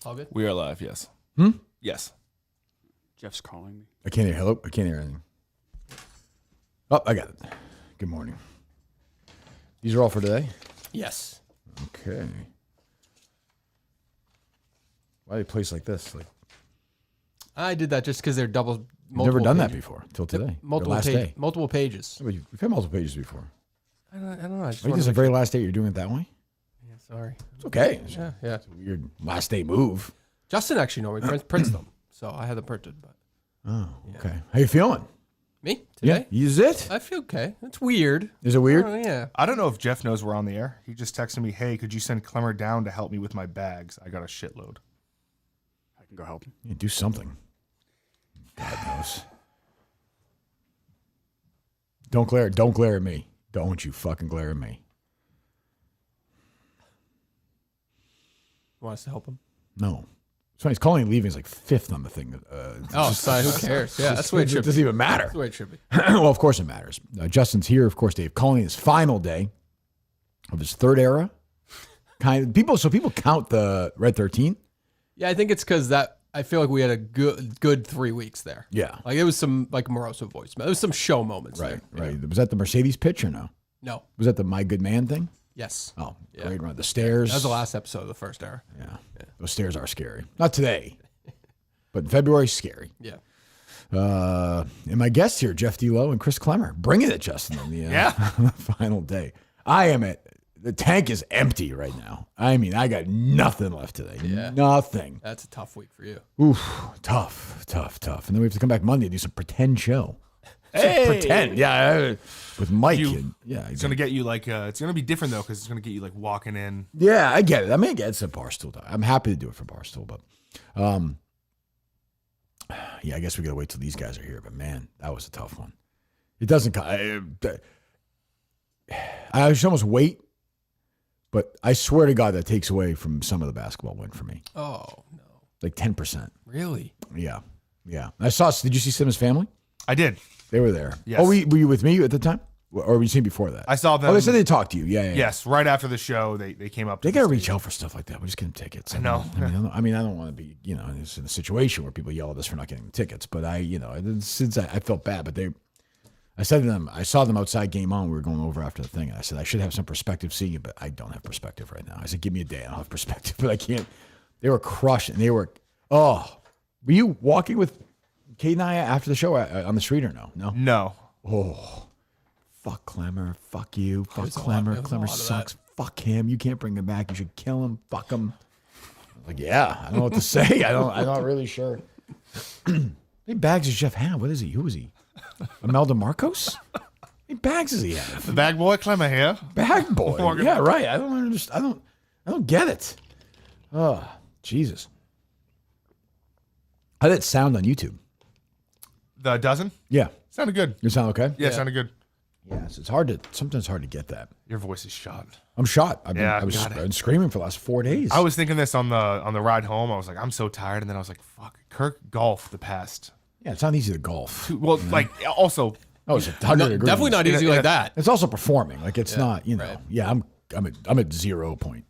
All good? We are live, yes. Yes. Jeff's calling me. I can't hear. Hello? I can't hear anything. Oh, I got it. Good morning. These are all for today? Yes. Okay. Why are they placed like this? Like, I did that just because they're double. I've never done that before till today. Multiple last day. Multiple pages. We've had multiple pages before. I don't know. I just Wait, this is the very last day you're doing it that way? Yeah, sorry. It's okay. Yeah. It's a weird last day move. Justin actually normally prints them, so I had them printed. But Oh, okay. How you feeling? me today? Yeah. Is it? I feel okay. It's weird. Is it weird? Oh, yeah. I don't know if Jeff knows we're on the air. He just texted me, hey, could you send Klemmer down to help me with my bags? I got a shitload. I can go help him. Yeah, do something. God knows. Don't glare at me. Don't you fucking glare at me. Want us to help him? No. It's funny. He's calling and leaving. He's like fifth on the thing. Sorry. Who cares? Yeah, that's the way it It should be. doesn't even matter. That's the way it should be. Well, of course it matters. Justin's here. Of course, Dave calling his final day of his third era. So people count the Red 13. Yeah, I think it's because that I feel like we had a good 3 weeks there. Yeah. Like it was some like Moroso voicemail. There was some show moments. Right. there. Right. Was that the Mercedes pitch or no? No. Was that the My Good Man thing? Yes. Oh, Yeah. great run. The stairs. That was the last episode of the first era. Yeah. Those stairs are scary. Not today, but in February, scary. Yeah. And my guests here, Jeff D. Lowe and Chris Klemmer, bringing it, Justin, on the final day. The tank is empty right now. I mean, I got nothing left today. Yeah. Nothing. That's a tough week for you. Oof, tough. And then we have to come back Monday and do some pretend show. Pretend, yeah, with Mike. It's going to get you like, it's going to be different though, because it's going to get you like walking in. Yeah, I get it. I mean, it's a Barstool. I'm happy to do it for Barstool, but yeah, I guess we got to wait till these guys are here. But man, that was a tough one. It doesn't. I should almost wait, but I swear to God that takes away from some of the basketball win for me. Oh no. Like 10%. Really? Yeah. Did you see Simmons' family? I did. They were there. Yes. Oh, were you with me at the time? Or were you seen before that? I saw them. Oh, they said they talked to you. Yeah. Yes, right after the show, they came up to They got to the reach stage. out for stuff like that. We're just getting tickets. I know. I don't want to be, in a situation where people yell at us for not getting the tickets. But since I felt bad, but I said to them, I saw them outside Game On. We were going over after the thing. And I said, I should have some perspective seeing you, but I don't have perspective right now. I said, give me a day and I'll have perspective, but I can't. They were crushed and were you walking with Kate and I after the show on the street or no? No. No. Oh, fuck Klemmer. Fuck you. Fuck There's a Klemmer. lot Klemmer of sucks. Fuck him. You can't bring him back. You should kill him. Fuck him. I was like, yeah, I don't know what to say. I'm not really sure. How many bags does Jeff have? What is he? Who is he? Imelda Marcos? How many bags does he have? The bag boy, Klemmer here. Bag boy. Yeah, right. I don't understand. I don't get it. Oh, Jesus. How did it sound on YouTube? The dozen? Yeah. Sounded good. You sound okay? Yeah, sounded good. Yes, sometimes hard to get that. Your voice is shot. I'm shot. I've Yeah, been screaming for the last 4 days. I was thinking this on the ride home. I was like, I'm so tired. And then I was like, fuck, Kirk golfed the past. Yeah, it's not easy to golf. Well, like also, Oh, it's 100 degrees. Definitely not easy like that. It's also performing. Like it's not, right. Yeah, I'm at 0.0.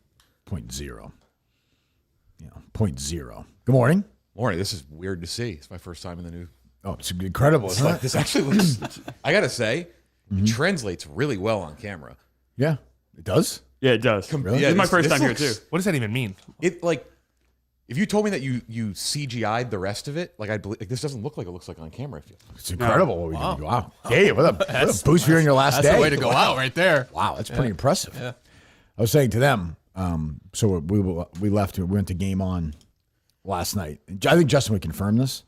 Point zero. Good morning. Morning. This is weird to see. It's my first time in the new. Oh, it's incredible. It's Isn't like it? this actually looks. I gotta say, it translates really well on camera. Yeah, it does. Yeah, it does. Really? This is my first this time here looks- too. what does that even mean? It like, if you told me that you CGI'd the rest of it, like I believe like, this doesn't look like it looks like on camera. I feel. It's incredible what we can do. Wow. Hey, what a boost for you in your last That's day. the way to go out right there. Wow, that's pretty impressive. Yeah. I was saying to them, so we left. We went to Game On last night. I think Justin would confirm this.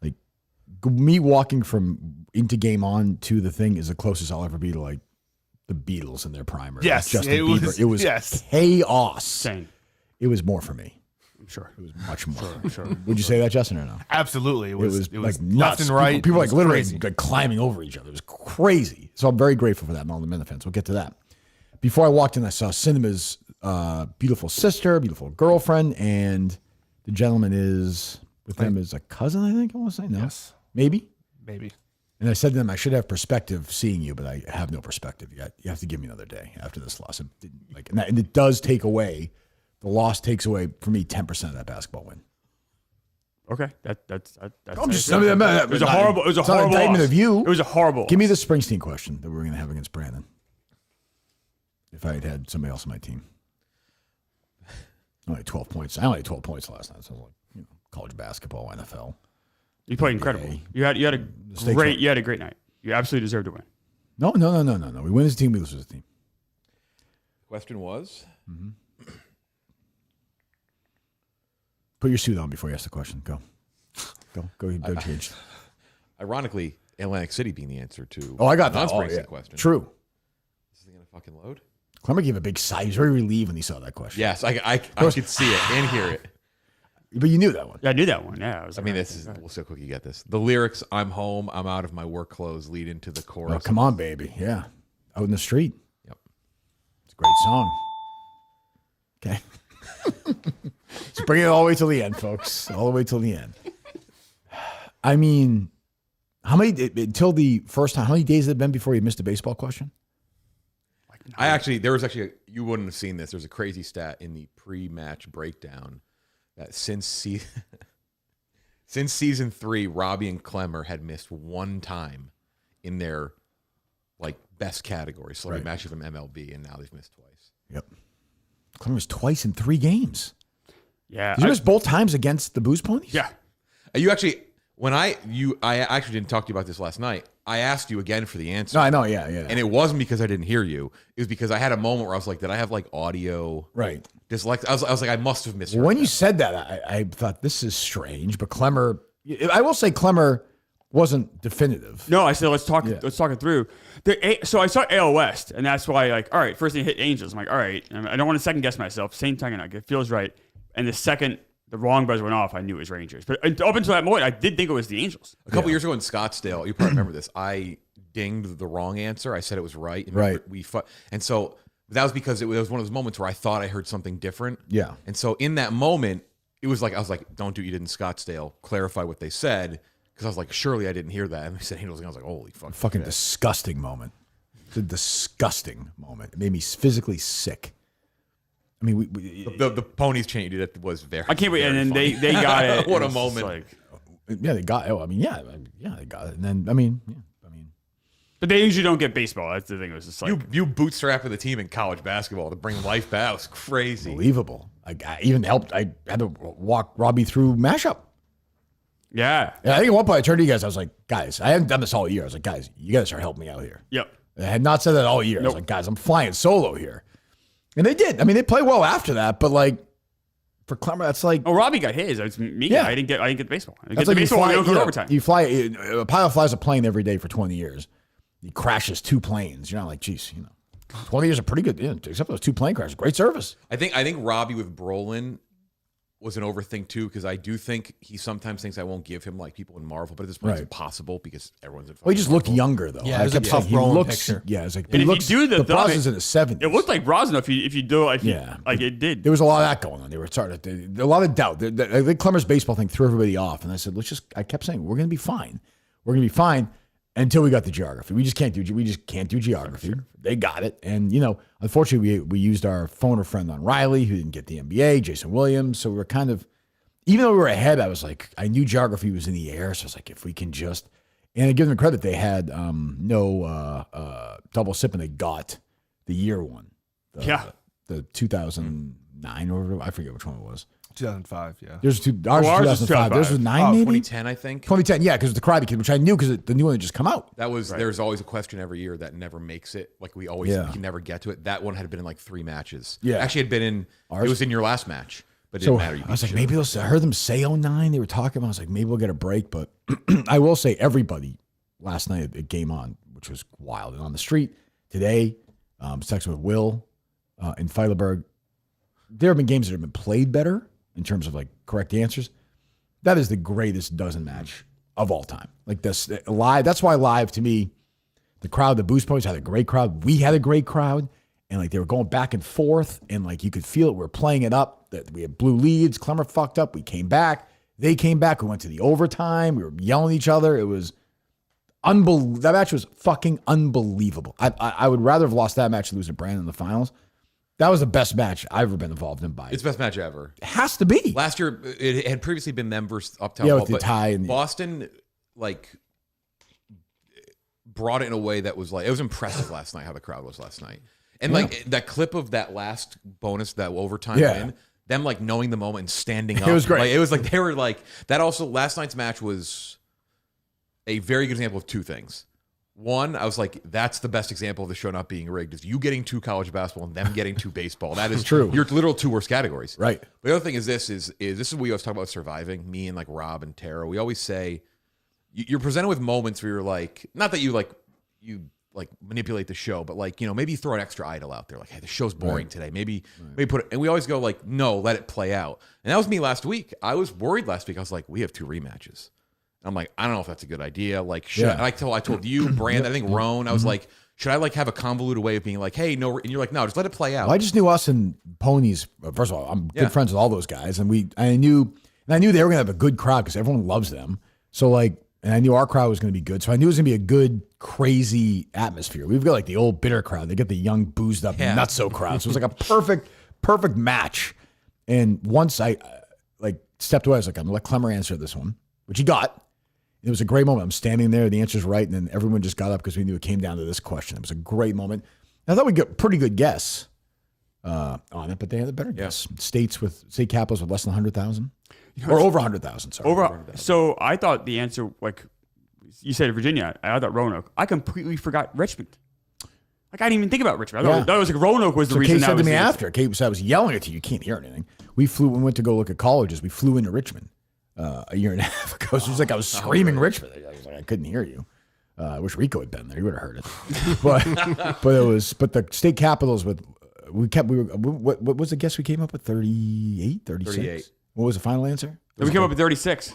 Like me walking from into Game On to the thing is the closest I'll ever be to like the Beatles in their prime. Or Yes, Justin it Bieber. was- It was yes. chaos. Same. It was more for me. I'm sure. It was much more. Sure. Would you say that, Justin, or no? Absolutely. It was like left nuts. and right. People It like was literally crazy. like climbing over each other. It was crazy. So I'm very grateful for that and all the men fans. We'll get to that. Before I walked in, I saw Cinema's beautiful sister, beautiful girlfriend, and the gentleman is with them is a cousin, I think I want to say. No? Yes. Maybe? Maybe. And I said to them, I should have perspective seeing you, but I have no perspective. You have to give me another day after this loss. And it does take away The loss takes away, for me, 10% of that basketball win. Okay, that's. I'm just. it was a horrible. It was a it's not an horrible indictment loss. of you. It was a horrible. Give me the Springsteen question that we're going to have against Brandon. If I had somebody else on my team. Only 12 points. I only had 12 points last night. So like, college basketball, NFL. You played incredible. You had a great night. You absolutely deserved to win. No. We win as a team. We lose as a team. Question was? Put your suit on before you ask the question. Go change. Ironically, Atlantic City being the answer to Oh, I got that. non-Springsteen question. True. Is he going to fucking load? Klemmer gave a big sigh. He was very relieved when he saw that question. Yes, I could see it and hear it. But you knew that one. Yeah, I knew that one. Yeah, We'll see how quick you get this. The lyrics, I'm home, I'm out of my work clothes, lead into the chorus. Oh, come on, baby. Yeah. Out in the street. Yep. It's a great song. Okay. Let's bring it all the way till the end, folks. All the way till the end. I mean, until the first time, how many days had it been before you missed a baseball question? There was you wouldn't have seen this. There's a crazy stat in the pre-match breakdown that since season 3, Robbie and Klemmer had missed one time in their best category, celebrity match from MLB, and now they've missed twice. Yep. Klemmer was twice in 3 games. Yeah. Did you miss both times against the Booze Ponies? Yeah. You actually, I actually didn't talk to you about this last night. I asked you again for the answer. No, I know. Yeah. And it wasn't because I didn't hear you. It was because I had a moment where I was like, did I have audio? Right. Dyslexia? I was like, I must have misheard. When you said that, I thought this is strange. But Klemmer, I will say Klemmer wasn't definitive. No, I said let's talk it through. So I saw AL West, and that's why all right, first thing hit Angels. I'm like, all right, I don't want to second guess myself. Same time, it feels right. And the second the wrong buzzer went off, I knew it was Rangers. But up until that moment, I did think it was the Angels. A couple years ago in Scottsdale, you probably remember this. I dinged the wrong answer. I said it was right. And and so that was because it was one of those moments where I thought I heard something different. Yeah. And so in that moment, it was like, I was like, don't do what you did in Scottsdale. Clarify what they said. Because I was like, surely I didn't hear that. And they said Angels. And I was like, holy fuck. Fucking disgusting moment. It's a disgusting moment. It made me physically sick. I mean, the ponies changed. That was very. I can't wait. And then they got it. What a moment. They got it. They got it. And then, But they usually don't get baseball. That's the thing. It was just you bootstrapping the team in college basketball to bring life back. It was crazy. Unbelievable. I even helped. I had to walk Robbie through mashup. Yeah. I think at one point I turned to you guys. I was like, guys, I haven't done this all year. I was like, guys, you got to start helping me out here. Yep. I had not said that all year. I was like, guys, I'm flying solo here. And they did. I mean, they play well after that, but for Klemmer, that's like. Oh, Robbie got his. It's me. Yeah. I didn't get the baseball. I That's get the like baseball. You fly, overtime. You fly. A pilot flies a plane every day for 20 years. He crashes 2 planes. You're not like, geez, 20 years are pretty good. Yeah, except those 2 plane crashes. Great service. I think Robbie with Brolin was an overthink too, because I do think he sometimes thinks I won't give him people in Marvel, but at this point it's impossible because everyone's in. Well, he just looked younger though. Yeah, it was a tough Brolin picture. Yeah, it's like. And if you do the Brosnan's in his 70s. It looked like Brosnan if you do it. It did. There was a lot of that going on. They were starting a lot of doubt. I think Klemmer's baseball thing threw everybody off, and I said, I kept saying we're going to be fine. We're going to be fine. Until we got the geography. We just can't do geography. Sure. They got it. And, unfortunately, we used our phoner friend on Riley, who didn't get the NBA, Jason Williams. So we were kind of, even though we were ahead, I was like, I knew geography was in the air. So I was like, if we can just, and I give them credit, they had no double sip, and they got the year one. The 2009 or I forget which one it was. 2005, yeah. There's ours was 2005. Theirs was 9, maybe? 2010, I think. 2010, yeah, because of the Karate Kid, which I knew because the new one had just come out. That was There's always a question every year that never makes it. We can never get to it. That one had been in 3 matches. Yeah, actually had been in. It was in your last match, but it didn't matter. I was like, maybe I heard them say 09. They were talking about. I was like, maybe we'll get a break. But I will say, everybody last night at Game On, which was wild, and on the street today, I was texting with Will in Feidelberg. There have been games that have been played better in terms of correct answers. That is the greatest dozen match of all time. This live. That's why live, to me, the crowd, the Boost Boys had a great crowd. We had a great crowd, and they were going back and forth, and you could feel it. We were playing it up. That we had blue leads. Klemmer fucked up. We came back. They came back. We went to the overtime. We were yelling at each other. It was unbelievable. That match was fucking unbelievable. I would rather have lost that match and lose to Brandon in the finals. That was the best match I've ever been involved in by. It's the best match ever. It has to be. Last year, it had previously been them versus Uptown Yeah, Hall, with the but tie and Boston, like, brought it in a way that was like, it was impressive last night, how the crowd was last night. And like that clip of that last bonus, that overtime win, them like knowing the moment and standing up. It was great. Like, it was like they were like, that also, last night's match was a very good example of two things. One, I was like, that's the best example of the show not being rigged, is you getting to college basketball and them getting to baseball. That is true. Your literal two worst categories. Right. The other thing is this is what we always talk about surviving, me and like Rob and Tara. We always say you're presented with moments where you're like, not that you manipulate the show, but like, maybe you throw an extra idol out there. Like, hey, the show's boring today. Maybe put it, and we always go like, no, let it play out. And that was me last week. I was worried last week. I was like, we have 2 rematches. I'm like, I don't know if that's a good idea. Like, and I told you, Brandon, I think Roan, I was like, should I like have a convoluted way of being like, hey, no, and you're like, no, just let it play out. Well, I just knew us and Ponies. First of all, I'm good friends with all those guys, and I knew they were gonna have a good crowd because everyone loves them. So like, and I knew our crowd was gonna be good. So I knew it was gonna be a good, crazy atmosphere. We've got like the old bitter crowd. They get the young, boozed up, nutso crowd. So it was like a perfect match. And once I like stepped away, I was like, I'm gonna let Klemmer answer this one, which he got. It was a great moment. I'm standing there, the answer's right, and then everyone just got up because we knew it came down to this question. It was a great moment. I thought we got pretty good guess on it, but they had a better guess. State capitals with less than 100,000 or over 100,000. Sorry, So I thought the answer, like you said, Virginia. I thought Roanoke. I completely forgot Richmond. Like I didn't even think about Richmond. I thought it was like Roanoke was the reason. Kate that said was to me after. Kate said, I was yelling at you. You can't hear anything. We went to go look at colleges. We flew into Richmond a year and a half ago. So it was like I was screaming Richmond. I was like, I couldn't hear you. I wish Rico had been there. He would have heard it. But the state capitals what was the guess we came up with? 38, 36? 38. What was the final answer? We came up with 36.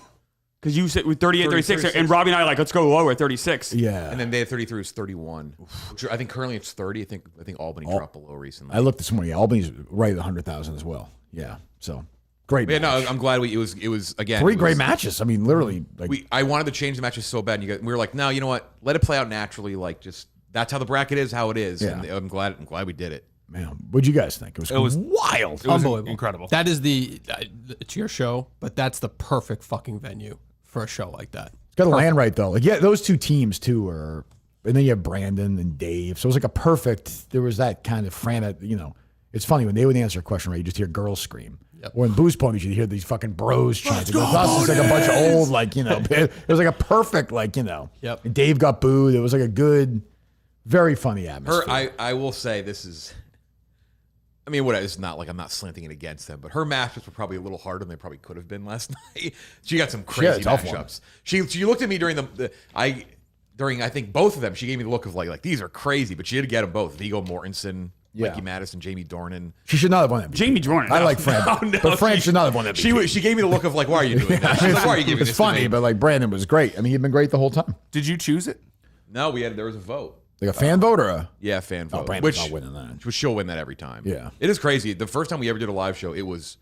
Because you said with 38, 36, and Robbie and I like, let's go lower at 36. Yeah. And then they had 33 was 31. Which I think currently it's 30. I think Albany dropped below recently. I looked this morning. Albany's right at 100,000 as well. Yeah. So great. Yeah, no, I'm glad it was again 3 great matches. I mean, literally. Like, I wanted to change the matches so bad. And we were like, no, you know what? Let it play out naturally. Like just that's how the bracket is, how it is. Yeah. And I'm glad we did it. Man, what'd you guys think? It was wild. It was unbelievable. Incredible. That is it's your show, but that's the perfect fucking venue for a show like that. It's got to land right though. Like those 2 teams too are, and then you have Brandon and Dave. So it was like a perfect. There was that kind of frantic. It's funny when they would answer a question right, you just hear girls scream. Yep. Or in Booze Ponies, you hear these fucking bros chanting. With us, it's like a bunch of old, it was like a perfect, Yep. And Dave got booed. It was like a good, very funny atmosphere. I will say this is. I mean, it's not like I'm not slanting it against them, but her matchups were probably a little harder than they probably could have been last night. She got some crazy matchups. She looked at me during I think both of them. She gave me the look of like these are crazy, but she did get them both. Viggo Mortensen, Mikey Madison, Jamie Dornan. She should not have won that. Jamie Dornan. I like Fran, but Fran should not have won that. She gave me the look of like, why are you doing that? She's like, why are you giving this? It's funny, to me? but like Brandon was great. I mean, he'd been great the whole time. Did you choose it? No, there was a vote. Like a fan vote or a fan vote. Brandon's not winning that. Which she'll win that every time. Yeah. It is crazy. The first time we ever did a live show, it was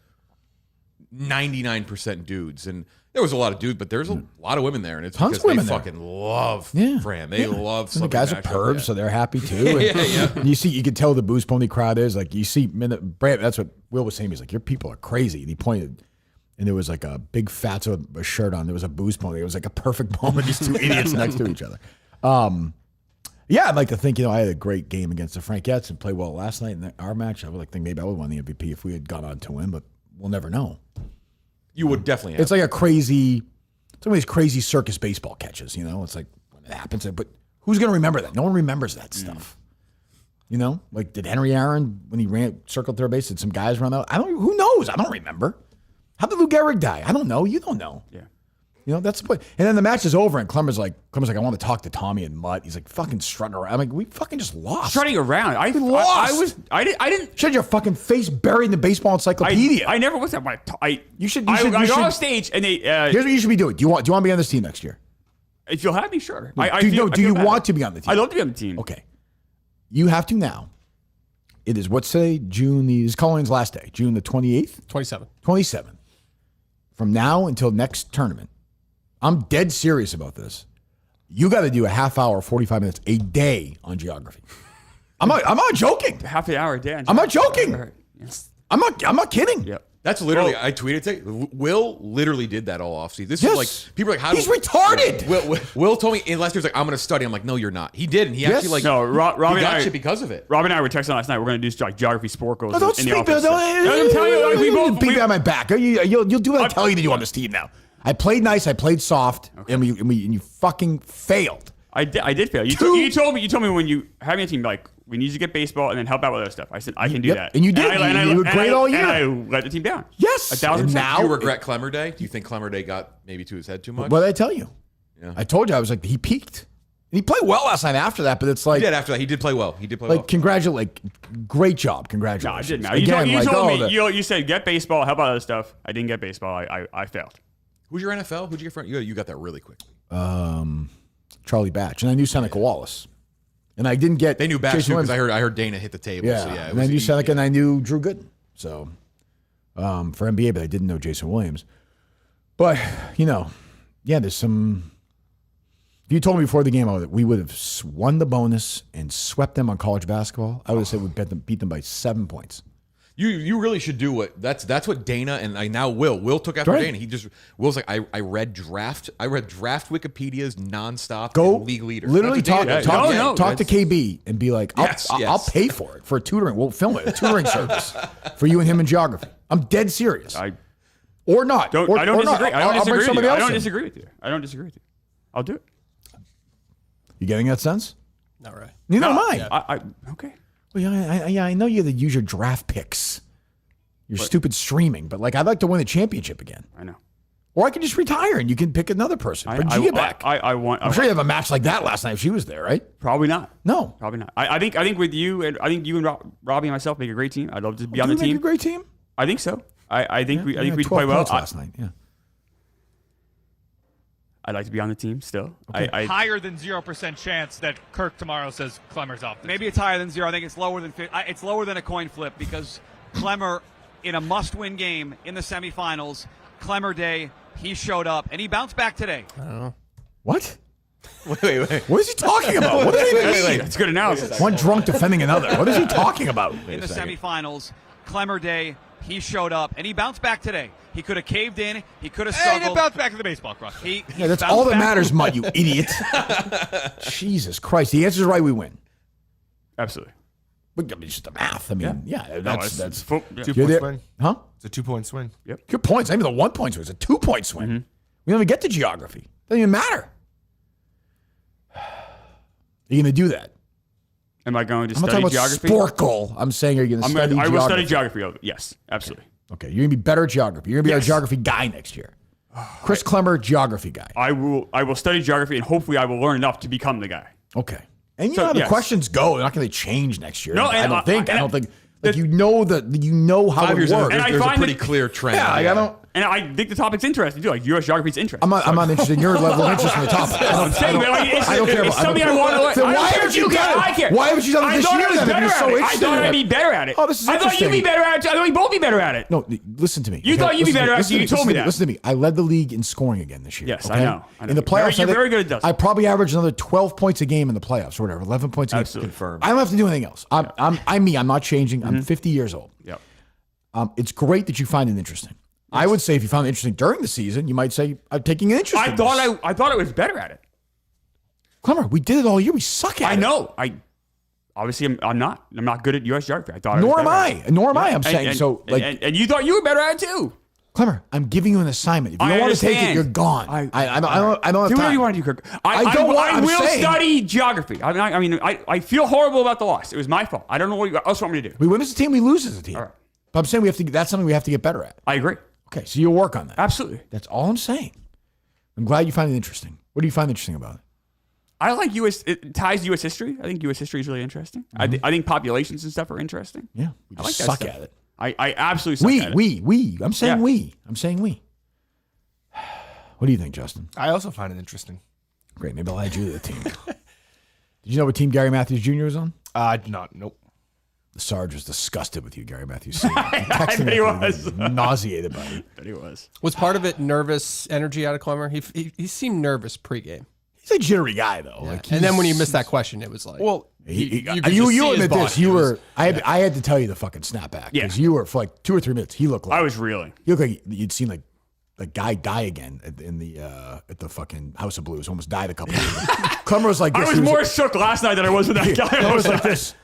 99% dudes. And there was a lot of dudes, but there's a lot of women there. And it's Tons because of women they there. fucking love Fran. They love some. The guys are pervs, so they're happy too. And you can tell the Booze Pony crowd is like, you see, Brand, that's what Will was saying. He's like, your people are crazy. And he pointed, and there was like a big fatso with a shirt on. There was a Booze Pony. It was like a perfect moment. These 2 idiots next to each other. Yeah, I'd like to think, I had a great game against the Frankettes and played well last night in our match. I would think maybe I would have won the MVP if we had gone on to win, but we'll never know. You would definitely have. It's like some of these crazy circus baseball catches, It's like when it happens, but who's going to remember that? No one remembers that stuff. Like did Henry Aaron, when he circled third base, did some guys run out? Who knows? I don't remember. How did Lou Gehrig die? I don't know. You don't know. Yeah. That's the point. And then the match is over, and Klemmer's like, I want to talk to Tommy and Mutt. He's like, fucking strutting around. I'm like, we fucking just lost. Strutting around. I lost. I didn't. You had your fucking face buried in the baseball encyclopedia. I never was at my. You should. I got off stage, and they. Here's what you should be doing. Do you want to be on this team next year? If you'll have me, sure. Do you want to be on the team? I love to be on the team. Okay. You have to now. It is what's today? June. Is Colleen's last day? June the 28th. 27th. From now until next tournament. I'm dead serious about this. You got to do a half hour, 45 minutes a day on geography. I'm not joking. Half an hour a day. I'm not joking. All right. Yeah. I'm not kidding. Yep. That's literally, I tweeted today. Will literally did that all offseason. This is like, people are like, how He's retarded. Will told me in last year, he was like, I'm going to study. I'm like, no, you're not. He did. And he actually like, No, Rob he and got I, shit because of it. Rob and I were texting last night. We're going to do like geography sport goals No, don't in the speak. office. I'm telling you, we both beat behind my back. You'll do what I tell you to do on this team now. I played nice. I played soft, and you fucking failed. I did fail. You told me when you have me a team, like, we need you to get baseball and then help out with other stuff. I said, I can do that. And you did. You were great all year. And I let the team down. Yes. 1,000%. Now Do you regret Klemmer Day? Do you think Klemmer Day got maybe to his head too much? What did I tell you? Yeah. I told you I was like, he peaked. And he played well last night after that, but it's like, He did after that. He did play well. He did play like, well. congratulate, great job, No, I congratulations. didn't. Again, You told me, the- you said get baseball, help out other stuff. I didn't get baseball. I failed. Who's your NFL? Who'd you get from? You got that really quickly. Charlie Batch, and I knew Seneca Wallace, and I didn't get. They knew Batch Jason too because Williams. I heard Dana hit the table. Yeah, So yeah, it and I was knew easy. Seneca, and I knew Drew Gooden. So for NBA, but I didn't know Jason Williams. But there's some. If you told me before the game that we would have won the bonus and swept them on college basketball, I would have said we beat them by 7 points. You really should do what that's what Dana and I now Will took after Right. Dana. Will's like I read draft Wikipedia's nonstop Go and league leader. Literally That's what Dana talk- did. No, talk to KB and be like, Yes, yes. I'll pay for it for a tutoring. We'll film it, a tutoring service for you and him in geography. I'm dead serious. Or not. I don't or disagree. Not. I'll bring with somebody you. else I don't in. disagree with you. I don't disagree with you. I'll do it. You getting that sense? Not right. Neither am I. Okay. Well, I know you use your draft picks. Your stupid streaming, but like I'd like to win the championship again. I know. Or I could just retire and you can pick another person. Bring I- Gia back. I'm sure you have a match like that last night if she was there, right? Probably not. No. Probably not. I think with you and Robbie and myself make a great team. I'd love to be on Do the we make team. a great team? I think so. I think we had play 12 well. points last night. Yeah. I'd like to be on the team still. Higher than 0% chance that Kirk tomorrow says Klemmer's off. Maybe it's higher than 0. I think it's lower than it's lower than a coin flip because Klemmer, in a must-win game in the semifinals, Klemmer Day, he showed up and he bounced back today. What? Wait. What is he talking about? What does he mean? That's good analysis. One drunk defending another. What is he talking about? In the semifinals, Klemmer Day, he showed up and he bounced back today. He could have caved in. He could have Hey, he didn't struggled. bounce back to the baseball cross. He Yeah, that's bounced all that back. matters, Mutt, you idiot. Jesus Christ. The answer's right, we win. Absolutely. But I mean, it's just the math. I mean, that's yeah. 2 You're point there- swing. Huh? It's a 2 point swing. Your points, not even the 1 point swing. It's a 2 point swing. Mm-hmm. We don't even get to geography. Doesn't even matter. Are you going to do that? Am I going to I'm not study talking about geography? Sporkle. I'm saying, are you going to study I geography? will study geography. Yes, absolutely. Okay, you're going to be better at geography. You're going to be our Yes. geography guy next year. Chris Klemmer, geography guy. I will study geography and hopefully I will learn enough to become the guy. Okay. And you So, know how the yes. questions go. They're not going to change next year. No, I and don't think. and I don't think. Like you know how 5 it years in, works. And I there's a find pretty that- clear trend. Yeah, I don't. And I think the topic's interesting too. Like U.S. geography is interesting. I'm not interested in your level of interest in the topic. I'm saying, man, like, it's I don't care it's about- something I want to learn. Then I don't why care haven't if you done it? I care. Why haven't you done it I this thought year I was then if better you're so at it. I interested thought in I'd it? be better at it. Oh, this is I thought you'd be interesting. better at it. I thought we'd both be better at it. No, listen to me. You thought you'd be listen to better me, at it, listen you to me, told me listen to that. Listen to me. I led the league in scoring again this year. Yes, okay? I know. In the playoffs, You're I think very good at this. I probably averaged another 12 points a game in the playoffs or whatever, 11 points a game. Absolutely. Confirmed. I don't have to do anything else. I'm me. I'm not changing. I'm 50 years old. Yep. It's great that you find it interesting. I would say if you found it interesting during the season, you might say, I'm taking an interest in I thought I was better at it. Klemmer, we did it all year. We suck at it. I know. Obviously I'm not. I'm not good at U.S. geography. I thought. Nor I am was better at I. it. Nor am I. I'm And- saying and- so. Like and you thought you were better at it too. Clemmer, I'm giving you an assignment. If you I don't want to take it, understand. you're gone. I don't have Do whatever time. you want to do, Kirk. I don't want- I I'm will saying- study geography. I feel horrible about the loss. It was my fault. I don't know what else you want me to do. We win as a team, we lose as a team. All right. But I'm saying that's something we have to get better at. I agree. Okay, so you'll work on that. Absolutely. That's all I'm saying. I'm glad you find it interesting. What do you find interesting about it? I like it ties to U.S. history. I think U.S. history is really interesting. I think populations and stuff are interesting. Yeah, we I just like that suck stuff. at it. I absolutely suck at it. We. I'm saying Yeah. we. I'm saying we. What do you think, Justin? I also find it interesting. Great. Maybe I'll add you to the team. Did you know what team Gary Matthews Jr. was on? I do not. Nope. The Sarge was disgusted with you, Gary Matthews. Sr. He texted bet me he after the was. game, nauseated by you. But he was. Was part of it nervous energy out of Klemmer? He seemed nervous pregame. He's a jittery guy though. Like, and then when you missed that question, it was like, Well, you could you just see his admit body. this. You It was- were. I had to tell you the fucking snapback because Yeah. you were for like 2 or 3 minutes. He looked like I was reeling. You look like you'd seen like a guy die again in the at the fucking House of Blues. Almost died a couple of years ago. Clemmer was like this. I was He more shook last night than I was with that guy. Clemmer was like this.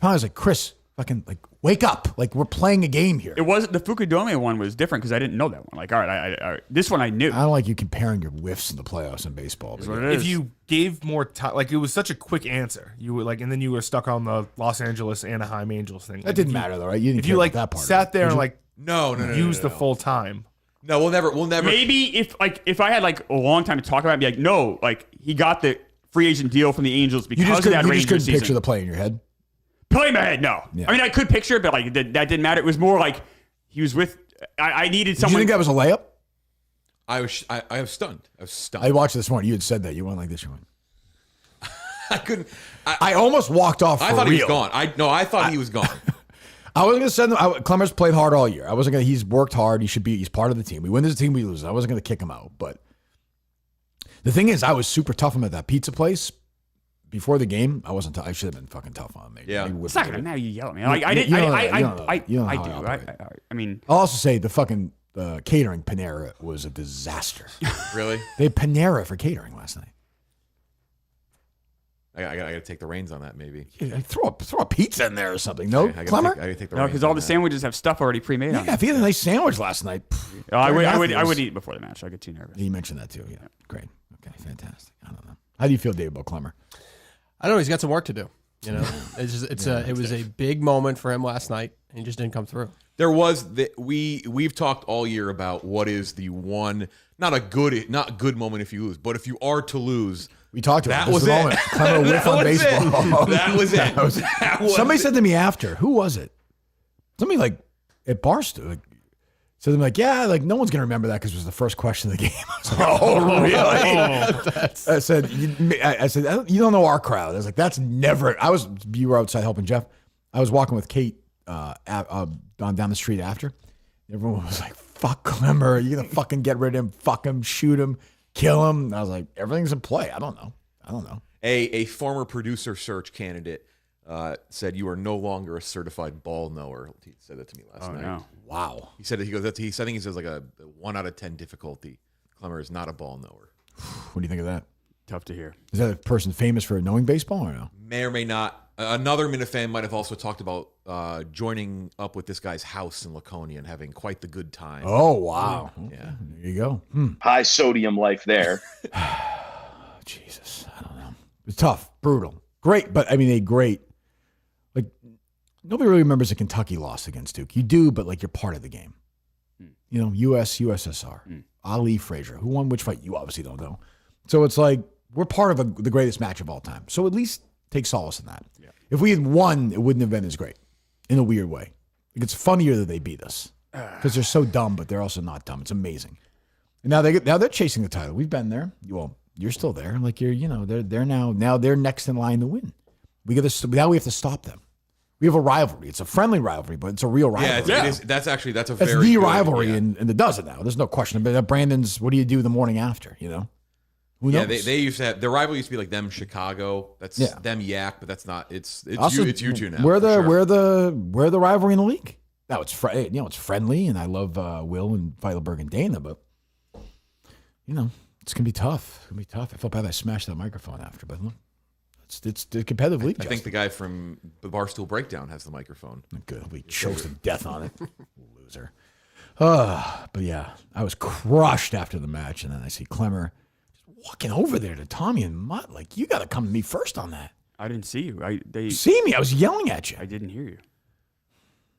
I was like, Chris, fucking like wake up! Like we're playing a game here. It wasn't the Fukudome one was different because I didn't know that one. Like, all right, I this one I knew. I don't like you comparing your whiffs in the playoffs in baseball. That's but what yeah. it if is. you gave more time, like it was such a quick answer, you were like, and then you were stuck on the Los Angeles Anaheim Angels thing. That didn't matter though, right? You didn't If care you like about that part. sat there and like No. used the full time. No, we'll never. Maybe if I had like a long time to talk about it, I'd be like, no, like he got the free agent deal from the Angels because you just of that couldn't, Rangers season. picture the play in your head. Play in my head, no. Yeah. I mean, I could picture it, but like that didn't matter. It was more like he was with. I needed Did you someone. think that was a layup? I was stunned. I was stunned. I watched this morning. You had said that. You went like this. You went. I couldn't. I almost walked off. I for thought real. he was gone. I thought he was gone. I wasn't going to send him. Klemmer's played hard all year. I wasn't going to. He's worked hard. He should be. He's part of the team. We win as a team. We lose. I wasn't going to kick him out. But the thing is, I was super tough on him at that pizza place before the game. I wasn't. I should have been fucking tough on him. Maybe. Yeah. Maybe It's not gonna. Now you yell at me. Like, I you didn't. don't know I that. You don't know that. You don't know I how do. I operate. I mean, I'll also say the fucking catering Panera was a disaster. Really? They had Panera for catering last night. I got to take the reins on that. Maybe. Yeah, throw a pizza in there or something. No, I gotta Klemmer. take- I gotta take the no, reins because all on the that. sandwiches have stuff already pre-made on Yeah, them. if he had a nice sandwich last night. I Matthews. would eat before the match. I get too nervous. You mentioned that too. Yeah, great. Okay, fantastic. I don't know. How do you feel, Dave, about Klemmer? I don't know. He's got some work to do. You know, it was a big moment for him last night, and he just didn't come through. There was we've talked all year about what is the one not good moment if you lose, but if you are to lose, We talked about that this was the it. moment. Klemmer whiff That on was it. baseball. That was it. That was Somebody it. said to me after, who was it? Somebody like at Barstool. Like, so they're like, yeah, like no one's gonna remember that because it was the first question of the game. I was like, oh, really? I said, you don't know our crowd. I was like, that's never. You were outside helping Jeff. I was walking with Kate down the street after. Everyone was like, fuck Klemmer. You're gonna fucking get rid of him. Fuck him. Shoot him. Kill him. And I was like, everything's in play. I don't know. A former producer search candidate said you are no longer a certified ball knower. He said that to me last night. No. Wow. He said I think he says like a 1 out of 10 difficulty. Klemmer is not a ball knower. What do you think of that? Tough to hear. Is that a person famous for knowing baseball or no? May or may not. Another Minute fan might have also talked about joining up with this guy's house in Laconia and having quite the good time. Oh, wow. Yeah. There you go. High sodium life there. Jesus. I don't know. It's tough. Brutal. Great. But I mean, like, nobody really remembers a Kentucky loss against Duke. You do, but like you're part of the game. You know, USSR. Ali Frazier. Who won which fight? You obviously don't know. So it's like we're part of the greatest match of all time. So at least take solace in that. Yeah. If we had won, it wouldn't have been as great in a weird way. Like, it's funnier that they beat us because they're so dumb, but they're also not dumb. It's amazing. And now they're chasing the title. We've been there. Well, you're still there. Like they're now they're next in line to win. Now we have to stop them. We have a rivalry. It's a friendly rivalry, but it's a real rivalry. Yeah, it is. That's a That's very the good, rivalry yeah. in the dozen now. There's no question. But Brandon's, what do you do the morning after? You know, who knows? Yeah, they used to have their rivalry used to be like them Chicago. That's them Yak, but that's not. It's you two now. We're for sure. we're the rivalry in the league. Now it's it's friendly, and I love Will and Feilberg and Dana, but it's gonna be tough. It's gonna be tough. I felt bad I smashed that microphone after, but look, it's the competitive league. I think the guy from the Barstool Breakdown has the microphone. Good. We chokes to death on it. Loser. But yeah, I was crushed after the match, and then I see Klemmer just walking over there to Tommy and Mutt. Like, you got to come to me first on that. I didn't see you. They See me? I was yelling at you. I didn't hear you.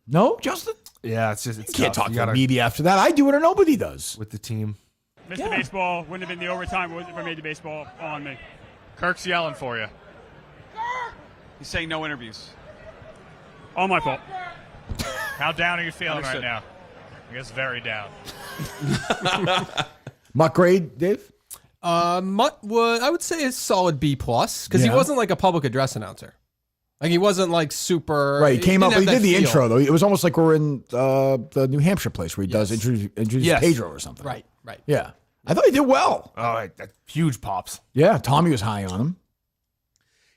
No, Justin? Yeah, it's You can't tough. talk You to the gotta- media after that. I do it or nobody does. with the team. Mr. Baseball wouldn't have been the overtime. Wasn't if I made the baseball on me. Kirk's yelling for you. He's saying no interviews. All my fault. How down are you feeling Understood. right now? I guess very down. Mutt grade, Dave? Mutt was, I would say, a solid B plus because he Yeah. wasn't like a public address announcer. Like he wasn't like super. Right, he came up. didn't He have did the that feel. intro though. It was almost like we're in the New Hampshire place where he does introduce Yes. Pedro or something. Right. Yeah. I thought he did well. Oh, huge pops. Yeah, Tommy was high on him.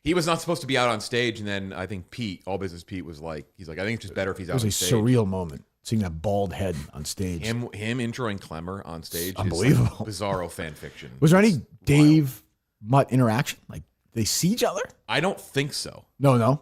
He was not supposed to be out on stage, and then I think Pete, All Business Pete, was like, he's like, I think it's just better if he's It out was on a stage. surreal moment seeing that bald head on stage. Him introing Klemmer on stage Unbelievable. is like bizarro fan fiction. Was there any Dave Mutt interaction? Like they see each other? I don't think so. No.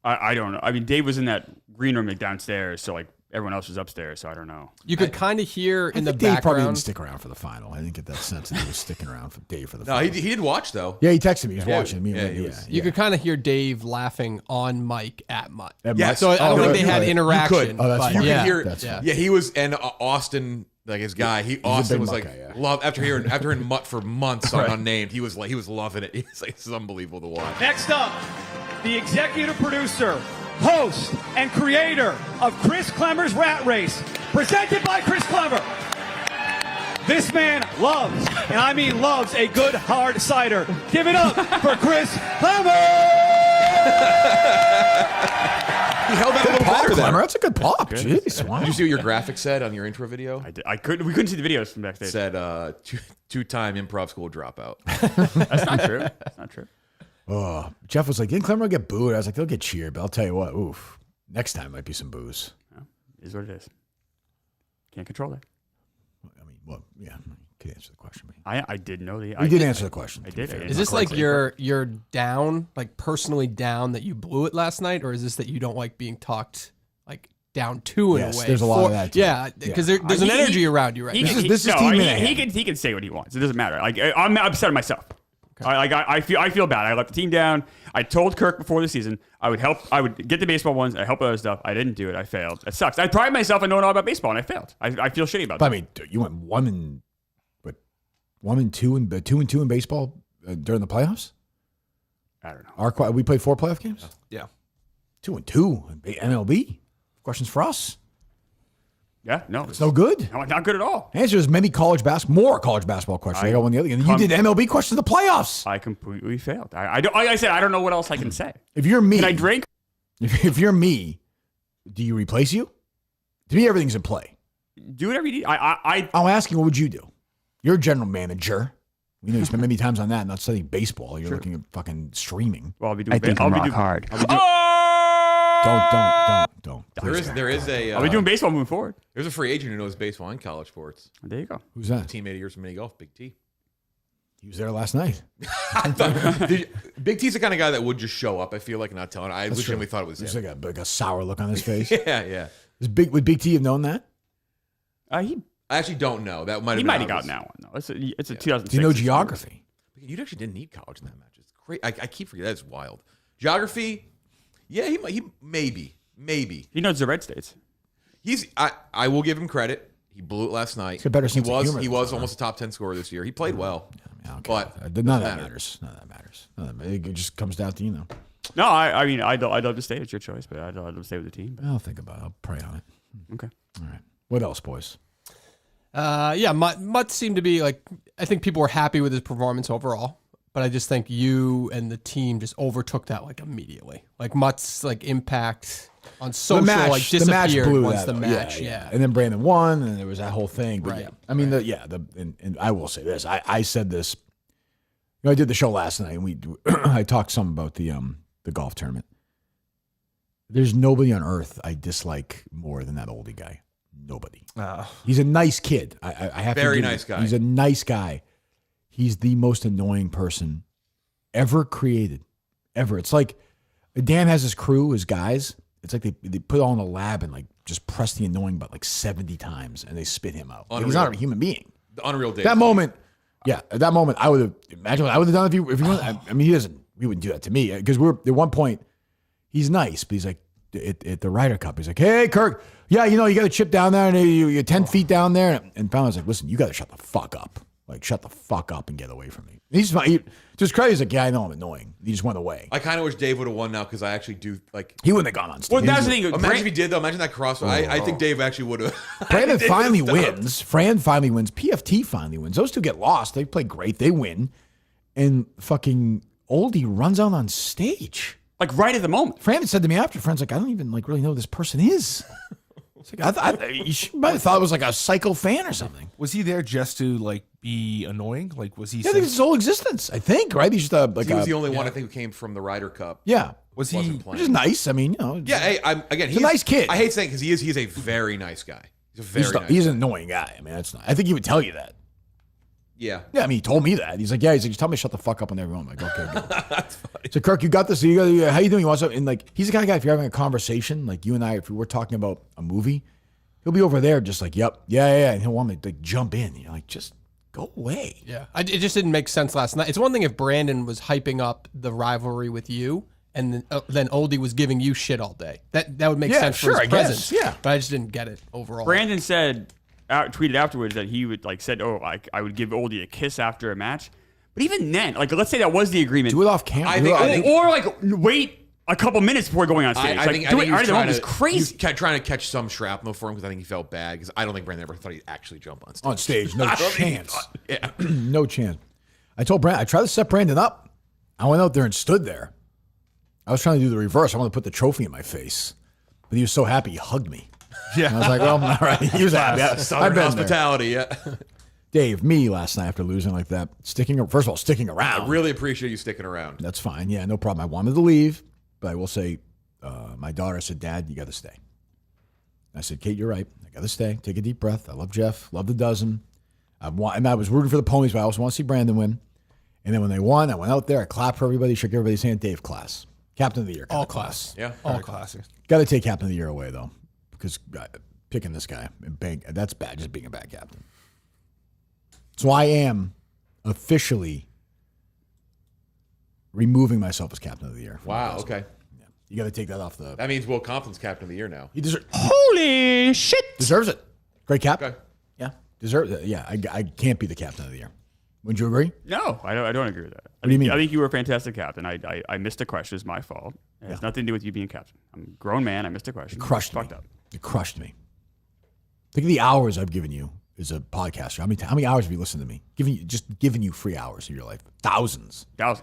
I don't know. I mean, Dave was in that green room like downstairs, so like everyone else was upstairs, so I don't know. You could kind of hear in the Dave probably didn't background. stick around for the final. I didn't get that sense that he was sticking around for Dave for the No, final. he did watch though. Yeah, he texted me. He was Yeah, watching me. yeah, Yeah, he was- You could kind of hear Dave laughing on mic at Mutt. Yes. So I don't think they you had could. interaction. You could. Oh, that's but fine. You yeah, could hear. That's fine. Yeah, he was, and Austin, like his guy. Austin big was Mutt like, guy, yeah. love after hearing Mutt for months on Unnamed. He was loving it. He's like, this is unbelievable to watch. Next up, the executive producer, host, and creator of Chris Klemmer's Rat Race, presented by Chris Klemmer. This man loves, and I mean loves, a good hard cider. Give it up for Chris Klemmer! He held that a little better there. Klemmer, that's a good pop. Jeez, wow. Did you see what your graphic said on your intro video? I did. We couldn't see the videos from backstage. It said two-time improv school dropout. That's not true. That's not true. Oh, Jeff was like, didn't Klemmer get booed? I was like, they'll get cheered, but I'll tell you what, oof. Next time might be some booze. Yeah, it is what it is. Can't control that. I mean, well, yeah, you could answer the question. But I did know the. you did answer the question. I to be did. fair. Is this like you're down, like personally down that you blew it last night, or is this that you don't like being talked like down to in Yes, a way? there's a lot of that, too. Yeah, because there's an energy around you right now. This is Team Mayhem. He can say what he wants. It doesn't matter. Like I'm upset at myself. I feel bad. I let the team down. I told Kirk before the season I would help. I would get the baseball ones. I help with other stuff. I didn't do it. I failed. It sucks. I pride myself in knowing all about baseball, and I failed. I feel shitty about But that. I mean, you went 2-2 in baseball during the playoffs. I don't know. We played 4 playoff games. Yeah. 2-2 in MLB. Questions for us? Yeah, no, It's no good. no, not good at all. Answer is more college basketball questions. I got one the other. And you did MLB questions in the playoffs. I completely failed. I don't. Like I said, I don't know what else I can say. If you're me, Can I drink? If you're me, do you replace you? To me, everything's in play. Do whatever you need. I'm asking, what would you do? You're a general manager. You know, you spend many times on that, not studying baseball. You're looking at fucking streaming. Well, I'll be doing. I'll be doing hard. Don't. There is a. I'll be doing baseball moving forward. There's a free agent who knows baseball and college sports. There you go. Who's that? Teammate of yours from mini golf, Big T. He was there last night. Big T's the kind of guy that would just show up. I feel like not telling. I legitimately thought it was There's him. like a sour look on his face. Yeah. Would Big T have known that? I actually don't know. That might have. He been might have obvious. gotten that one though. It's a 2006. Do you know geography? You actually didn't need college in that match. It's great. I keep forgetting. That's wild. Geography. Yeah, he maybe. He knows the red states. I will give him credit. He blew it last night. He's got better sense of humor He than was that. almost a top 10 scorer this year. He played well. Yeah, okay. But none of that matters. None of that matters. It just comes down to, No, I mean I'd love to stay. It's your choice, but I'd love to stay with the team. I'll think about it. I'll pray on it. Okay. All right. What else, boys? Yeah, Mutt seemed to be like, I think people were happy with his performance overall, but I just think you and the team just overtook that like immediately. Like Mutt's like impact on social like disappeared once the match. Yeah. And then Brandon won, and there was that whole thing. But Right. yeah, I mean, and I will say this. I said this. I did the show last night, and I talked some about the golf tournament. There's nobody on earth I dislike more than that oldie guy. Nobody. He's a nice kid. I have to Very give nice it. guy. He's a nice guy. He's the most annoying person ever created. Ever. It's like Dan has his crew, his guys. It's like they put it all in a lab and like just press the annoying button like 70 times and they spit him out. He's not a human being. The unreal day. That moment, at that moment, I would have imagine what I would have done if you. I mean, he wouldn't do that to me because we're at one point. He's nice, but he's like at the Ryder Cup. He's like, "Hey, Kirk, yeah, you got to chip down there, and you're 10 feet down there." And Fallon's like, "Listen, you got to shut the fuck up. Like, shut the fuck up and get away from me." He's fine. Just crazy. He's like, "Yeah, I know I'm annoying." He just went away. I kind of wish Dave would have won now because I actually do like. He wouldn't have gone on stage. Well, that's the thing. Imagine if he did though. Imagine that cross. I think Dave actually would have. Brandon finally wins. Fran finally wins. PFT finally wins. Those two get lost. They play great. They win. And fucking oldie runs out on stage. Like right at the moment. Fran had said to me after, Fran's like, I don't even like really know who this person is. It's like, you might have thought it was like a psycho fan or something. Was he there just to like be annoying? Like, was he? Yeah, I think it's his whole existence. I think, right? He's just he was the only one I think who came from the Ryder Cup. Yeah. Was he? Wasn't Which is nice. I mean, Yeah. Hey, he's a nice kid. I hate saying because he's a very nice guy. He's a very nice he's guy. an annoying guy. I mean, that's not. I think he would tell you that. Yeah. Yeah, I mean, he told me that. He's like, yeah, just tell me to shut the fuck up on everyone. I'm like, okay, good. That's funny. So, Kirk, you got this. How you doing? You want something? And like, he's the kind of guy, if you're having a conversation, like you and I, if we were talking about a movie, he'll be over there just like, yep, yeah. And he'll want me to like, jump in. You're like, just go away. Yeah. It just didn't make sense last night. It's one thing if Brandon was hyping up the rivalry with you and then Oldie was giving you shit all day. That would make sense for his presence. Yeah. But I just didn't get it overall. Brandon tweeted afterwards that he would said, I would give Oldie a kiss after a match. But even then, like, let's say that was the agreement. Do it off camera. I think or like wait a couple minutes before going on stage. I think he was crazy. He was trying to catch some shrapnel for him because I think he felt bad because I don't think Brandon ever thought he'd actually jump on stage. On stage, no chance. Yeah. No chance. I told Brandon, I tried to set Brandon up. I went out there and stood there. I was trying to do the reverse. I wanted to put the trophy in my face. But he was so happy, he hugged me. Yeah. And I was like, well, all right. He was happy. Southern hospitality, yeah. Dave, me last night after losing like that, first of all, sticking around. I really appreciate you sticking around. That's fine. Yeah, no problem. I wanted to leave, but I will say, my daughter said, Dad, you got to stay. I said, Kate, you're right. I got to stay. Take a deep breath. I love Jeff. Love the dozen. And I was rooting for the ponies, but I also want to see Brandon win. And then when they won, I went out there. I clapped for everybody, shook everybody's hand. Dave, class. Captain of the year. All class. Yeah. All class. Got to take Captain of the Year away, though, because picking this guy, that's bad, just being a bad captain. So I am officially removing myself as Captain of the Year. Wow, okay. Yeah. You got to take that off the... That means Will Compton's captain of the year now. He deserves... Holy shit! Deserves it. Great cap. Okay. Yeah. Deserves it. Yeah, I can't be the Captain of the Year. Wouldn't you agree? No, I don't agree with that. What do you mean? I think you were a fantastic captain. I missed a question. It's my fault. It has nothing to do with you being captain. I'm a grown man. I missed a question. It crushed me. Fucked up. It crushed me. Think of the hours I've given you as a podcaster. How many hours have you listened to me? Giving you free hours of your life. Thousands. And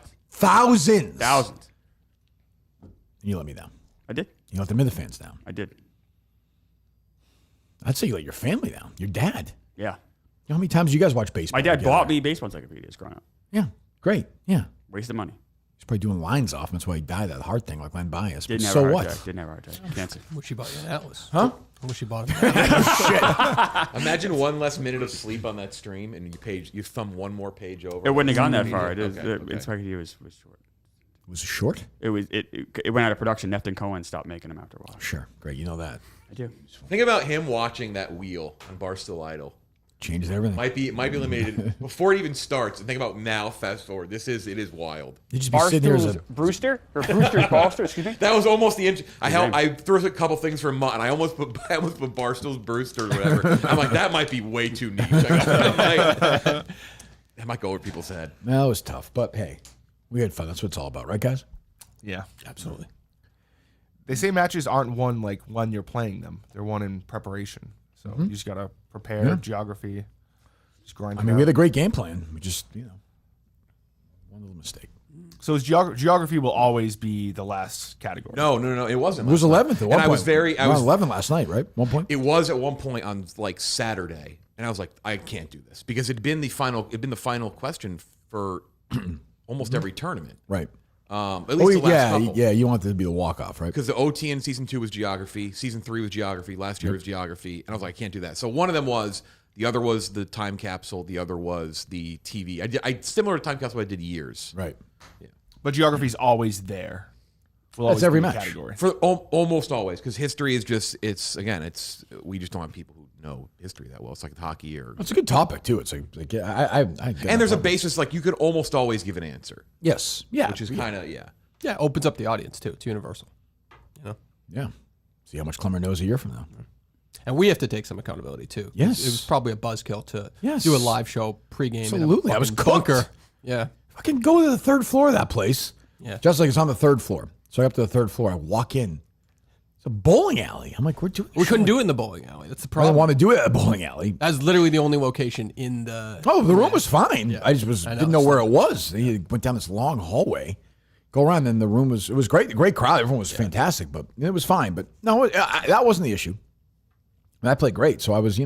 you let me down. I did. You let the Minifans down. I did. I'd say you let your family down. Your dad. Yeah. You know how many times you guys watch baseball? My dad together? bought me baseball encyclopedias growing up. Yeah. Great. Yeah. Wasted money. He's probably doing lines off. That's why he died. That heart thing, like Len Bias. Didn't have So a heart what? attack. Didn't have a heart attack. Cancer. I wish you bought you an Atlas. Huh? I wish you bought it. Imagine one less minute of sleep on that stream and you thumb one more page over. It wouldn't have gone that far. Okay, The encyclopedia was short. Was it short? It went out of production. Neft and Cohen stopped making them after a while. Sure. Great. You know that. I do. Think about him watching that wheel on Barstool Idol. Changes everything. Might be eliminated before it even starts. And think about now, fast forward. It is wild. You just be sitting there as a... Brewster or Brewster's Barster, excuse me. That was almost the I threw a couple things for Mutt, and I almost put Barstool's Brewster or whatever. I'm like, that might be way too niche. That might go over people's head. No, it was tough, but hey, we had fun. That's what it's all about, right, guys? Yeah. Absolutely. They say matches aren't won like when you're playing them. They're won in preparation. So you just got to prepare geography. Just grind. I mean, we had a great game plan. We just, one little mistake. So geography will always be the last category. No, it wasn't. It was 11th at one point. I was I was 11 last night, right? 1 point. It was at one point on like Saturday, and I was like, I can't do this because it'd been the final question for almost every tournament. Right. At least the last couple. Yeah, you want it to be the walk-off, right? Because the OT in season 2 was geography, season 3 was geography, last year was geography, and I was like, I can't do that. So one of them was, the other was the time capsule, the other was the TV. I similar to time capsule I did years. Right. Yeah. But geography's always there. That's every match. Category. For almost always, because history is just we just don't have people who know history that well. It's like hockey or. It's a good topic too. It's like and there's a basis like you could almost always give an answer. Yes. Yeah. Which is kind of Yeah, it opens up the audience too. It's universal. Yeah. See how much Klemmer knows a year from now. And we have to take some accountability too. Yes. It was probably a buzzkill to Yes. do a live show pregame. Absolutely. I was bunker. cooked. Yeah. Fucking go to the third floor of that place. Yeah. Just like it's on the third floor. So I go up to the third floor. I walk in. It's a bowling alley. I'm like, we're doing. We couldn't do it in the bowling alley. That's the I problem. didn't want to do it at a bowling alley. That's literally the only location in the. Oh, the room was fine. Yeah. I just didn't know where it was. He went down this long hallway, go around, and the room was great. Great crowd. Everyone was fantastic, but it was fine. But no, that wasn't the issue. And I played great, so I was, I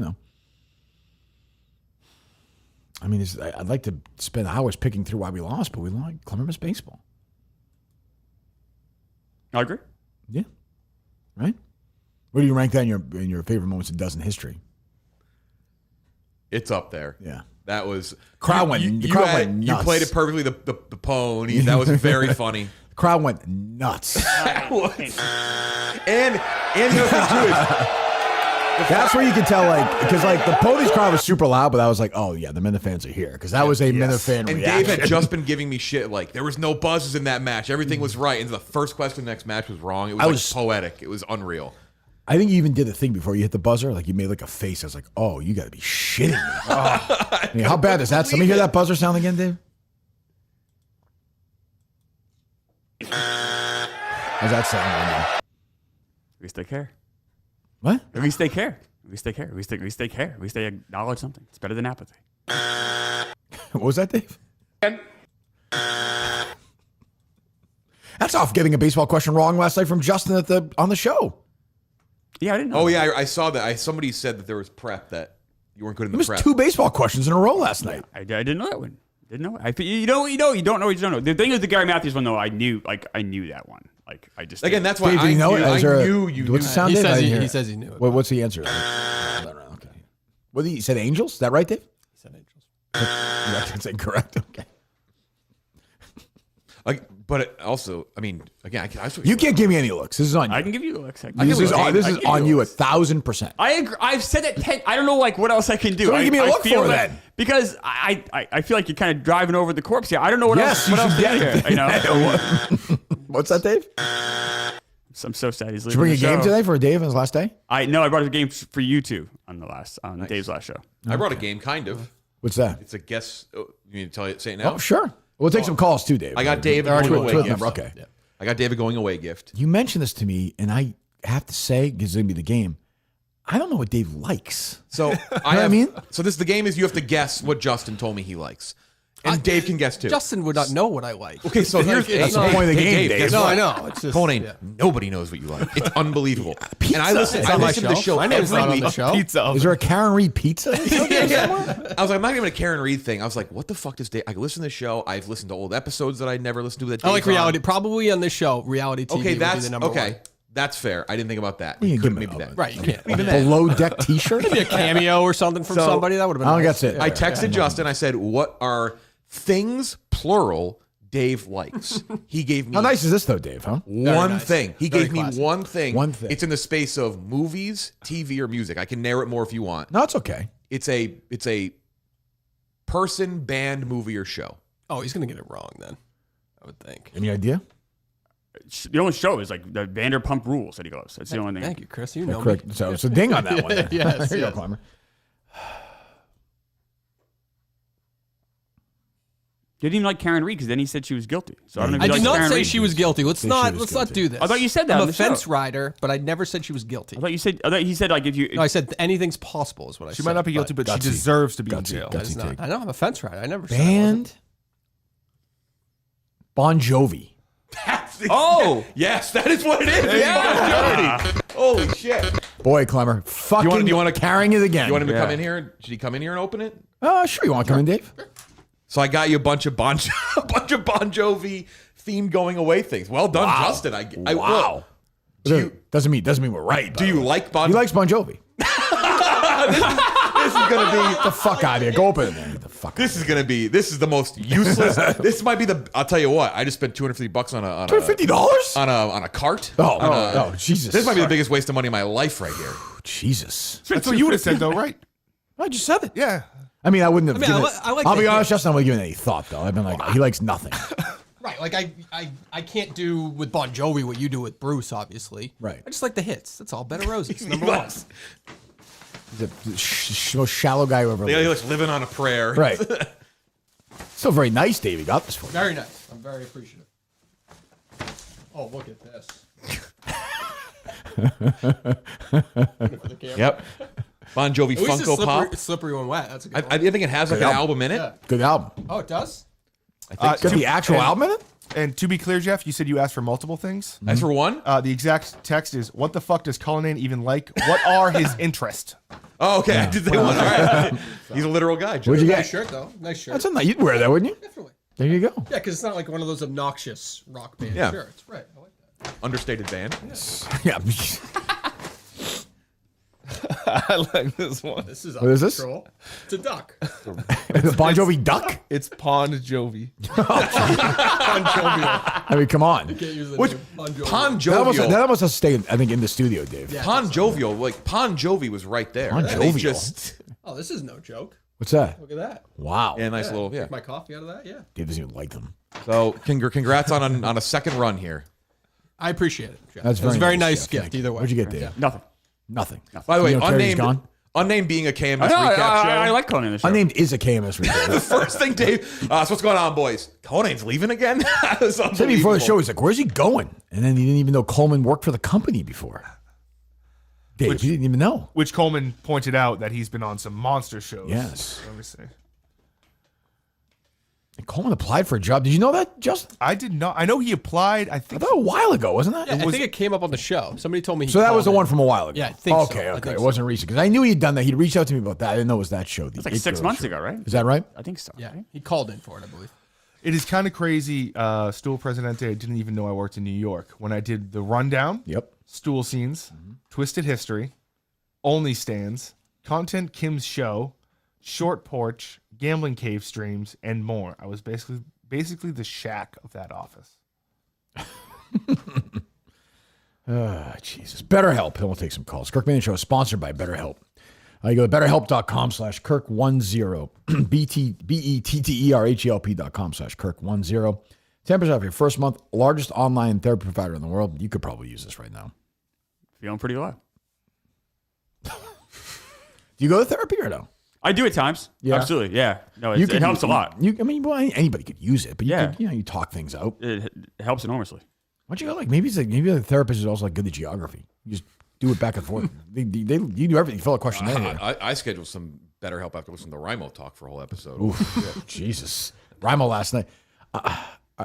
mean, I'd like to spend hours picking through why we lost, but we lost. Klemmer missed baseball. I agree. Yeah. Right? Where do you rank that in your favorite moments in Dozen history? It's up there. Yeah. That was crowd went. The crowd went nuts. You played it perfectly. The pony. That was very funny. The crowd went nuts. and the other thing too is that's where you can tell, because the Ponies crowd was super loud, but I was like, oh yeah, the Minna fans are here because that was a Minna fan and reaction. Dave had just been giving me shit there was no buzzes in that match. Everything was right, and the first question of the next match was wrong. It was poetic. It was unreal. I think you even did a thing before you hit the buzzer. You made a face. I was like, oh, you got to be shitting me. I mean, how bad is that? Let me hear that buzzer sound again, Dave. How's that sound? At least they care. What? At least they care. At least they care. At least they care. At least they acknowledge something. It's better than apathy. What was that, Dave? That's off getting a baseball question wrong last night from Justin on the show. Yeah, I didn't know. Oh, yeah, I saw that. Somebody said that there was prep that you weren't good in the prep. There was 2 baseball questions in a row last night. I didn't know that one. Didn't know it. You don't know what you don't know. The thing is, the Gary Matthews one, though, I knew that one. I just again. That's why Dave, I knew you. What's the sound? He says he knew it. What's the answer? Okay. What he said? Angels? Is that right, Dave? He said Angels. That's incorrect. Okay. But also, I mean, again, you can't give me any looks. This is on you. I can give you looks. This is on you 1,000%. I agree. I've said it 10. I don't know what else I can do. So give me a look for then. Because I feel like you're kind of driving over the corpse here. I don't know what else to do here. I know. What's that, Dave? I'm so sad he's leaving. Did you bring a the game show. today for Dave on his last day? I brought a game for you two on Dave's last show. I brought a game, kind of. What's that? It's a guess. You need to say it now? Oh, sure. We'll take some calls too, Dave. I got Dave a going away gift. Okay. Yeah. I got Dave a going away gift. You mentioned this to me, and I have to say, because it's going to be the game, I don't know what Dave likes. So So the game is you have to guess what Justin told me he likes. And Dave can guess too. Justin would not know what I like. Okay, so here's that's the point of the game, Dave. No, I know. It's just Conan, nobody knows what you like. It's unbelievable. Pizza. And I listen to the show My name's every not on week. the show. Pizza. Is there a Karen Reed pizza? Yeah. I was like, I'm not even a Karen Reed thing. I was like, what the fuck does Dave? I listen to the show. I've listened to old episodes that I never listened to. That I like Dave's reality. on. Probably on this show, reality TV. Okay, would be the number one. That's fair. I didn't think about that. You You can couldn't give maybe him that. Right, you can't. A below deck T-shirt? Maybe a cameo or something from somebody. That would have been I don't nice. get it. I texted Justin. I said, what are things, plural, Dave likes? He gave me How nice is this, though, Dave, huh? one nice. thing. He Very gave me classy. one thing. One thing. It's in the space of movies, TV, or music. I can narrow it more if you want. No, it's okay. It's a person, band, movie, or show. Oh, he's gonna get it wrong then. I would think. Any idea? The only show is like the Vanderpump Rules that he goes. That's the only thing. Thank you, Chris. You know Correct. me. So ding on that one. Then. Yes, There you yes. go, Klemmer. Didn't even like Karen Reed because then he said she was guilty. So I don't know if I he did likes not Karen say Reed. she was guilty. Let's Say not she was not guilty. do this. I thought you said that I'm on a the show. fence rider, but I never said she was guilty. I thought he said like if you. No, I said anything's possible is what I said. She might not be guilty, but she gutsy. deserves to be in Gutsy. jail. That is Gutsy not. take. I know I'm a fence rider. I never said I wasn't. Band Bon Jovi. Oh, Yes, that is what it is. Yeah. Holy shit. Boy, Klemmer. Fucking Do you wanna- carrying it again. You want him to Yeah. come in here? Should he come in here and open it? Sure. You want to come in, Dave? So I got you a bunch of Bon Jovi themed going away things. Well done, Justin. Wow. Doesn't mean we're right. Do you like Bon? He likes Bon Jovi. This is gonna be. Get the fuck out of here. Go open it. Get the fuck. This is gonna be. This is the most useless. This might be the. I'll tell you what. I just spent $250 on a $250? on a cart. Oh, Jesus. This might be the biggest waste of money of my life right here. Jesus. That's what you would have said, though, right? I just said it. Yeah. I mean, I wouldn't have. I given like- it. I like I'll the be honest, hint. Justin. I wouldn't have given any thought though. I've been like, he likes nothing. Right, like I can't do with Bon Jovi what you do with Bruce, obviously. Right. I just like the hits. That's all. Better Roses, number one. He's the most shallow guy who ever He lived. looks living on a prayer. Right. Still very nice, Dave. He got this for you. Very nice. I'm very appreciative. Oh, look at this. For the camera. Yep. Bon Jovi At least it's Funko Pop. slippery when wet. That's a good I one. think it has like an album in it. Yeah. Good album. Oh, it does? Got the actual album in it? And to be clear, Jeff, you said you asked for multiple things. As for one? The exact text is, what the fuck does Cullinane even like? What are his interests? Oh, okay. I did that one. All right. He's a literal guy. Joe. What'd you Nice get? shirt though. Nice shirt. That's a nice. You'd wear that, wouldn't you? Definitely. There you go. Yeah, because it's not like one of those obnoxious rock band Yeah. shirts. Right. I like that. Understated band. Yeah. I like this one. This is What is this? control. It's a duck. The Bon Jovi duck? It's Pond Jovi. I mean, come on. Can't use the Which name Bon Jovi. Pon That almost Jovial? has to stay, I think, in the studio, Dave. Yeah. Pon Jovial, like Pon Jovi was right there. Pon They Jovial? just Oh, this is no joke. What's that? Look at that. Wow. yeah, nice Yeah, little Take my coffee out of that. Yeah. Dave doesn't even like them. So congrats on a second run here. I appreciate it. Jeff. That's It was a very nice Jeff. gift Thank you. either way. What'd you get, Dave? Nothing. Nothing. By the way, You know Terry's gone? unnamed being a KMS No, recap show. I like calling in the show. Unnamed is a KMS recap. The first thing, Dave. So what's going on, boys? Conan's leaving again. That's Said before the unbelievable. show, he's like, "Where's he going?" And then he didn't even know Coleman worked for the company before. Dave, he didn't even know. Which Coleman pointed out that he's been on some monster shows. Yes. Let me see. And Coleman applied for a job. Did you know that, Justin? I did not. I know he applied. I I think thought a while ago, wasn't that? Yeah, I think it came up on the show. Somebody told me. He So that was the called one in. from a while ago. Yeah, I think so. Okay, I okay. think It so. wasn't recent because I knew he'd done that. He'd reached out to me about that. I didn't know it was that show. It's like 6 months ago, right? Is that right? I think so. Yeah, right? he called in for it, I believe. it is kind of crazy. Stool Presidente, I didn't even know I worked in New York. When I did the rundown, Yep. Stool Scenes, Twisted History, Only Stands, Content Kim's Show, Short Porch, Gambling Cave Streams, and more. I was basically the shack of that office. Jesus. BetterHelp. And we'll take some calls. Kirk Manning Show is sponsored by BetterHelp. You go to betterhelp.com/Kirk10, BetterHelp.com/Kirk10. 10% off your first month. Largest online therapy provider in the world. You could probably use this right now. Feeling pretty low. Do you go to therapy or no? I do at times. Yeah. Absolutely. Yeah. No, You it could- helps a lot. Well, anybody could use it, but you Yeah. could, you talk things out. It helps enormously. Why don't you go maybe the therapist is also like good at geography. You just do it back and forth. you do everything. You fill a questionnaire. I scheduled some BetterHelp after listening to Rimo talk for a whole episode. Oof, Jesus. Rimo last night.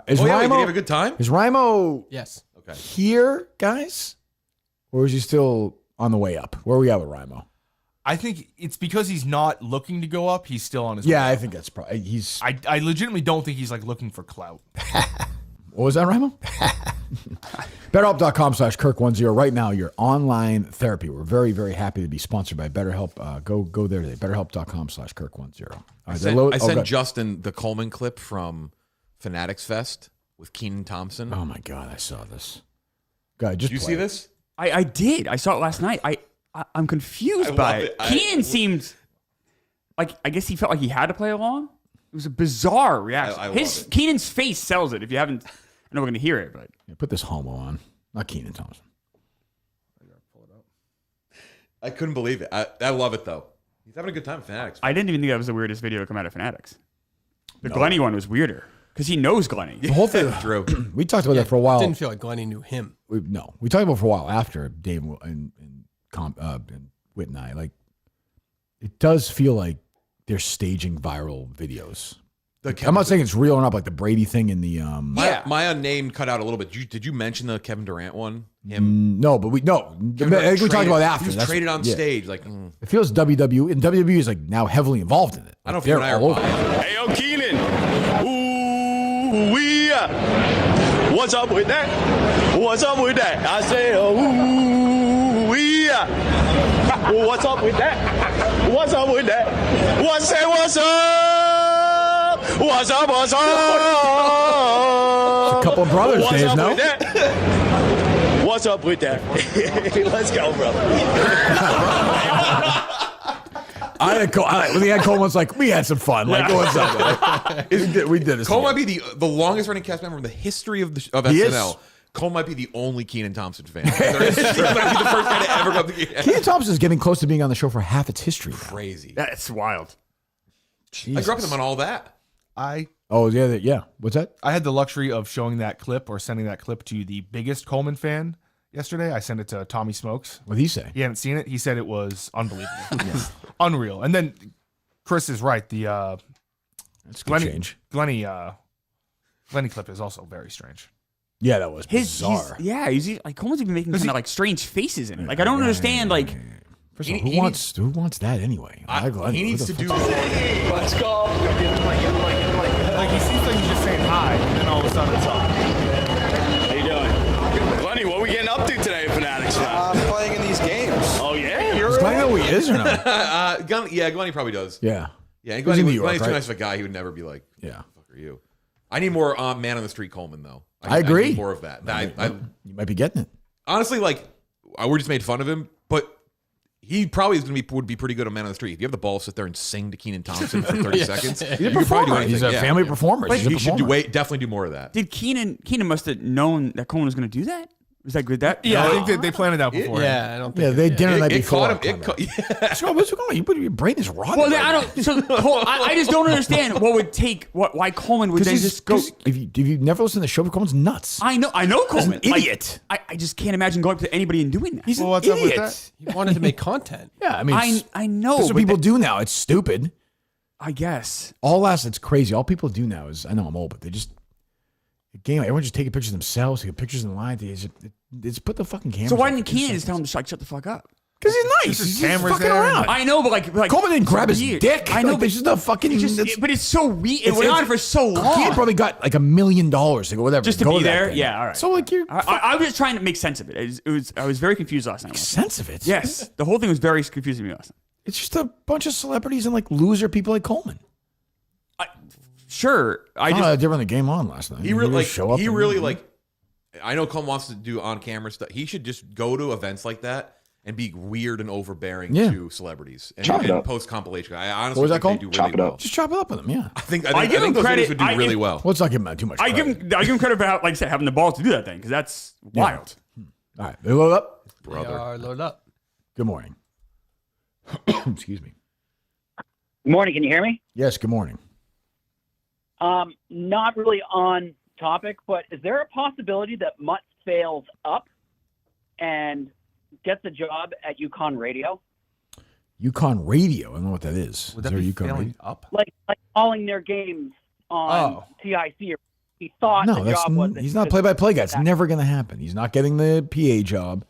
Is Oh, yeah, Rimo, did he have a good time? Is Rimo Yes. Okay. here, guys? Or is he still on the way up? Where are we at with Rimo? I think it's because he's not looking to go up. He's still on his Yeah, way I up. think that's probably he's. I legitimately don't think he's like looking for clout. What was that, Rimo? BetterHelp.com/Kirk10. Right now, your online therapy. We're very, very happy to be sponsored by BetterHelp. Go there today. BetterHelp.com/Kirk10. All right, I sent Justin the Coleman clip from Fanatics Fest with Keenan Thompson. Oh my God, I saw this. Guy, just Did you play see it. this? I did. I saw it last night. I'm confused I by love it. it. Keenan seemed like, I guess he felt like he had to play along. It was a bizarre reaction. I love it. Keenan's face sells it. If you haven't, I know we're going to hear it, but Yeah, put this homo on. Not Keenan Thompson. I couldn't believe it. I love it though. He's having a good time at Fanatics. I didn't even think that was the weirdest video to come out of Fanatics. The Glenny one was weirder because he knows Glenny. The whole thing. Drew. We talked about that for a while. Didn't feel like Glenny knew him. We talked about it for a while after Dave and Whit and I. Like, it does feel like they're staging viral videos. I'm not saying it's real or not, but like the Brady thing in the My unnamed cut out a little bit. Did you mention the Kevin Durant one? Him. no, but I think we talked about it after. He was That's- traded on yeah. stage. Like, It feels WWE, and WWE is like now heavily involved in it. I don't know if They're you and I are all over. buying. Hey, yo, Keenan. Ooh, we. What's up with that? What's up with that? I say, ooh, we. What's up with that? What's up with that? What's up? What's up? What's up? A couple of brothers, What's Dave, up no? with that? What's up with that? Let's go, brother. When he had Coleman's like, we had some fun. Like, what's up? We did this. Cole together. might be the longest running cast member in the history of He is. SNL. Cole might be the only Keenan Thompson fan. He might be the first guy to ever come to Keenan. Keenan Thompson is getting close to being on the show for half its history now. Crazy. That's wild. I grew up with him on all that. Oh, yeah. What's that? I had the luxury of showing that clip or sending that clip to the biggest Coleman fan yesterday. I sent it to Tommy Smokes. What did he say? He hadn't seen it. He said it was unbelievable. Unreal. And then Chris is right. The That's a good change. Glenny Lenny clip is also very strange. Yeah, that was bizarre. He's like Coleman's even making kind of like strange faces in it. Like I don't understand. Like First of all, who wants that anyway? He needs to do. Let's go. Like he seems like he's just saying hi, and then all of a sudden it's on. How you doing? Glenny, what are we getting up to today, Fanatics? I'm playing in these games. Oh, yeah? Does Glenny know who he is or not? Glenny probably does. Yeah. Yeah, He's in New York, Glenny's too right? nice of a guy. He would never be like, Yeah. fuck are you? I need more man on the street Coleman, though. I agree. I need more of that. You might be getting it. Honestly, like, we just made fun of him, but he probably would be pretty good on man on the street. If you have the ball, sit there and sing to Keenan Thompson for 30 seconds. He's a performer. He's a family performer. But He's a he should performer. definitely do more of that. did Keenan must have known that Coleman was going to do that? Was that good? That Yeah, I think that they planned it out before. Yeah, I don't think. Yeah, they dinner the night before. Caught him. So what's going on? Your brain is rotten. Well, I don't. So I just don't understand what would take. Why Coleman would then just go. If you never listen to the show, Coleman's nuts. I know Coleman. He's an idiot. I just can't imagine going up to anybody and doing that. He's Well, an what's up with idiot. that? He wanted to make content. Yeah, I mean, I know. that's what but people do now. It's stupid. I guess. It's crazy. All people do now is, I know I'm old, but they just, everyone just taking pictures of themselves, taking pictures in line. They just put the fucking camera. So why didn't Keenan just tell him to like shut the fuck up? Because he's nice. There's He's cameras fucking there. around. I know, but like Coleman didn't grab his weird. dick. I know, Like, but it's just a fucking. but it's so weird. It went on for so long. He probably got like $1 million to go, whatever. Just to go be to that there. thing. Yeah, all right. So like you're I was just trying to make sense of it. I was very confused last night. sense of it. Yes, the whole thing was very confusing to me last night. It's just a bunch of celebrities and like loser people like Coleman. Sure, I Not just different than the game on last night. He really just show up. He and- really like. I know Coleman wants to do on camera stuff. He should just go to events like that and be weird and overbearing to celebrities and post compilation. I honestly What was that think called? they do Chop really it up. well. Just chop it up with him. Yeah. I think I give him those credit. videos would do really well. Well, let's not give him too much. I credit. give him credit for like I said having the balls to do that thing because that's wild. All right, they load up. They are loaded up. Good morning. Excuse me. Good morning. Can you hear me? Yes. Good morning. Not really on topic, but is there a possibility that Mutt fails up and gets a job at Yukon Radio? Yukon Radio. I don't know what that is. Would Is that there be Yukon failing Radio? up? Like calling their games on TIC. Or he thought No, the job was. he's not a play-by-play guy. It's never going to happen. He's not getting the PA job.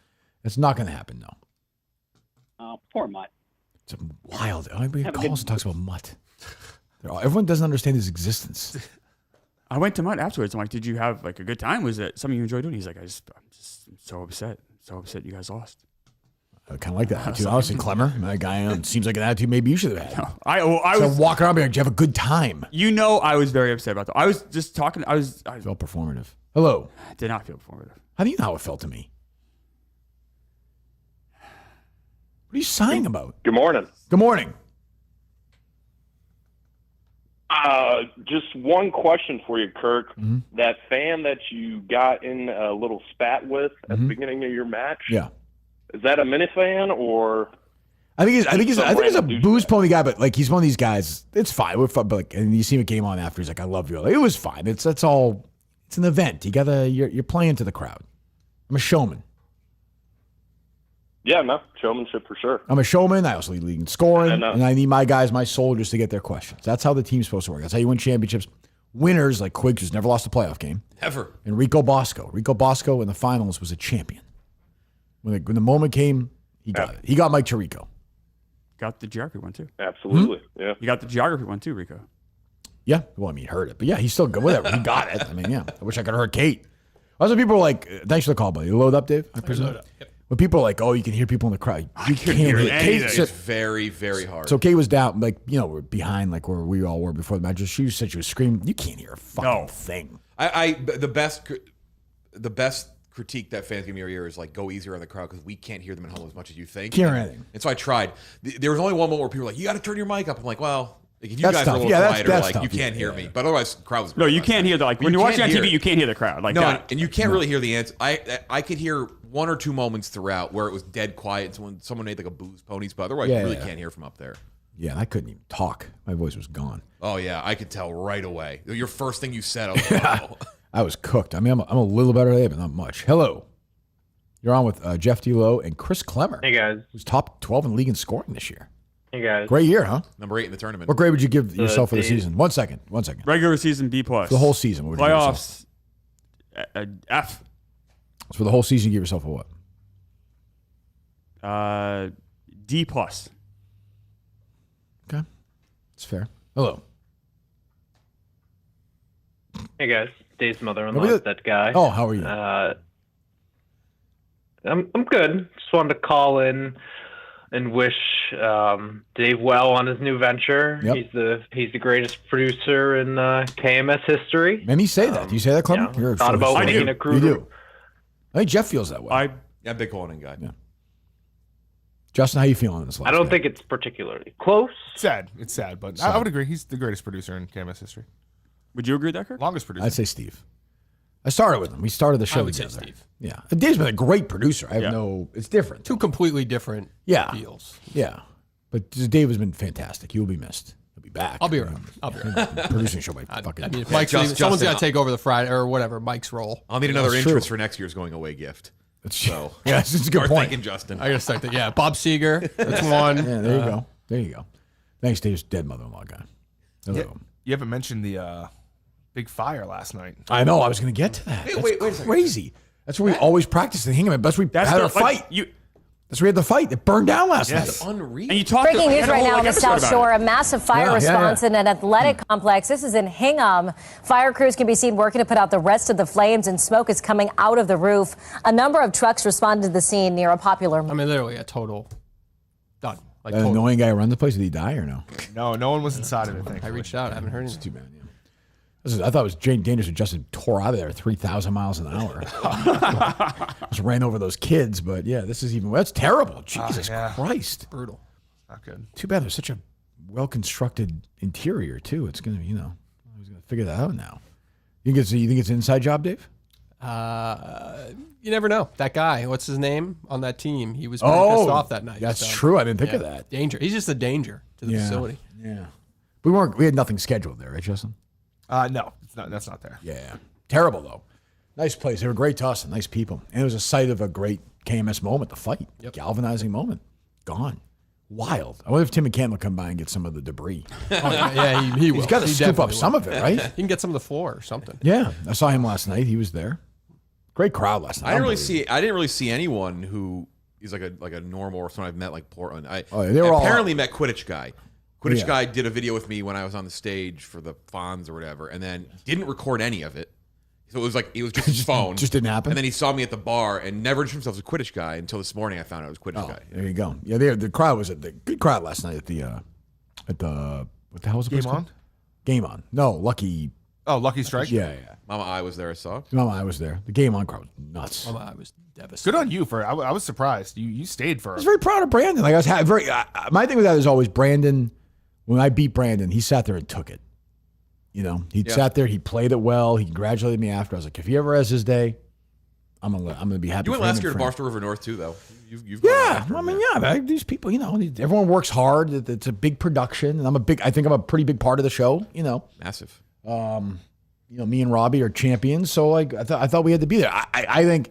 It's not going to happen. No. Oh, poor Mutt. It's wild. Everybody Have a calls good- and talks about Mutt. Everyone doesn't understand his existence. I went to Mutt afterwards. I'm like, did you have like a good time? Was it something you enjoyed doing? He's like, I'm so upset. So upset you guys lost. I kind of like that attitude. Honestly, Klemmer, that guy seems like an attitude maybe you should have had. I So was walk around being like, did you have a good time? I was very upset about that. I was just talking. I Felt performative. Hello. did not feel performative. How do you know how it felt to me? What are you sighing about? Good morning. Good morning. Just one question for you, Kirk. Mm-hmm. That fan that you got in a little spat with at the beginning of your match, Yeah. is that a mini fan or? I think he's a random booze douchebag? pony guy, but like he's one of these guys. It's fine. We're fun, but like, and you see him at game on after. He's like, "I love you." Like, it was fine. That's all. It's an event. You're playing to the crowd. I'm a showman. Yeah, no, showmanship for sure. I'm a showman. I also lead league in scoring, I know. and I need my guys, my soldiers, to get their questions. That's how the team's supposed to work. That's how you win championships. Winners like Quiggs, who's never lost a playoff game, Ever. and Rico Bosco. Rico Bosco in the finals was a champion. When the moment came, he got it. He got Mike Tirico. Got the geography one too. Absolutely, yeah. You got the geography one too, Rico. Yeah. Well, I mean, he heard it. But yeah, he's still good. Whatever. He got it. I mean, yeah. I wish I could have heard Kate. Also, people are like, thanks for the call, buddy. You load up, Dave? I presume. load up. Yep. When people are like, oh, you can hear people in the crowd. You can't hear hear anything. Kate. It's very, very hard. So Kate was down, like, we're behind, like where we all were before the match. She said she was screaming. You can't hear a fucking thing. The best critique that fans give me every year is like, go easier on the crowd because we can't hear them at home as much as you think. Can't hear anything. And so I tried. There was only one moment where people were like, you got to turn your mic up. I'm like, well, like, if you That's guys tough. are a little Yeah, quieter, that's like tough. you can't Yeah, hear yeah, me. yeah. But otherwise, the crowd was No, great you last can't night. hear when You you're watching on can't TV. hear You it. can't hear the crowd like No, that. and you can't really hear the answer. I could hear one or two moments throughout where it was dead quiet. And someone made like a booze ponies, but otherwise, you really can't hear from up there. Yeah, and I couldn't even talk. My voice was gone. Oh yeah, I could tell right away. Your first thing you said, I was like, oh. I was cooked. I mean, I'm a little better today, but not much. Hello. You're on with Jeff D. Lowe and Chris Klemmer. Hey, guys. Who's top 12 in the league in scoring this year. Hey guys. Great year, huh? Number 8 in the tournament. What grade would you give yourself for the season? 1 second. Regular season B+. For the whole season, what would you give yourself? Playoffs, F. So for the whole season, you give yourself a what? D+. Okay. It's fair. Hello. Hey guys. Dave's mother-in-law is that guy. Oh, how are you? I'm good. Just wanted to call in and wish Dave well on his new venture. Yep. He's the greatest producer in KMS history. Many say that. Do you say that, Klemmer? You know, thought about making a crew. You do. I think Jeff feels that way. Yeah, big Conan guy. Yeah. Justin, how you feeling on this last I don't guy? think it's particularly close. It's sad, but I would agree. He's the greatest producer in KMS history. Would you agree with that, Kirk? Longest producer. I'd say Steve. I started with him. We started the show I would together. say Steve. Yeah. Dave's been a great producer. I have it's different. Two completely different deals. Yeah. But Dave has been fantastic. He will be missed. He'll be back. I'll be around. Producing a show by fucking. I mean, if Mike's leaving, someone's got to take over the Friday or whatever, Mike's role. I'll need another That's interest true. for next year's going away gift. So yeah, it's a good start point. thinking Justin. I got to start that. Yeah, Bob Seger. That's one. Yeah, there you go. There you go. Thanks, Dave's dead mother-in-law guy. Hello. You haven't mentioned the big fire last night. I know. I was going to get to that. Wait a second. Crazy. That's where we always practice the Hingham. That's where we had our fight. That's where we had the fight. It burned down last night. That's unreal. And you talked Breaking news right now on the South Shore. A massive fire response in an athletic complex. This is in Hingham. Fire crews can be seen working to put out the rest of the flames, and smoke is coming out of the roof. A number of trucks responded to the scene near a popular. I mean, literally a total done. Like That annoying guy who runs the place, did he die or no? No one was inside of it. Thankfully. I reached out. I haven't heard It's anything. too bad. Yeah. I thought it was Jane Dangerous who Justin tore out of there 3,000 miles an hour. Just ran over those kids, but yeah, this is even. That's terrible. Jesus Christ. Brutal. Not good. Too bad there's such a well-constructed interior, too. It's going to, I was going to figure that out now. You think it's an inside job, Dave? You never know. That guy, what's his name on that team? He was pretty pissed off that night. That's true. I didn't think of that. Danger. He's just a danger to the facility. Yeah. We had nothing scheduled there, right, Justin? No, it's not. That's not there. Yeah. Terrible, though. Nice place. They were great to us and nice people. And it was a site of a great KMS moment, the fight. Yep. Galvanizing moment. Gone. Wild. I wonder if Tim McCann will come by and get some of the debris. He will. He's got to scoop up definitely some will. of it, right? He can get some of the floor or something. Yeah. I saw him last night. He was there. Great crowd last night. I didn't really see anyone who is like a normal or someone I've met like Portland. I they were apparently met Quidditch guy. Quidditch guy did a video with me when I was on the stage for the Fonz or whatever, and then didn't record any of it. So it was just his phone. Just didn't happen. And then he saw me at the bar and never introduced himself as a Quidditch guy until this morning. I found out it was Quidditch guy. There you go. Yeah, the crowd was a good crowd last night at the what the hell was the place Game called? On? Game On. No, Lucky. Oh, Lucky Strike. Yeah. Mama I was there. I saw. Mama I was there. The Game On crowd was nuts. I was devastated. Good on you for. I was surprised. You stayed for. I was very proud of Brandon. Like I was very. My thing with that is always Brandon. When I beat Brandon, he sat there and took it. He sat there. He played it well. He congratulated me after. I was like, if he ever has his day, I'm gonna be happy. You went for him last and year to for him. Barstow River North too, though. You've These people, everyone works hard. It's a big production, and I think I'm a pretty big part of the show. Massive. Me and Robbie are champions, so I thought we had to be there. I think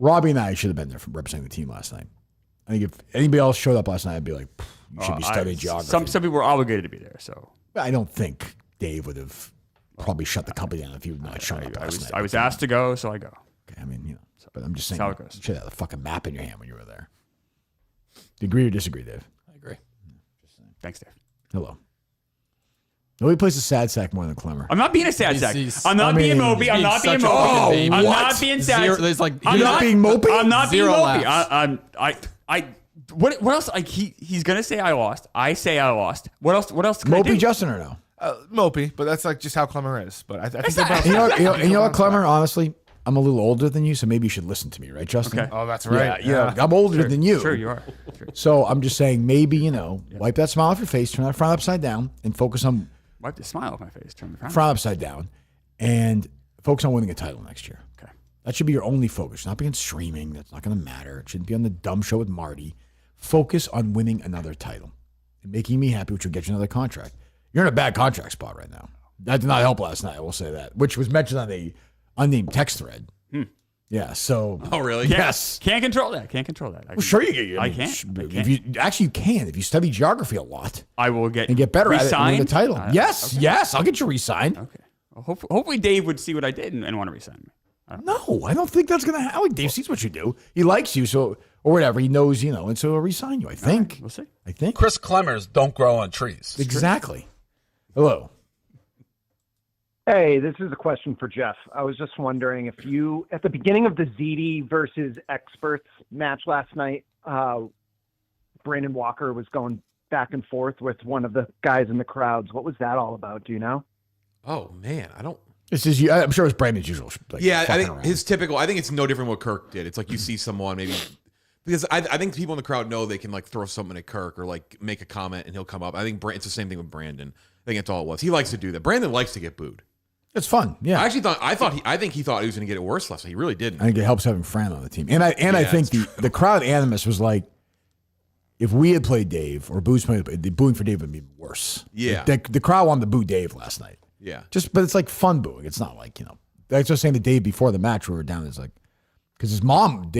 Robbie and I should have been there representing the team last night. I think if anybody else showed up last night, I'd be like, you should be studying geography. Some people were obligated to be there, so. I don't think Dave would have probably shut the company down if he would not shown up last night. I was asked to go, so I go. Okay, I mean, but I'm just saying, how it goes. you should have a fucking map in your hand when you were there. Do you agree or disagree, Dave? I agree. Thanks, Dave. Hello. Nobody plays a sad sack more than Klemmer. I'm not being a sad sack. I'm not being mopey. I'm not being such a mopey. fucking baby. I'm What? not being sad. Zero- there's like- I'm You're not being mopey? I'm not being Zero mopey. laughs. What else? Like he's gonna say I lost. I say I lost. What else? What else? Can I Mopey do? Justin or no? Mopey, but that's like just how Clemmer is. But I think they're both. You know what, Klemmer? Honestly, I'm a little older than you, so maybe you should listen to me, right, Justin? Okay. Oh, that's right. Yeah. I'm older than you. Sure, you are. Sure. So I'm just saying, maybe wipe that smile off your face, turn that frown upside down, and focus on Wipe the smile off my face. Turn the frown. frown upside down, and focus on winning a title next year. Okay. That should be your only focus. Not being streaming. That's not going to matter. It shouldn't be on the dumb show with Marty. Focus on winning another title and making me happy, which will get you another contract. You're in a bad contract spot right now. That did not help last night. I will say that, which was mentioned on the unnamed text thread. Yeah, Yeah. So. Oh, really? Yes. Can't control that. Well, sure you can. I can't. If you actually you can. If you study geography a lot, I will get better re-signed? at it and win the title. Okay. Yes. I'll get you re-signed. Okay. Well, hopefully Dave would see what I did and want to resign me. No, I don't think that's going to happen. Dave sees what you do. He likes you, so or whatever. He knows, and so he'll resign you. I think. Right, we'll see. I think. Chris Klemmers don't grow on trees. Exactly. Hello. Hey, this is a question for Jeff. I was just wondering if you, at the beginning of the ZD versus Experts match last night, Brandon Walker was going back and forth with one of the guys in the crowds. What was that all about? Do you know? Oh, man. I don't. This is, I'm sure it's Brandon's usual. I think his typical. I think it's no different what Kirk did. It's like you see someone maybe because I think people in the crowd know they can like throw something at Kirk or like make a comment and he'll come up. I think it's the same thing with Brandon. I think that's all it was. He likes to do that. Brandon likes to get booed. It's fun. Yeah. I think he thought he was going to get it worse last night. He really didn't. I think it helps having Fran on the team, and I think the crowd animus was like, if we had played Dave or Boo's played, the booing for Dave would be worse. Yeah. The crowd wanted to boo Dave last night. Yeah. But it's like fun booing. It's not like, I was just saying the day before the match we were down, it's like, because his mom,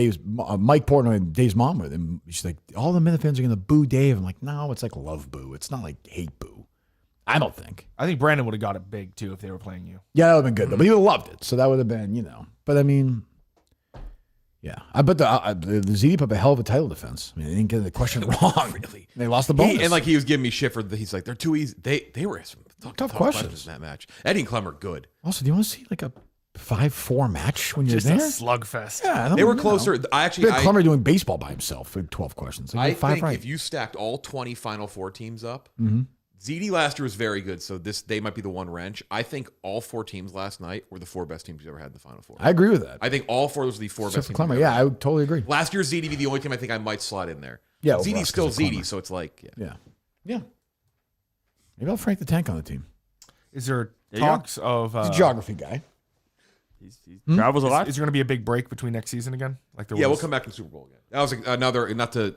Mike Portnoy and Dave's mom with him, she's like, all the Minifans are going to boo Dave. I'm like, no, it's like love boo. It's not like hate boo. I don't think. I think Brandon would have got it big, too, if they were playing you. Yeah, that would have been good, though. But he would have loved it. So that would have been, But, I mean, yeah. I bet the ZD put up a hell of a title defense. I mean, they didn't get the question wrong. Really. They lost the bonus. He was giving me shit he's like, they're too easy. They were some tough questions in that match. Eddie and Klemmer, good. Also, do you want to see like a 5-4 match when you're Just there? a slugfest. Yeah, they were closer. Klemmer doing baseball by himself for 12 questions. I five think right. if you stacked all 20 Final Four teams up, mm-hmm. ZD last year was very good, so they might be the one wrench. I think all 4 teams last night were the 4 best teams you ever had in the Final Four. I agree with that. I think all 4 was the 4 best teams. Klemmer, yeah, I would totally agree. Last year's ZD be the only team I think I might slot in there. Yeah, ZD's still ZD, so it's like yeah. Maybe I'll Frank the Tank on the team. Is there talks of he's a geography guy? He travels a lot. Is there going to be a big break between next season again? Like there was? We'll come back in the Super Bowl again. That was another not to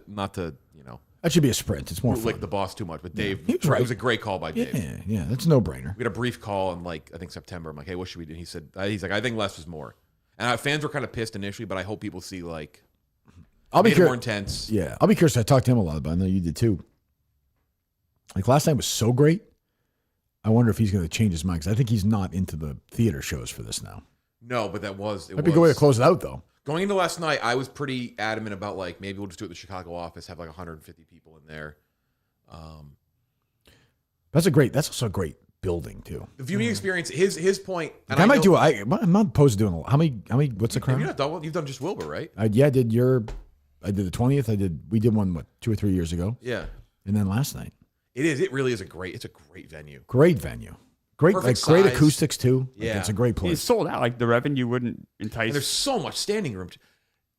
That should be a sprint. It's more fun. Lick the boss too much, but Dave, he was right. It was a great call by Dave. Yeah, that's a no-brainer. We had a brief call in I think September. I'm like, hey, what should we do? And he's like, I think less is more. And fans were kind of pissed initially, but I hope people see I'll be more intense. Yeah, I'll be curious. I talked to him a lot, but I know you did too. Like last night was so great. I wonder if he's going to change his mind because I think he's not into the theater shows for this now. No, but Might be a good way to close it out though. Going into last night, I was pretty adamant about maybe we'll just do it at the Chicago office, have 150 people in there. That's also a great building too. The viewing experience, his point. And I'm not opposed to doing how many? What's the crowd? You've done just Wilbur, right? I did the 20th. We did one 2 or 3 years ago. Yeah, and then last night. It really is a great venue. Great venue. Great, perfect great size. acoustics too. Yeah, it's a great place. It's sold out. The revenue wouldn't entice. And there's so much standing room.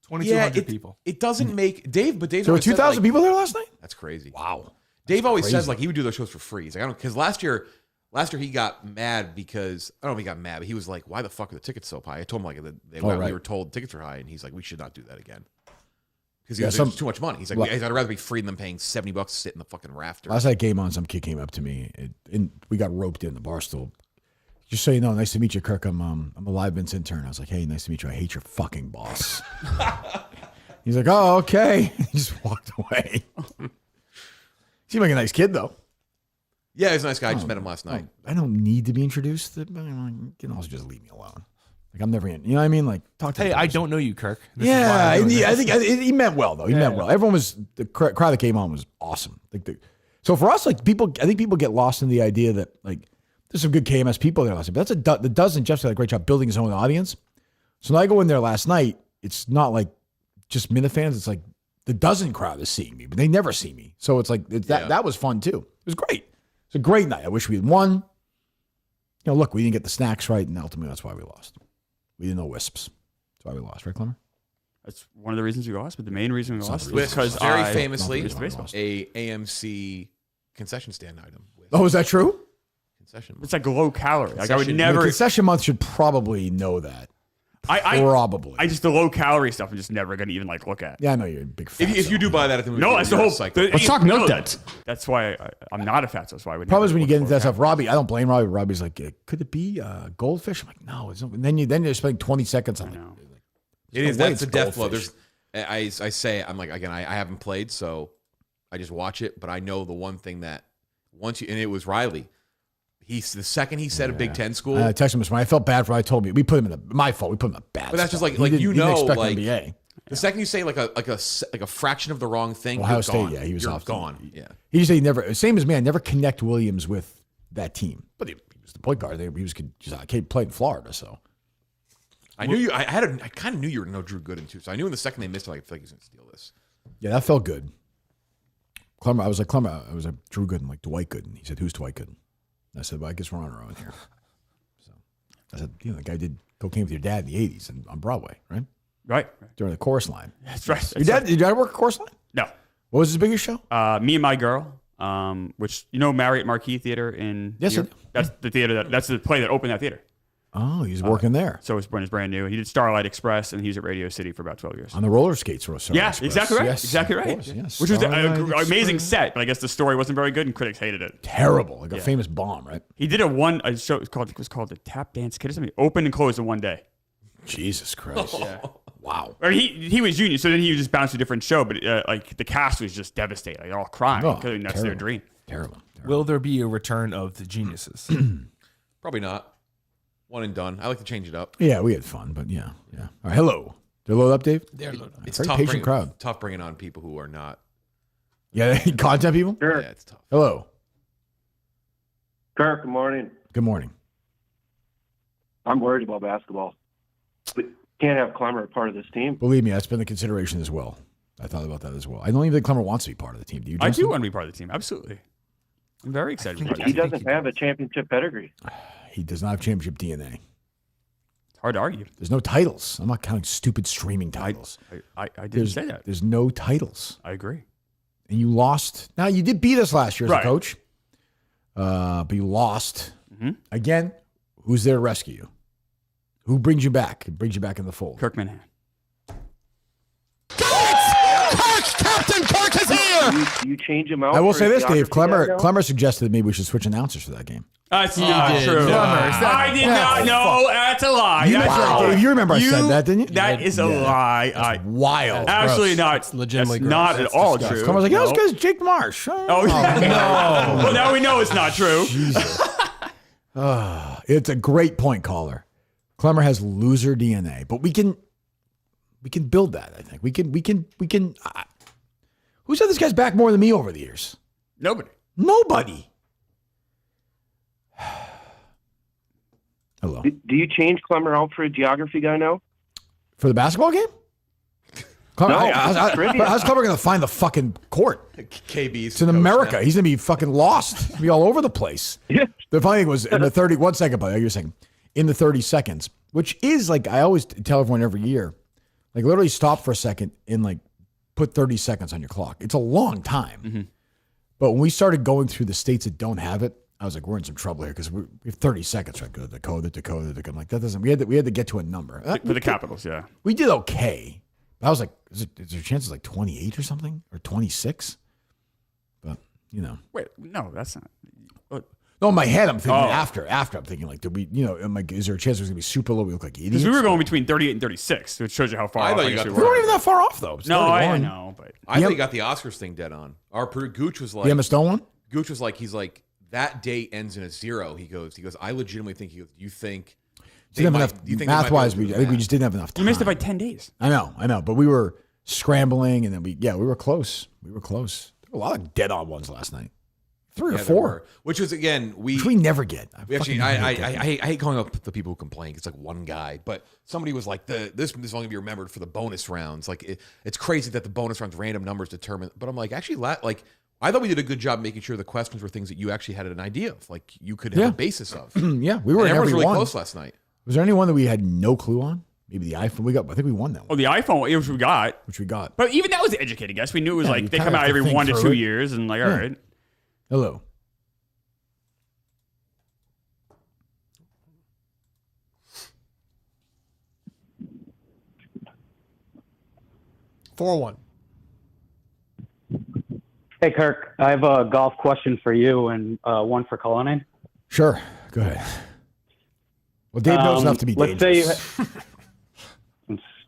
2,200 people. It doesn't make Dave, but Dave. There were 2,000 people there last night. That's crazy. Wow. Dave always says he would do those shows for free. He's like, I don't, because last year he got mad because I don't know if he got mad, but he was like, why the fuck are the tickets so high? I told him we were told tickets are high, and he's like, we should not do that again. Because it's too much money. He's like, I'd rather be free than them paying $70 to sit in the fucking rafter. Last night game on, some kid came up to me, and we got roped in the bar stool. Just so you know, nice to meet you, Kirk. I'm a live Vince intern. I was like, hey, nice to meet you. I hate your fucking boss. He's like, oh, okay. He just walked away. Seemed like a nice kid, though. Yeah, he's a nice guy. I just met him last night. I don't need to be introduced. You can also just leave me alone. Like, I'm never in. You know what I mean? Like, talk to me. Hey, I don't know you, Kirk. I think he meant well, though. He meant well. Everyone the crowd that came on was awesome. So for us, I think people get lost in the idea that, there's some good KMS people there last night. But that's the dozen. Jeff did a great job building his own audience. So when I go in there last night, it's not like just Minifans. It's like the dozen crowd is seeing me, but they never see me. So it's like that was fun too. It was great. It's a great night. I wish we had won. Look, we didn't get the snacks right, and ultimately that's why we lost. We didn't know wisps. That's why we lost, right, Klemmer? That's one of the reasons we lost, but the main reason we lost was because very famously a AMC concession stand item. Oh, is that true? Concession month. It's like low calorie. I would never. The concession month should probably know that. Probably. The low calorie stuff I'm just never going to even look at. Yeah, I know you're a big fan. If you do buy that at the movie, that's the whole cycle. Let's talk milk duds. That's why I'm not a fatso. That's why I would. Problem is when you get into that stuff, Robbie. I don't blame Robbie. Robbie's like, could it be goldfish? I'm like, no. It's not. And then you're spending 20 seconds on it. It is. That's a death blow. I say, I'm like, again, I haven't played, so I just watch it. But I know the one thing that and it was Riley. The second he said a Big Ten school. I texted him this morning. I felt bad for what I told me. We put him in my fault. We put him in a bad But that's just spot. like He didn't expect like NBA. the second you say like a fraction of the wrong thing, Ohio you're State, gone. yeah, he was you're off. gone. Yeah, He just said he never, same as me. I never connect Williams with that team, but he was the point guard. He was just played in Florida, so. I knew you. I kind of knew you were no Drew Gooden too. So I knew in the second they missed it, I feel like he's gonna steal this. Yeah, that felt good. Clemmer, I was like Drew Gooden, like Dwight Gooden. He said, "Who's Dwight Gooden?" I said, "Well, I guess we're on our own here." So I said, "The guy did cocaine with your dad in the '80s and on Broadway, right?" Right. During the chorus line. That's right. Your dad work a chorus line? No. What was his biggest show? Me and My Girl, which Marriott Marquis Theater in. Yes, New York? That's the theater that's the play that opened that theater. Oh, he's working there. So when it's brand new. He did Starlight Express, and he was at Radio City for about 12 years. On the roller skates, Yeah, exactly right. Yes, exactly right. course, yes. Which was an Starlight amazing Express. set, but I guess the story wasn't very good, and critics hated it. Terrible, like a famous bomb, right? He did a show. It was called the Tap Dance Kid or something. Opened and closed in one day. Jesus Christ! Yeah. Wow. Or he was junior, so then he would just bounce to a different show. But like the cast was just devastated. Like, they're all crying because that's their dream. Terrible. Will there be a return of the geniuses? Probably not. One and done. I like to change it up. Yeah, we had fun, but yeah. All right, hello. Did they load up, Dave? They're loaded up. It's Very tough. patient crowd. Tough bringing on people who are not. Yeah, content people. Sure. Yeah, it's tough. Hello. Kirk, good morning. Good morning. I'm worried about basketball. We can't have Klemmer a part of this team. Believe me, that's been the consideration as well. I thought about that as well. I don't even think Klemmer wants to be part of the team. Do you? I Justin? do want to be part of the team. Absolutely. I'm very excited. He doesn't have a championship pedigree. He does not have championship DNA. It's hard to argue. There's no titles. I'm not counting stupid streaming titles. I didn't say that. There's no titles. I agree. And you lost. Now, you did beat us last year as Right. a coach. But you lost. Mm-hmm. Again, who's there to rescue you? Who brings you back? It brings you back in the fold. Kirk Minhan. Captain Kirk is here! Do you change him out? I will for say a this, Dave. geography guy now? Clemmer suggested that maybe we should switch announcers for that game. That's not did. true. Clemmer, I did not know. That's a lie. That's a lie. Dave, you remember I said that, didn't you? That is a lie. That's wild. Absolutely gross. not. It's legitimately That's not gross. at all disgusting. true. Clemmer's like, yeah, this No. guy's Jake Marsh. Oh, no. Well, now we know it's not true. It's a great point, caller. Klemmer has loser DNA, but we can build that. I think we can. Who said this guy's back more than me over the years? Nobody. Hello. Do you change Klemmer out for a geography guy now? For the basketball game? Clemmer, No, how's Klemmer going to find the fucking court? KB's. It's in America. He's going to be fucking lost. He'll be all over the place. Yeah. The funny thing was in the 30, 1 second, buddy, you're saying, in the 30 seconds, which is like, I always tell everyone every year, like literally stop for a second and like put 30 seconds on your clock. It's a long time. Mm-hmm. But when we started going through the states that don't have it, I was like, we're in some trouble here because we have 30 seconds. Right? Go to Dakota. I'm like, that doesn't, we had to get to a number. For the Capitals, yeah. We did okay. I was like, is there chances like 28 or something? Or 26? But, you know. Wait, no, that's not. No, in my head, I'm thinking after I'm thinking like, did we, you know, I'm like, is there a chance it was going to be super low? We look like idiots. Because we were going between 38 and 36, which shows you how far I off thought you got we the- We weren't were. even that far off, though. It's No, 31. I know, but I thought you got the Oscars thing dead on. Gooch was like, The Emma Stone one? Gooch was like, he's like, that date ends in a 0. He goes, I legitimately think, you think, Didn't have enough, you think they might math-wise, be able to I do think we that? just didn't have enough time. you missed it by 10 days. I know. But we were scrambling, and then we were close. There were a lot of dead-on ones last night. 3 or Yeah, there 4. were. Which was, again, Which we never get. We actually, I hate calling up the people who complain. It's like one guy, but somebody was like, this is only gonna be remembered for the bonus rounds. Like it's crazy that the bonus rounds random numbers determine. But I'm like, actually, I thought we did a good job making sure the questions were things that you actually had an idea of, like you could have a basis of. Yeah, we were And in everyone was every really one. close last night. Was there anyone that we had no clue on? Maybe the iPhone. I think we won that one. Oh, the iPhone, which we got. But even that was an educated guess. We knew it was Yeah, like you they kinda come have out to every think 1 to through 2 it. years, and like, all Yeah. right. Hello. $4-1. Hey, Kirk, I have a golf question for you and one for Cullinan. Sure. Go ahead. Well, Dave knows enough to be let's dangerous.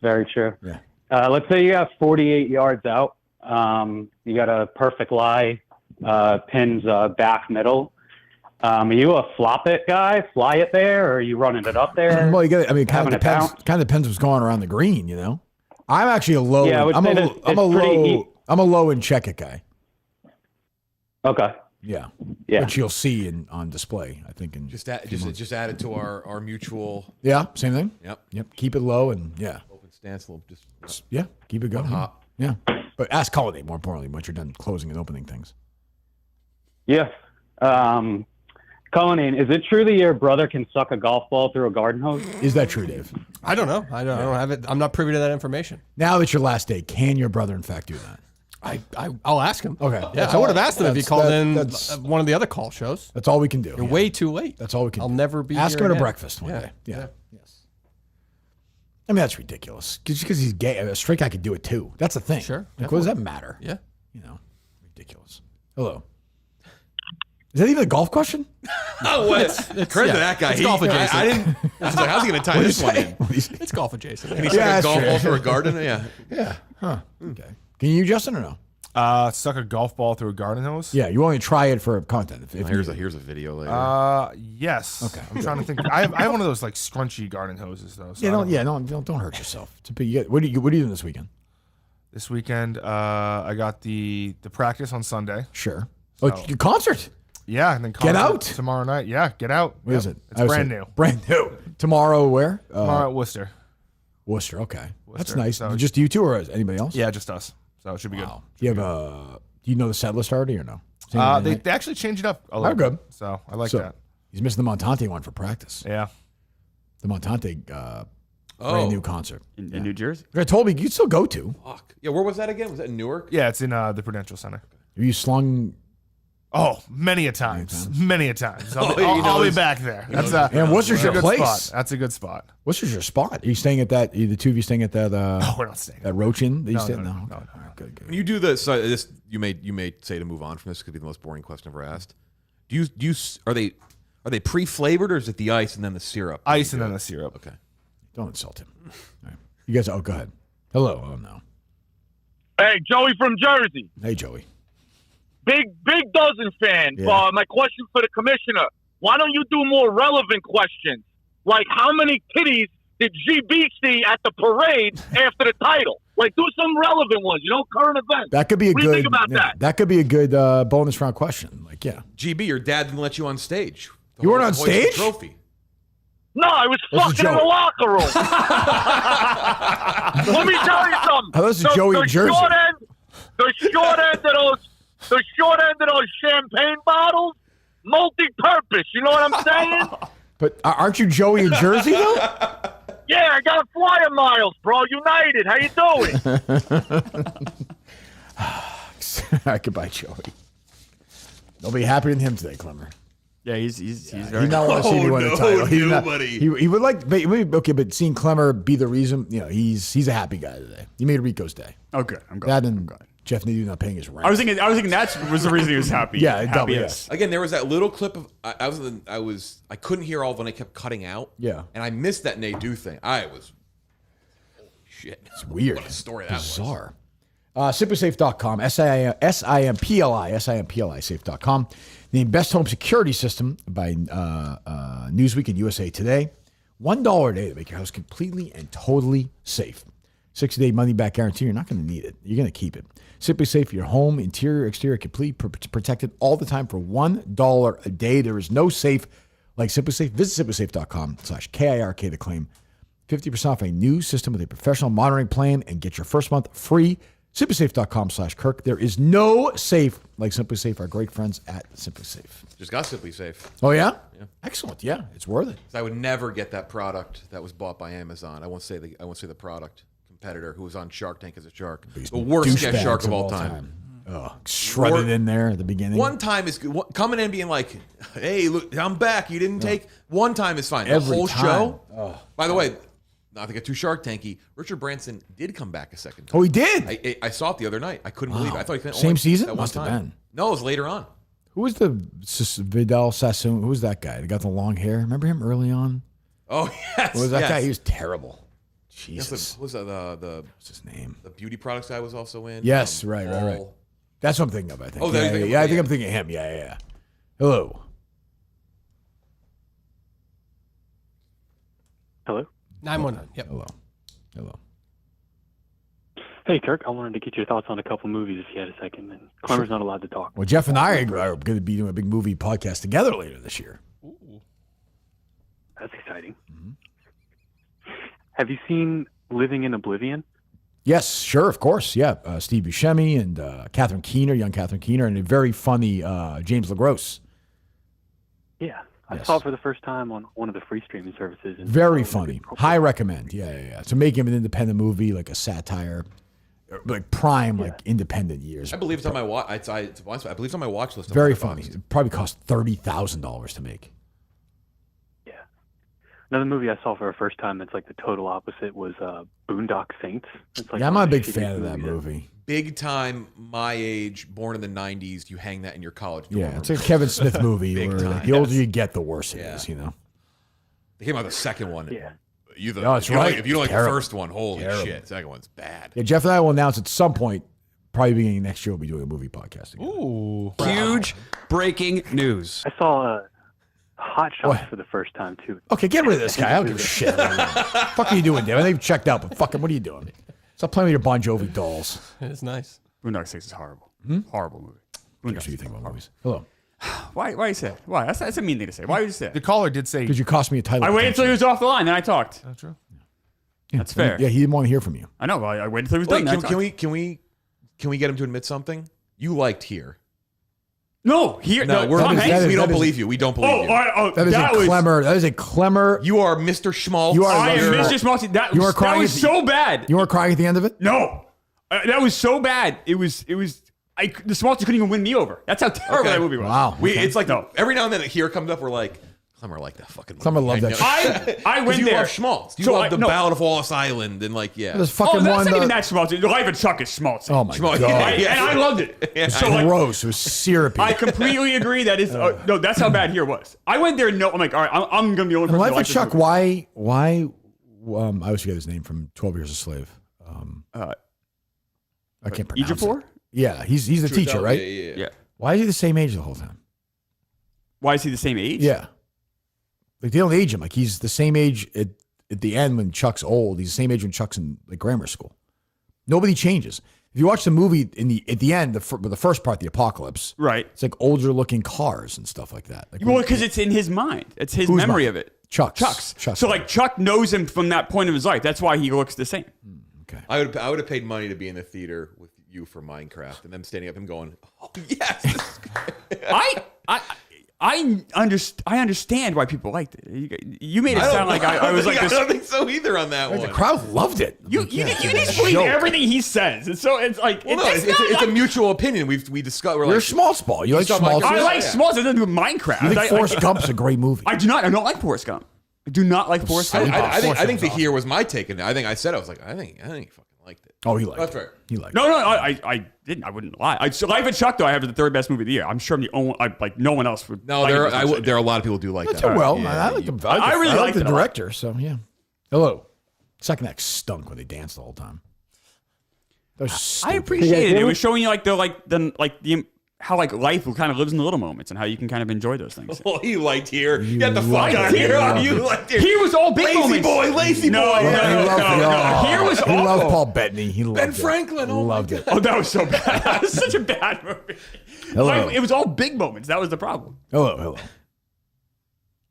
Say very true. Yeah. Let's say you have 48 yards out. You got a perfect lie, pins back middle. Are you a flop it guy? Fly it there, or are you running it up there? Well, you got. I mean, kind of depends. Kind of depends what's going around the green. You know, I'm actually a low. Yeah, I would I'm say a low. I'm a low and check it guy. Okay. Yeah. Yeah. Which you'll see on display. I think. Just add it to our mutual. Yeah. Same thing. Yep. Keep it low and open stance. Just yeah. Keep it going. Hop. Yeah. But ask Colony more importantly once you're done closing and opening things. Yeah. Colleen, is it true that your brother can suck a golf ball through a garden hose? Is that true, Dave? I don't know. I don't have it. I'm not privy to that information. Now that your last day, can your brother in fact do that? I'll ask him. Okay. Yeah, I would have asked him if he called in one of the other call shows. That's all we can do. You're way too late. That's all we can I'll do. never be Ask here him at a again. breakfast one day. Yeah. Yes. I mean, that's ridiculous. Just because he's gay, a straight guy could do it too. That's the thing. Sure. Like, what does that matter? Yeah. You know, ridiculous. Hello. Is that even a golf question? Oh, what? Credit to that guy. It's golf adjacent. I didn't. I was like, how's he going to tie this one in? It's golf adjacent. Can he suck a golf ball through a garden? Yeah. Yeah. Huh. Okay. Can you, Justin, or no? Suck a golf ball through a garden hose? Yeah, you want to try it for content. Here's a video later. Yes. Okay. I'm trying to think. I have one of those like scrunchy garden hoses though. So don't hurt yourself. What are you doing this weekend? This weekend, I got the practice on Sunday. Sure. So, your concert. Yeah, and then Get out tomorrow night. Yeah, get out. What is it? It's brand new. Brand new. Tomorrow where? Tomorrow at Worcester. Worcester. Okay, that's Worcester. nice. So Just you two or anybody else? Yeah, just us. So it should be good. Do you have do you know the set list already or no? They actually changed it up a little good. bit. So I like that. He's missing the Montante one for practice. Yeah. The Montante brand new concert in New Jersey. I told me you'd still go to. Fuck. Yeah, where was that again? Was that in Newark? Yeah, it's in the Prudential Center. Have you slung? Oh, many a times. Many a times. I'll Oh, be back there. That's and what's your good place? spot. That's a good spot. What's your spot? Are you staying at that? Are the two of you staying at that? No, we're not staying. That Roach Inn? That you No, stay- no. Okay. All right, good. When you do this, this you may say to move on from this. Could be the most boring question ever asked. Are they pre-flavored or is it the ice and then the syrup? Ice and then the syrup. Okay. Don't insult him. All right. You guys. Oh, go ahead. Hello. Oh no. Hey, Joey from Jersey. Hey, Joey. Big dozen fan. Yeah. My question for the commissioner: why don't you do more relevant questions? Like, how many titties did GB see at the parade after the title? Like, do some relevant ones. Current events. That could be a what good. do you think about that? That could be a good bonus round question. Like, yeah. GB, your dad didn't let you on stage. You weren't on Hoist the stage? Trophy. No, I was This is fucking in the Joey. locker room. Let me tell you something. Oh, this is Joey in Jersey. The short end of those champagne bottles, multi-purpose. You know what I'm saying? But aren't you Joey in Jersey though? Yeah, I got flyer miles, bro. United. How you doing? Goodbye, Joey. They'll be happier than him today, Klemmer. Yeah, he's He very. not want to see you win a title. He's not- buddy. He would like, but seeing Klemmer be the reason, he's a happy guy today. He made Rico's day. Oh, good. I'm glad. That and Jeff Needy not paying his rent. I was thinking that was the reason he was happy. Yeah, happy. double, Yes. Again, there was that little clip of I couldn't hear all when I kept cutting out. Yeah. And I missed that Nadeau thing. Holy shit. It's weird. What a story that was. Bizarre. SimplySafe.com, SIMPLI, safe.com. Named Best Home Security System by Newsweek and USA Today. $1 a day to make your house completely and totally safe. 60-day money-back guarantee. You're not going to need it. You're going to keep it. Simply Safe, your home, interior, exterior, complete, protected all the time for $1 a day. There is no safe like Simply Safe. Visit simplysafe.com/KIRK to claim 50% off a new system with a professional monitoring plan and get your first month free. SimplySafe.com/Kirk. There is no safe like Simply Safe, our great friends at Simply Safe. Just got Simply Safe. Oh, yeah? Yeah. Excellent. Yeah, it's worth it. I would never get that product that was bought by Amazon. I won't say the product competitor who was on Shark Tank as a shark. The worst guest Douchebags shark of all time. Oh, shredded in there at the beginning. One time is good. Coming in being like, hey, look, I'm back. You didn't take. One time is fine. Every the whole time. show. By the way, not to get too Shark Tanky, Richard Branson did come back a second time. Oh, he did? I saw it the other night. I couldn't believe it. I thought he could Same only season? that one Must have time. been. No, it was later on. Who was the Vidal Sassoon? Who was that guy? He got the long hair. Remember him early on? Oh, yes. What was that yes. guy? He was terrible. Jesus. Was that the what's his name? The beauty products guy was also in. Yes, right. That's what I'm thinking of. I think. Oh, I think I'm thinking of him. Yeah. Hello. Hello. 919. Yep. Hello. Hey, Kirk. I wanted to get your thoughts on a couple movies if you had a second. And Klemmer's not allowed to talk. Well, Jeff and I are going to be doing a big movie podcast together later this year. Ooh. That's exciting. Mm-hmm. Have you seen Living in Oblivion? Yes, sure, of course. Yeah, Steve Buscemi and Catherine Keener, young Catherine Keener, and a very funny James LaGrosse. Yeah, I saw it for the first time on one of the free streaming services. And very funny. High recommend. Yeah. To make him an independent movie, like a satire, like prime, like independent years. I believe it's on my watch. I believe it's on my watch list. Very funny. It probably cost $30,000 to make. Another movie I saw for the first time that's like the total opposite was Boondock Saints. It's like I'm not a big fan of that movie. Big time, my age, born in the 90s, you hang that in your college dorm room. It's a Kevin Smith movie Big where time. the older you get, the worse it is, you know? They came out the second one. Yeah. That's right. If you don't like Terrible. the first one, holy Terrible. shit, the second one's bad. Yeah, Jeff and I will announce at some point, probably beginning next year, we'll be doing a movie podcast together. Ooh. Huge breaking news. I saw Hot Shots for the first time, too. Okay, get rid of this guy. I don't give a shit. Fuck are you doing, Dave? I think you've checked out, but fucking, what are you doing? Stop playing with your Bon Jovi dolls. It's nice. Boondock Saints is horrible. Horrible movie. What do you think about movies? Hello. Why you say it? Why? That's a mean thing to say. Why would you say it? The caller did say Because you cost me a title. I waited until he was off the line, then I talked. That's true. That's fair. Yeah, he didn't want to hear from you. I know. But I waited until he was Wait, done. can we get him to admit something? You liked Here. No, Here. No, Tom Hanks. we don't believe you. We don't believe you. That is a Klemmer. That is a Klemmer. You are Mr. Schmaltz. You are I am Mr. Schmaltz. That was so bad. You weren't crying at the end of it? No, that was so bad. It was. The Schmaltz couldn't even win me over. That's how terrible that movie was. Wow. It's like every now and then Here comes up. We're like, Klemmer liked that fucking movie. Klemmer loved that shit. I went you there. love Schmaltz. You love the Ballad of Wallace Island and like There's fucking that's one. not even that Schmaltz. The Life of Chuck is Schmaltz. Oh my god. And I loved it. It's So, like, gross. It was syrupy. I completely agree. That is no. That's how bad Here was. I went there. No, I'm like, all right. I'm gonna be the only And person. Life who of likes this Chuck, movie. why, I always forget his name from 12 Years a Slave. I can't pronounce Ejiofor? it. Yeah, he's the teacher, right? Yeah. Why is he the same age the whole time? Why is he the same age? Yeah. Like, they don't age him. Like, he's the same age at the end when Chuck's old. He's the same age when Chuck's in like grammar school. Nobody changes. If you watch the movie at the end, the first part, the apocalypse, right? It's like older looking cars and stuff like that. Like, Well, because it's in his mind. It's his Whose memory mind? of it. Chuck's. So like Chuck knows him from that point of his life. That's why he looks the same. I would have paid money to be in the theater with you for Minecraft and them standing up and going, oh yes. I understand why people liked it. You made it sound like I was like this. I don't think so either on that one. The crowd loved it. You just believe everything he says. And so it's like Well, no, it's a mutual opinion. We discussed. You're a Schmaltz ball. You like Schmaltz. I like Schmaltz. It doesn't do with Minecraft. You think Forrest Gump's a great movie? I do not. I don't like Forrest Gump. I do not like Forrest Gump. I think the Here was my take, and I think I said I was like, I think he fucking liked it. Oh, he liked That's it. right. He liked No, I didn't. I wouldn't lie. Life of Chuck, though, I have the third best movie of the year. I'm sure I'm the only. Like no one else would. No, like there are a lot of people who do like That's that. well. Yeah, I like the. I really like liked the it a lot. director. So yeah. Hello. Second act stunk when they danced the whole time. That was I stupid. appreciate it. It was showing you the how like life kind of lives in the little moments and how you can kind of enjoy those things. Well, he liked Here. Get the fuck out of here. You liked Here. He was all big moments. Lazy boy. No. Here was He awful. loved Paul Bettany. He loved Ben it. Franklin. He loved it. Oh, that was so bad. That was such a bad movie. Hello. Like, it was all big moments. That was the problem. Hello.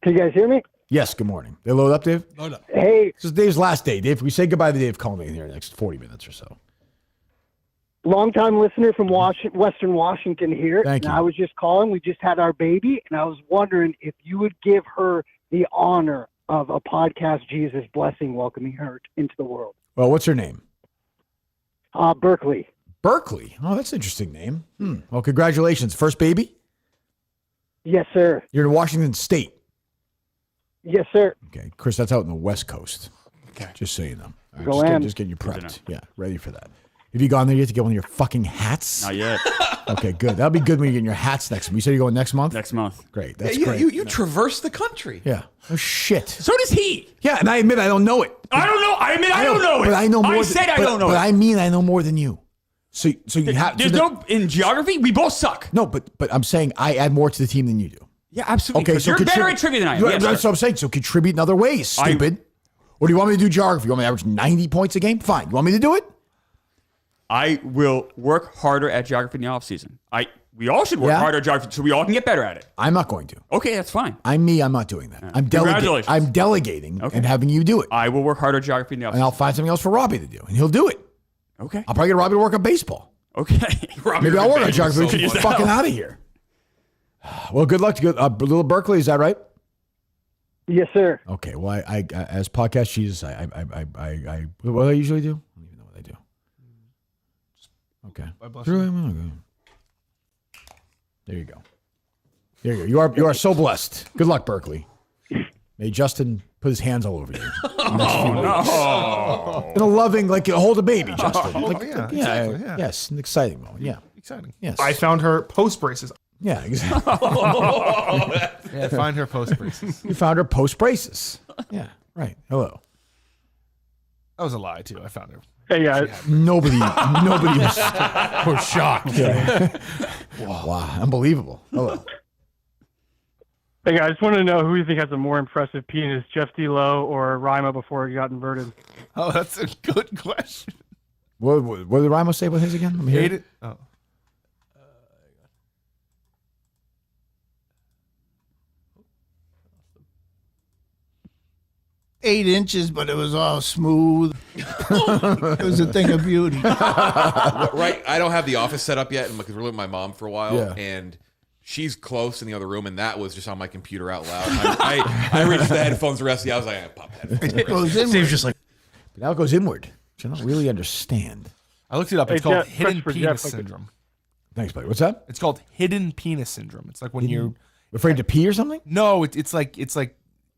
Can you guys hear me? Yes. Good morning. They load up, Dave. Load up. Hey, This is Dave's last day. Dave, we say goodbye to Dave. Call me in here in the next 40 minutes or so. longtime listener from Western Washington here. Thank you. And I was just calling. We just had our baby, and I was wondering if you would give her the honor of a podcast Jesus blessing, welcoming her into the world. Well, what's her name? Berkeley. Berkeley. Oh, that's an interesting name. Well, congratulations. First baby? Yes, sir. You're in Washington State. Yes, sir. Okay. Chris, that's out in the West Coast. Okay. Just so you know. All Go just getting you prepped. Yeah, ready for that. Have you gone there yet to get one of your fucking hats? Not yet. Okay, good. That'll be good when you get your hats next month. You said you're going next month? Next month. Great. That's Yeah, great. you traverse the country. Yeah. Oh, shit. So does he. Yeah, and I admit I don't know it. I don't know. I admit I don't know it. But I know more. I don't know but it. I mean I know more than you. So you have. There's no in geography. We both suck. No, but I'm saying I add more to the team than you do. Yeah, absolutely. Okay, so you're better at trivia than I am. Yes, that's what I'm saying. So contribute in other ways, stupid. Or do you want me to do geography? You want me to average 90 points a game? Fine. You want me to do it? I will work harder at geography in the offseason. We all should work harder at geography so we all can get better at it. I'm not going to. Okay, that's fine. I'm not doing that. I'm Congratulations. I'm delegating and having you do it. I will work harder at geography in the offseason. And I'll find something else for Robbie to do, and he'll do it. Okay. I'll probably get Robbie to work on baseball. Okay. Maybe I'll work on geography. Get fucking out of here. Well, good luck to little Berkeley. Is that right? Yes, sir. Okay. Well, I as podcast Jesus, I what do I usually do? I don't even know what I do. Okay. There you go. There you go. You are so blessed. Good luck, Berkeley. May Justin put his hands all over you. No. In a loving, like hold a baby, Justin. Exactly, yeah. Yes, an exciting moment. Yeah. Exciting. Yes. I found her post braces. Yeah, exactly. Yeah, find her post braces. You found her post braces. Yeah, right. Hello. That was a lie too. I found her. Hey guys. Nobody was shocked. Yeah. Wow, unbelievable. Hello. Hey guys, I just wanted to know who you think has a more impressive penis, Jeff D. Lowe or Rima before he got inverted. Oh, that's a good question. What did Rimo say about his again? Let me hear it. Oh. 8 inches, but it was all smooth. It was a thing of beauty. Right. I don't have the office set up yet, because we're living with my mom for a while, and she's close in the other room, and that was just on my computer out loud. I reached the headphones the rest of the day. I was like, I pop headphones. It goes inward. Steve's just like, but now it goes inward, which I don't really understand. I looked it up. It's called hidden penis syndrome. Thanks, buddy. What's that? It's called hidden penis syndrome. It's like when you're afraid to pee or something. No, it's like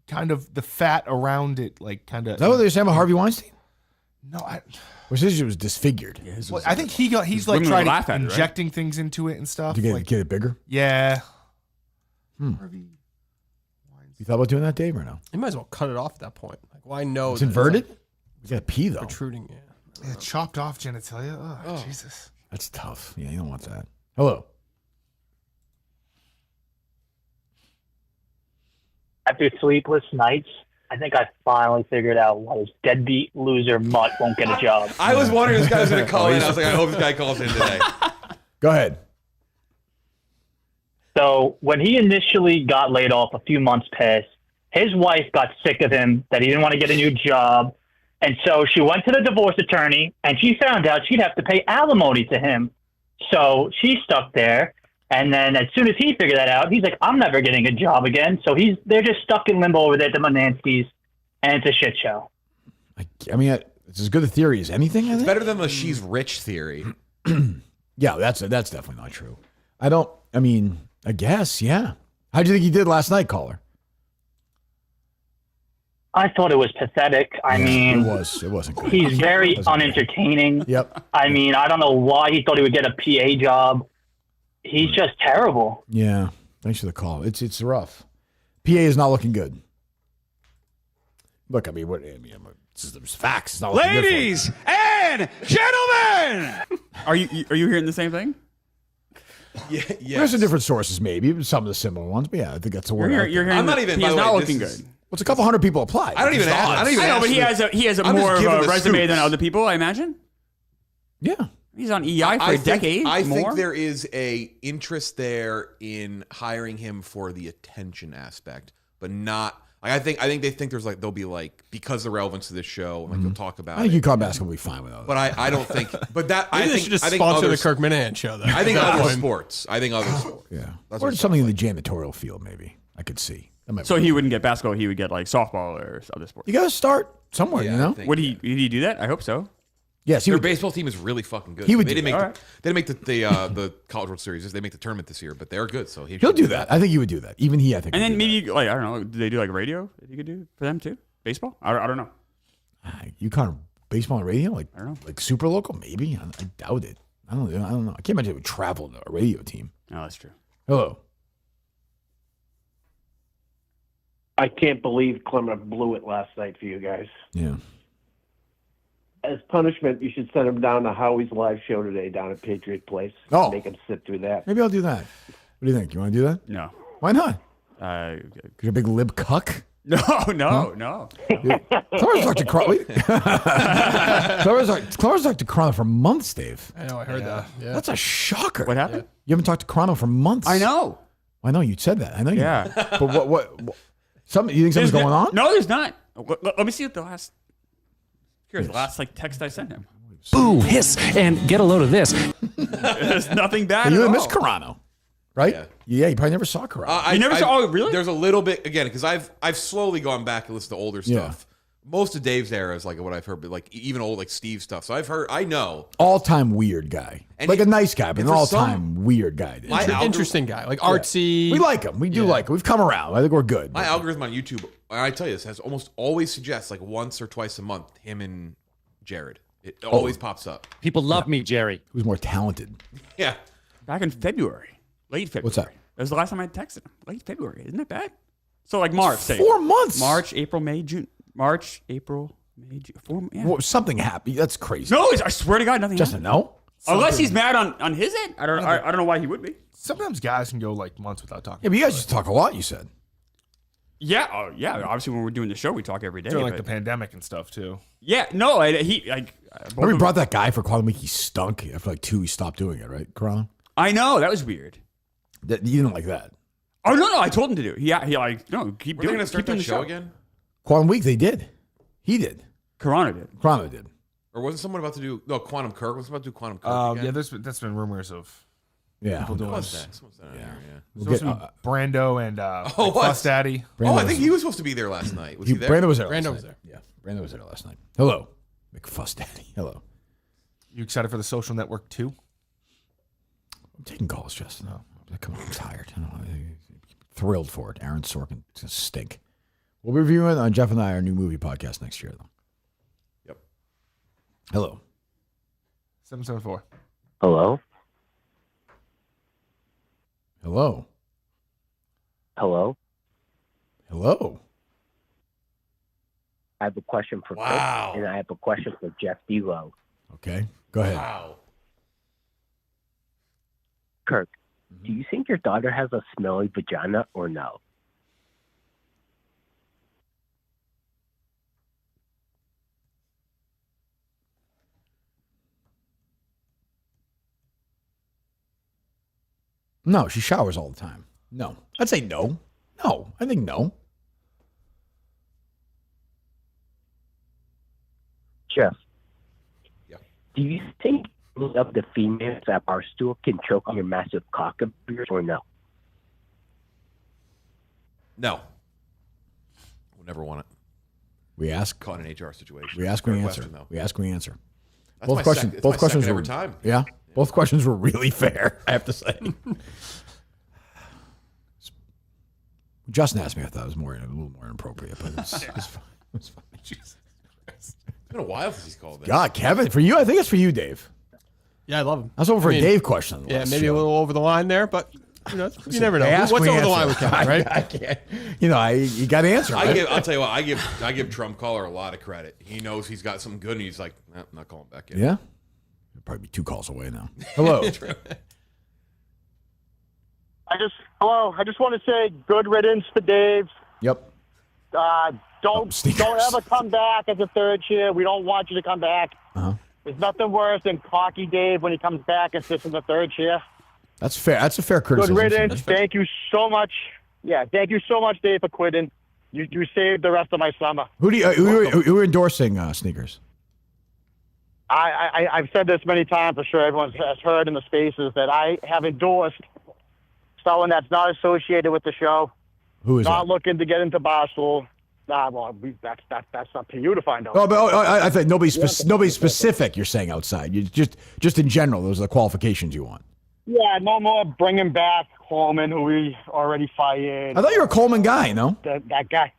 kind of the fat around it, like kind of. Is that what they're saying about Harvey Weinstein? No, Well, his was disfigured. Yeah, well, I think he's like trying to injecting things into it and stuff. To get it bigger? Yeah. You thought about doing that, Dave, or no? You might as well cut it off at that point. Like, why know? It's inverted? You got to pee, though. Protruding, Yeah, chopped off genitalia. Oh, Jesus. That's tough. Yeah, you don't want that. Hello. After sleepless nights, I think I finally figured out why this deadbeat loser mutt won't get a job. I was wondering if this guy was going to call in. I was like, I hope this guy calls in today. Go ahead. So when he initially got laid off a few months past, his wife got sick of him, that he didn't want to get a new job. And so she went to the divorce attorney, and she found out she'd have to pay alimony to him. So she stuck there. And then as soon as he figured that out, he's like, I'm never getting a job again. So they're just stuck in limbo over there at the Monanskis, and it's a shit show. I mean, it's as good a theory as anything, I think. It's better than the she's rich theory. Yeah, that's definitely not true. I guess, yeah. How'd you think he did last night, caller? I thought it was pathetic. I mean, it wasn't good. He's very unentertaining. Yep. I mean, I don't know why he thought he would get a PA job. He's just terrible. Yeah. Thanks for the call. It's rough. PA is not looking good. Look, there's facts. It's not looking good for him. Ladies and gentlemen, Are you hearing the same thing? Yeah. There's some different sources, maybe some of the similar ones, but yeah, I think that's the word. You're hearing I'm not even. He's by the not way, looking this good. Well, it's a couple hundred people applied. I don't even I know, but he has a I'm just more of giving a the resume than scoops. other people, I imagine. Yeah. He's on EI for a decade. I more. think there is a interest there in hiring him for the attention aspect, but not. Like, I think they think they'll be like, because of the relevance to this show, like they'll talk about. I think it. UConn basketball will be fine without it. But I don't think. But that Maybe I they think should just I think sponsor other, the Kirk Minahan show. Though. I think At that other point. sports. I think other sports. Yeah. That's Or what something in the janitorial field, maybe. I could see. So he wouldn't get basketball. He would get like softball or other sports. You got to start somewhere, you know? Did he do that? I hope so. Yes, Their baseball team is really fucking good. He would They do didn't that. make. They didn't make the College World Series. They make the tournament this year, but they're good. So He'll do that. I think he would do that. Even he, I think. And then maybe like I don't know. Do they do like radio? That you could do for them too? Baseball? I don't know. UConn baseball and radio, like I don't know. like super local, maybe. I doubt it. I don't know. I can't imagine it would travel to a radio team. No, that's true. Hello. I can't believe Klemmer blew it last night for you guys. Yeah. As punishment, you should send him down to Howie's live show today down at Patriot Place. Oh. Make him sit through that. Maybe I'll do that. What do you think? You want to do that? No. Why not? You're a big lib cuck? No. Clara's talked to Crowley. Clara's talked to Crono for months, Dave. I know, I heard that. Yeah. That's a shocker. What happened? You haven't talked to Crono for months. I know. I know you said that. I know you. Yeah. But what something you think something's going on? No, there's not. Let me see what the last. Here's the last text I sent him. Boo, hiss, and get a load of this. There's nothing bad. You at miss all. Carano, right? Yeah, you probably never saw Carano. You never saw? Oh, really? There's a little bit again because I've slowly gone back and listened to older stuff. Most of Dave's era is like what I've heard, but like even old like Steve stuff. So I know all-time weird guy, And like he- a nice guy, but and an for all-time weird guy. Interesting guy, like artsy. We like him. We do like him. We've come around. I think we're good. my algorithm on YouTube. And I tell you this has almost always suggests like once or twice a month him and Jared. It always pops up. People love me, Jerry. Who's more talented? Yeah. Back in February, late February. What's that? That was the last time I texted him. Late February, isn't that bad? So like March, say 4 months. March, April, May, June. March, April, May, June. 4. Yeah. Well, something happened. That's crazy. No, I swear to God, nothing. Justin, happened. no. Unless he's mad on his end. I don't know why he would be. Sometimes guys can go like months without talking. Yeah, but you guys just talk a lot. You said. Yeah, yeah. Obviously, when we're doing the show, we talk every day. During like but- the pandemic and stuff too. Yeah, no, he like. Remember we brought that guy for Quantum Week. He stunk. After like 2, he stopped doing it. Right, Carano? I know that was weird. That you didn't like that. Oh no, I told him to do. He like no, keep Were they doing. going to start keep doing that the show again? Quantum Week, they did. He did. Carano did. Carano did. Or wasn't someone about to do? No, Quantum Kirk was about to do Quantum Kirk. Again? Yeah, that's been rumors of. Yeah. People doing What was this. that? Someone's done it here, yeah. We'll get, Brando and what? Fuss Daddy. Oh, I think he was supposed to be there last night. Was he there? Brando was there. Brando last was night. there. Yeah, Brando was there last night. Hello, McFuss Daddy. Hello. You excited for the Social Network 2? I'm taking calls, Justin. Come on, I'm tired. I'm thrilled for it. Aaron Sorkin, it's gonna stink. We'll be reviewing on Jeff and I our new movie podcast next year, though. Yep. Hello. 774. Hello? Hello. Hello? Hello. I have a question for Wow. Chris, and I have a question for Jeff D-Lowe. Okay, go ahead. Wow. Kirk, do you think your daughter has a smelly vagina or no? No, she showers all the time. No. I'd say no. No, I think no. Jeff. Yeah. Do you think any of the females at Barstool can choke on your massive cock of yours or no? No. We'll never want it. We ask. Caught in an HR situation. We ask, Fair we answer. question, though. We ask, we answer. That's Both my questions. sec- it's Both my questions second were every time. Yeah, both questions were really fair. I have to say. Justin asked me. I thought it was a little more inappropriate, but it's fine. It's fine. Jesus Christ. It's been a while since he's called that. God, Kevin, for you, I think it's for you, Dave. Yeah, I love him. I was over for a Dave question. on the Yeah, last maybe show. a little over the line there, but you know, you never know. They ask, What's we over the answer. line with Kevin, right? I can't. You know, you got to answer. Right? I'll tell you what. I give Trump Caller a lot of credit. He knows he's got something good, and he's like, nah, I'm not calling back in. Yeah, you'll probably be 2 calls away now. Hello. I just want to say good riddance for Dave. Yep. Don't ever come back as a third chair. We don't want you to come back. Uh-huh. There's nothing worse than cocky Dave when he comes back and sits in the third chair. That's fair. That's a fair Good criticism. riddance. Thank you so much. Yeah, thank you so much, Dave, for quitting. You saved the rest of my summer. Who are you endorsing sneakers? I've said this many times. I'm sure everyone has heard in the spaces that I have endorsed someone that's not associated with the show. Who is not that? looking to get into Barstool. That's up to you to find out. I think nobody specific. You're saying outside. You just in general. Those are the qualifications you want. Yeah, no more bringing back Coleman, who we already fired. I thought you were a Coleman guy. No. That guy.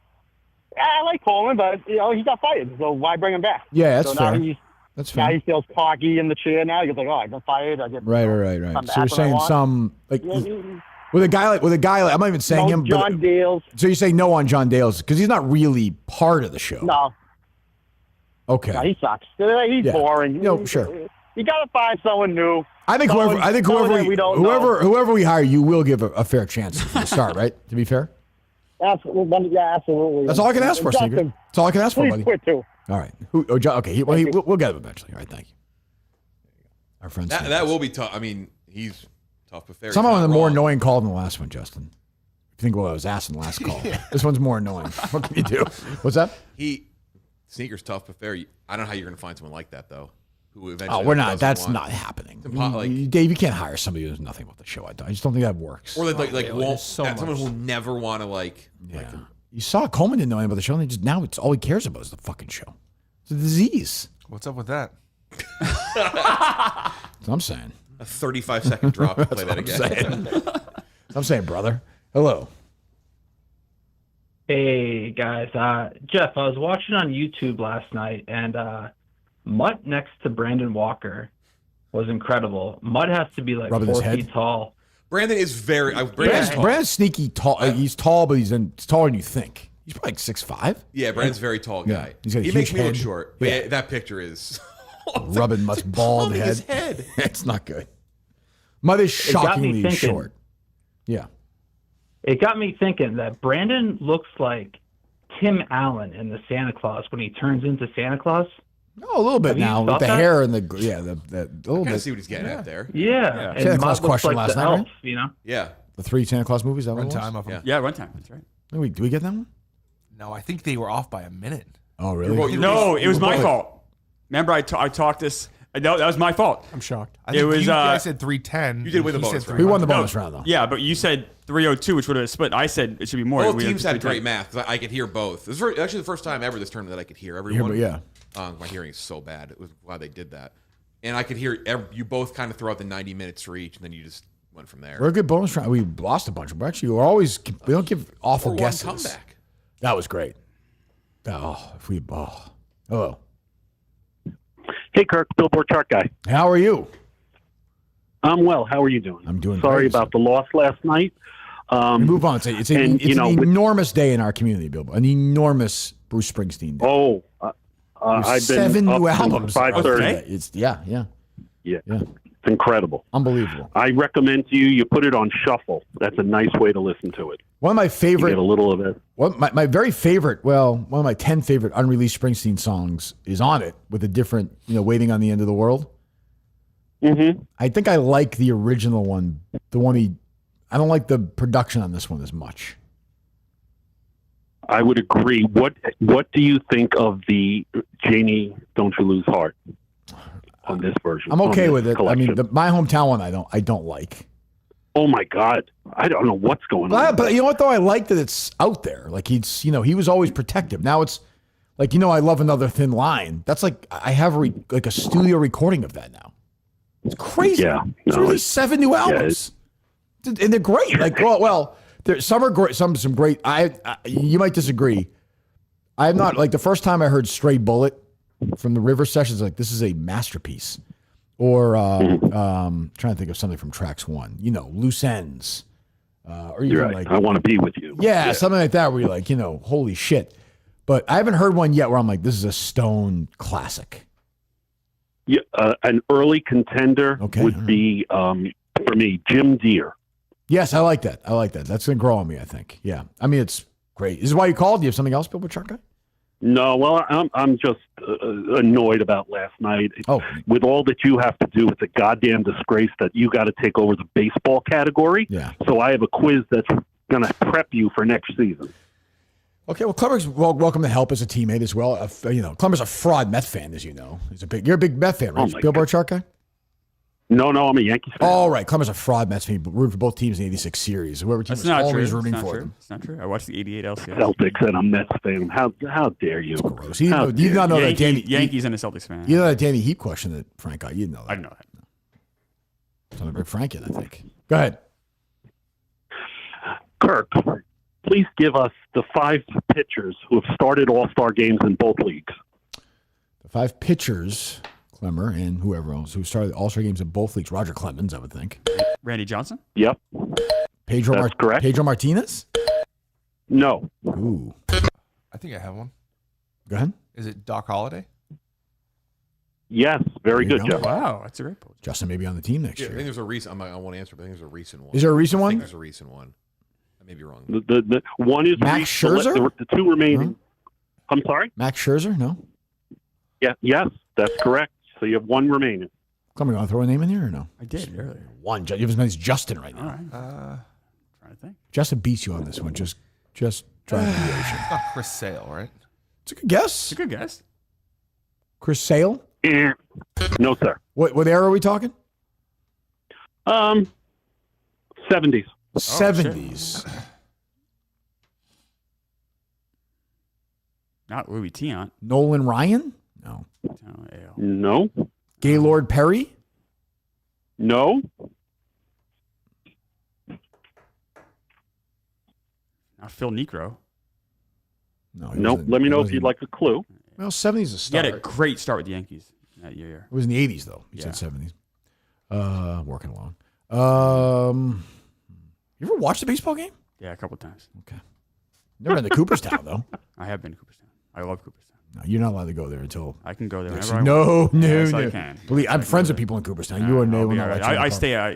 Yeah, I like Coleman, but he got fired. So why bring him back? Yeah, that's so now fair. he's That's Now fair. he feels cocky in the chair. Now he's like, "Oh, I got fired. I get Right. come So back you're when I saying want." some like with a guy like I'm not even saying No him. John Dales. So you say no on John Dales because he's not really part of the show. No, Okay. no, he sucks. He's boring. Sure. You got to find someone new. I think Someone that we don't know. whoever we hire, you will give a fair chance from the start, right? To be fair. Absolutely. Yeah, absolutely. That's all I can ask for, Justin, Sneaker. That's all I can ask for, please buddy. quit too. All right. Okay. We'll get him eventually. All right. Thank you. Our friend. That will be tough. I mean, he's tough but fair. Somehow a more annoying call than the last one, Justin. If you think what I was asking the last call, this one's more annoying. What can you do? What's that? Sneaker's tough but fair. I don't know how you're going to find someone like that though. Who eventually? Oh, we're not. That's not happening. Dave, you can't hire somebody who knows nothing about the show. I just don't think that works. Or won't. so Someone who never want to You saw Coleman didn't know anything about the show, and now it's all he cares about is the fucking show. It's a disease. What's up with that? That's what I'm saying. A 35-second drop. Play that again. I'm saying, brother. Hello. Hey guys, Jeff, I was watching on YouTube last night, and Mutt next to Brandon Walker was incredible. Mutt has to be like Rubbing his 4 head? feet tall. Brandon is very. Brandon's sneaky tall. He's tall, but he's taller than you think. He's probably like 6'5". Yeah, Brandon's a very tall guy. Yeah, he's got a he huge makes me look head. short. Yeah. But that picture is rubbing Mutt's bald palming head. his head. It's not good. Mutt is It got me shockingly thinking. short. Yeah. It got me thinking that Brandon looks like Tim Allen in the Santa Claus when he turns into Santa Claus. Oh, a little bit Have you now with thought the that? hair and the little I bit. see what he's getting at there. Yeah, and Santa Claus Mutt looks question like last the night, elf, right? you know. Yeah. The 3 Santa Claus movies. That One what it was? time of them. Yeah, one time. That's right. Did we get that one? No, I think they were off by a minute. Oh, really? No, it was my fault. Remember, I talked this. No, that was my fault. I'm shocked. I think It was. you guys said 310. You did win the He bonus said round. We won the 300. bonus round, though. Yeah, but you said 302, which would have split. I said it should be more. Both We teams just had did great 10. math because I could hear both. This is actually the first time ever this tournament that I could hear everyone. Yeah. My hearing is so bad. It was glad they did that. And I could hear you both kind of throughout the 90 minutes for each, and then you just went from there. We're a good bonus round. We lost a bunch, but actually, we don't give awful 4-1 guesses. comeback. That was great. Hello. Hey, Kirk, Billboard chart guy. How are you? I'm well. How are you doing? I'm doing Sorry great. about the loss last night. Move on. It's an enormous day in our community, Bilbo. An enormous Bruce Springsteen day. Oh, I've been 7 up new since albums. 5:30. It's yeah. It's incredible. Unbelievable. I recommend to you put it on shuffle. That's a nice way to listen to it. One of my favorite. You get a little of it. My very favorite. Well, one of my 10 favorite unreleased Springsteen songs is on it with a different, "Waiting on the End of the World." Mm-hmm. I think I like the original one. The one I don't like the production on this one as much. I would agree. What do you think of the Janie "Don't You Lose Heart" on this version? I'm okay on with this it. I mean, collection? my hometown one, I don't like. Oh my God, I don't know what's going on. But you know what though? I like that it's out there. Like he was always protective. Now it's like I love Another Thin Line. That's like I have a studio recording of that now. It's crazy. Yeah, It's really 7 new albums, and they're great. Like some are great. Some great. You might disagree. I'm not like the first time I heard Stray Bullet from the River Sessions. Like this is a masterpiece. Or trying to think of something from Tracks 1. Loose Ends. Or even You're right. like I Want to Be With You. Yeah, something like that where you're like, holy shit. But I haven't heard one yet where I'm like, this is a Stone classic. Yeah, an early contender would be for me Jim Deere. Yes, I like that. That's going to grow on me, I think. Yeah. I mean, it's great. This is why you called. Do you have something else, Bill Butchart? No, well, I'm just annoyed about last night. With all that you have to do with the goddamn disgrace that you got to take over the baseball category. Yeah. So I have a quiz that's going to prep you for next season. Okay, well, Klemmer's welcome to help as a teammate as well. Klemmer's a fraud Met fan, as you know. You're a big Met fan, right? Oh, my Billboard Shark guy? No, I'm a Yankees fan. Oh, right. Clemmer's a fraud Mets fan, but rooted for both teams in the 86 series. Whoever team That's was not always true. rooting It's not for true. them. It's not true. I watched the 88 LCS. Celtics and a Mets fan. How dare you? Gross. You did not know that Danny Yankees and a Celtics fan. You know that Danny Heap question that Frank got. You didn't know that. I didn't know that. Something to bring Frank in, I think. Go ahead. Kirk, please give us the 5 pitchers who have started All-Star games in both leagues. The 5 pitchers Klemmer, and whoever else who started All-Star games in both leagues. Roger Clemens, I would think. Randy Johnson? Yep. That's correct. Pedro Martinez? No. Ooh. I think I have one. Go ahead. Is it Doc Holliday? Yes, very There good, you go. Jeff. Wow, that's a great post. Justin may be on the team next Yeah, I year. think there's a recent. I won't answer, but I think there's a recent one. Is there a recent I one? think there's a recent one. I may be wrong. The one is Max Scherzer? The two remaining. I'm sorry? Max Scherzer? No. Yeah, yes, that's correct. So you have one remaining. Klemmer, you want to throw a name in here or no? I did earlier. One. You have his name is Justin right now. All right. Trying to think. Justin beats you on this one. Just drive the ocean. It's not Chris Sale, right? It's a good guess. It's a good guess. Chris Sale? No, sir. What era are we talking? 70s. 70s. Not Louis Tiant. Nolan Ryan? No. No. Gaylord Perry? No. Not Phil Necro. No. Nope. Let me know if you'd like a clue. Well, 70s is a He start. had a great start with the Yankees that year. It was in the 80s, though. You Yeah. said 70s. Working along. You ever watched a baseball game? Yeah, a couple times. Okay. Never been to Cooperstown, though. I have been to Cooperstown. I love Cooperstown. No, you're not allowed to go there until... I can go there Yes. whenever I want. No. Yes, I can. Believe, I'm I can friends go with people in Cooperstown. there. You are I'll no be one. all right. I stay at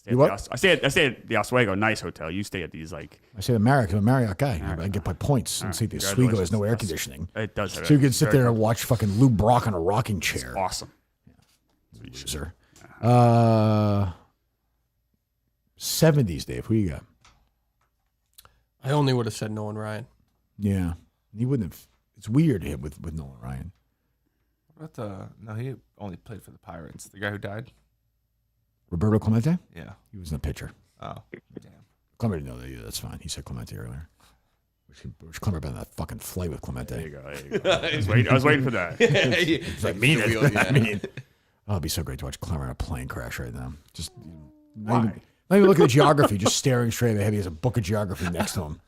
You what? I stay at the Oswego nice hotel. You stay at these like. I say the Marriott, 'cause I'm a Marriott guy. I get my points. And see, the Oswego has no air conditioning. It does. So you can sit there and watch fucking Lou Brock on a rocking chair. Awesome. Loser. 70s, Dave. Who you got? I only would have said Nolan Ryan. Yeah. He wouldn't have. It's weird him with Nolan Ryan. What about no, he only played for the Pirates. The guy who died? Roberto Clemente? Yeah. He was in the pitcher. Oh, damn. Clemente didn't know that either. That's fine. He said Clemente earlier. Wish Clemente been on that fucking flight with Clemente. There you go. There you go. I was waiting for that. I mean it. Yeah. I mean, oh, it'd be so great to watch Clemente on a plane crash right now. Just not even looking at geography, just staring straight ahead. He has a book of geography next to him.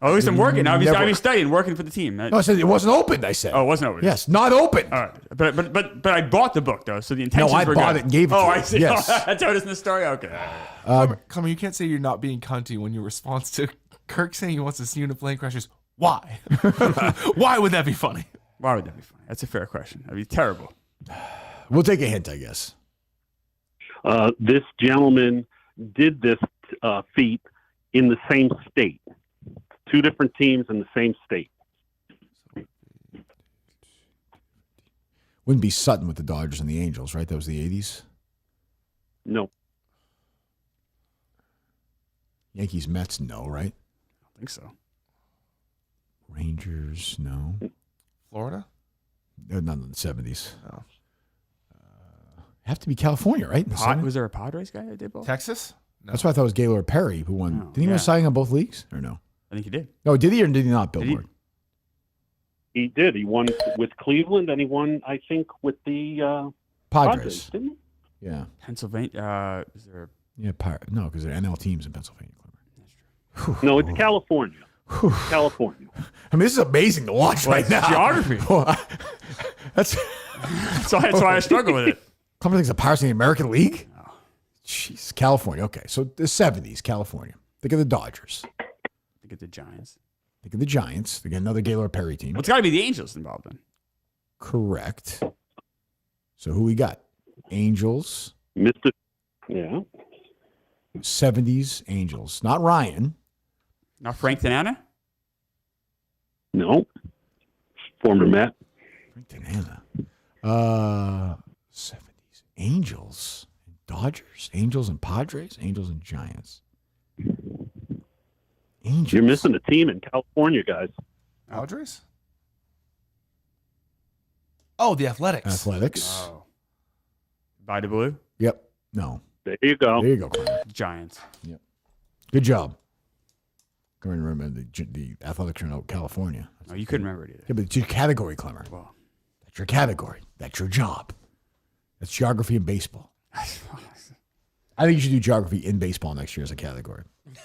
Oh, at least I'm working. I've Never- been studying, working for the team. No, I said it wasn't opened. I said. Oh, it wasn't open. Yes, not open. All right, but I bought the book though, so the intentions I were bought good. it and gave it Oh, to I you. see. Yes. That's how it is in the story. Okay. Clemmer, you can't say you're not being cunty when your response to Kirk saying he wants to see you in a plane crash is why? Why would that be funny? Why would that be funny? That's a fair question. That'd be terrible. We'll take a hint, I guess. This gentleman did this feat in the same state. Two different teams in the same state. Wouldn't be Sutton with the Dodgers and the Angels, right? That was the 80s. No. Yankees, Mets, no, right? I don't think so. Rangers, no. Florida? None in the 70s. No. Have to be California, right? In the 70s? Was there a Padres guy that did both? Texas? No. That's why I thought it was Gaylord Perry who won. No. Didn't he win a Cy Young on both leagues or no? I think he did. No, did he or did he not, Did he? Billboard? He did. He won with Cleveland, and he won, I think, with the Padres. didn't he? Yeah. Pennsylvania. Is there? Yeah, no, because they're NL teams in Pennsylvania. No, it's California. California. I mean, this is amazing to watch Well, right it's now. geography. That's That's why I struggle with it. Clemmer thinks the Pirates in the American League? Jeez, California. Okay, so the 70s, California. Think of the Dodgers. Think of the Giants. Think of the Giants. They get another Gaylord Perry team. Well, it's got to be the Angels involved then. Correct. So who we got? Angels. Mr. Yeah. 70s Angels. Not Ryan. Not Frank Tanana? No. Former Met. Tanana. 70s Angels. Dodgers. Angels and Padres. Angels and Giants. Angels. You're missing a team in California, guys. Padres? Oh, the Athletics. Athletics. Oh. By the Blue? Yep. No. There you go. There you go, Clemmer. Giants. Yep. Good job. I remember the Athletics are in California. Oh, you couldn't remember it either. Yeah, but it's your category, Clemmer. Well. That's your category. That's your job. That's geography and baseball. I think you should do geography in baseball next year as a category.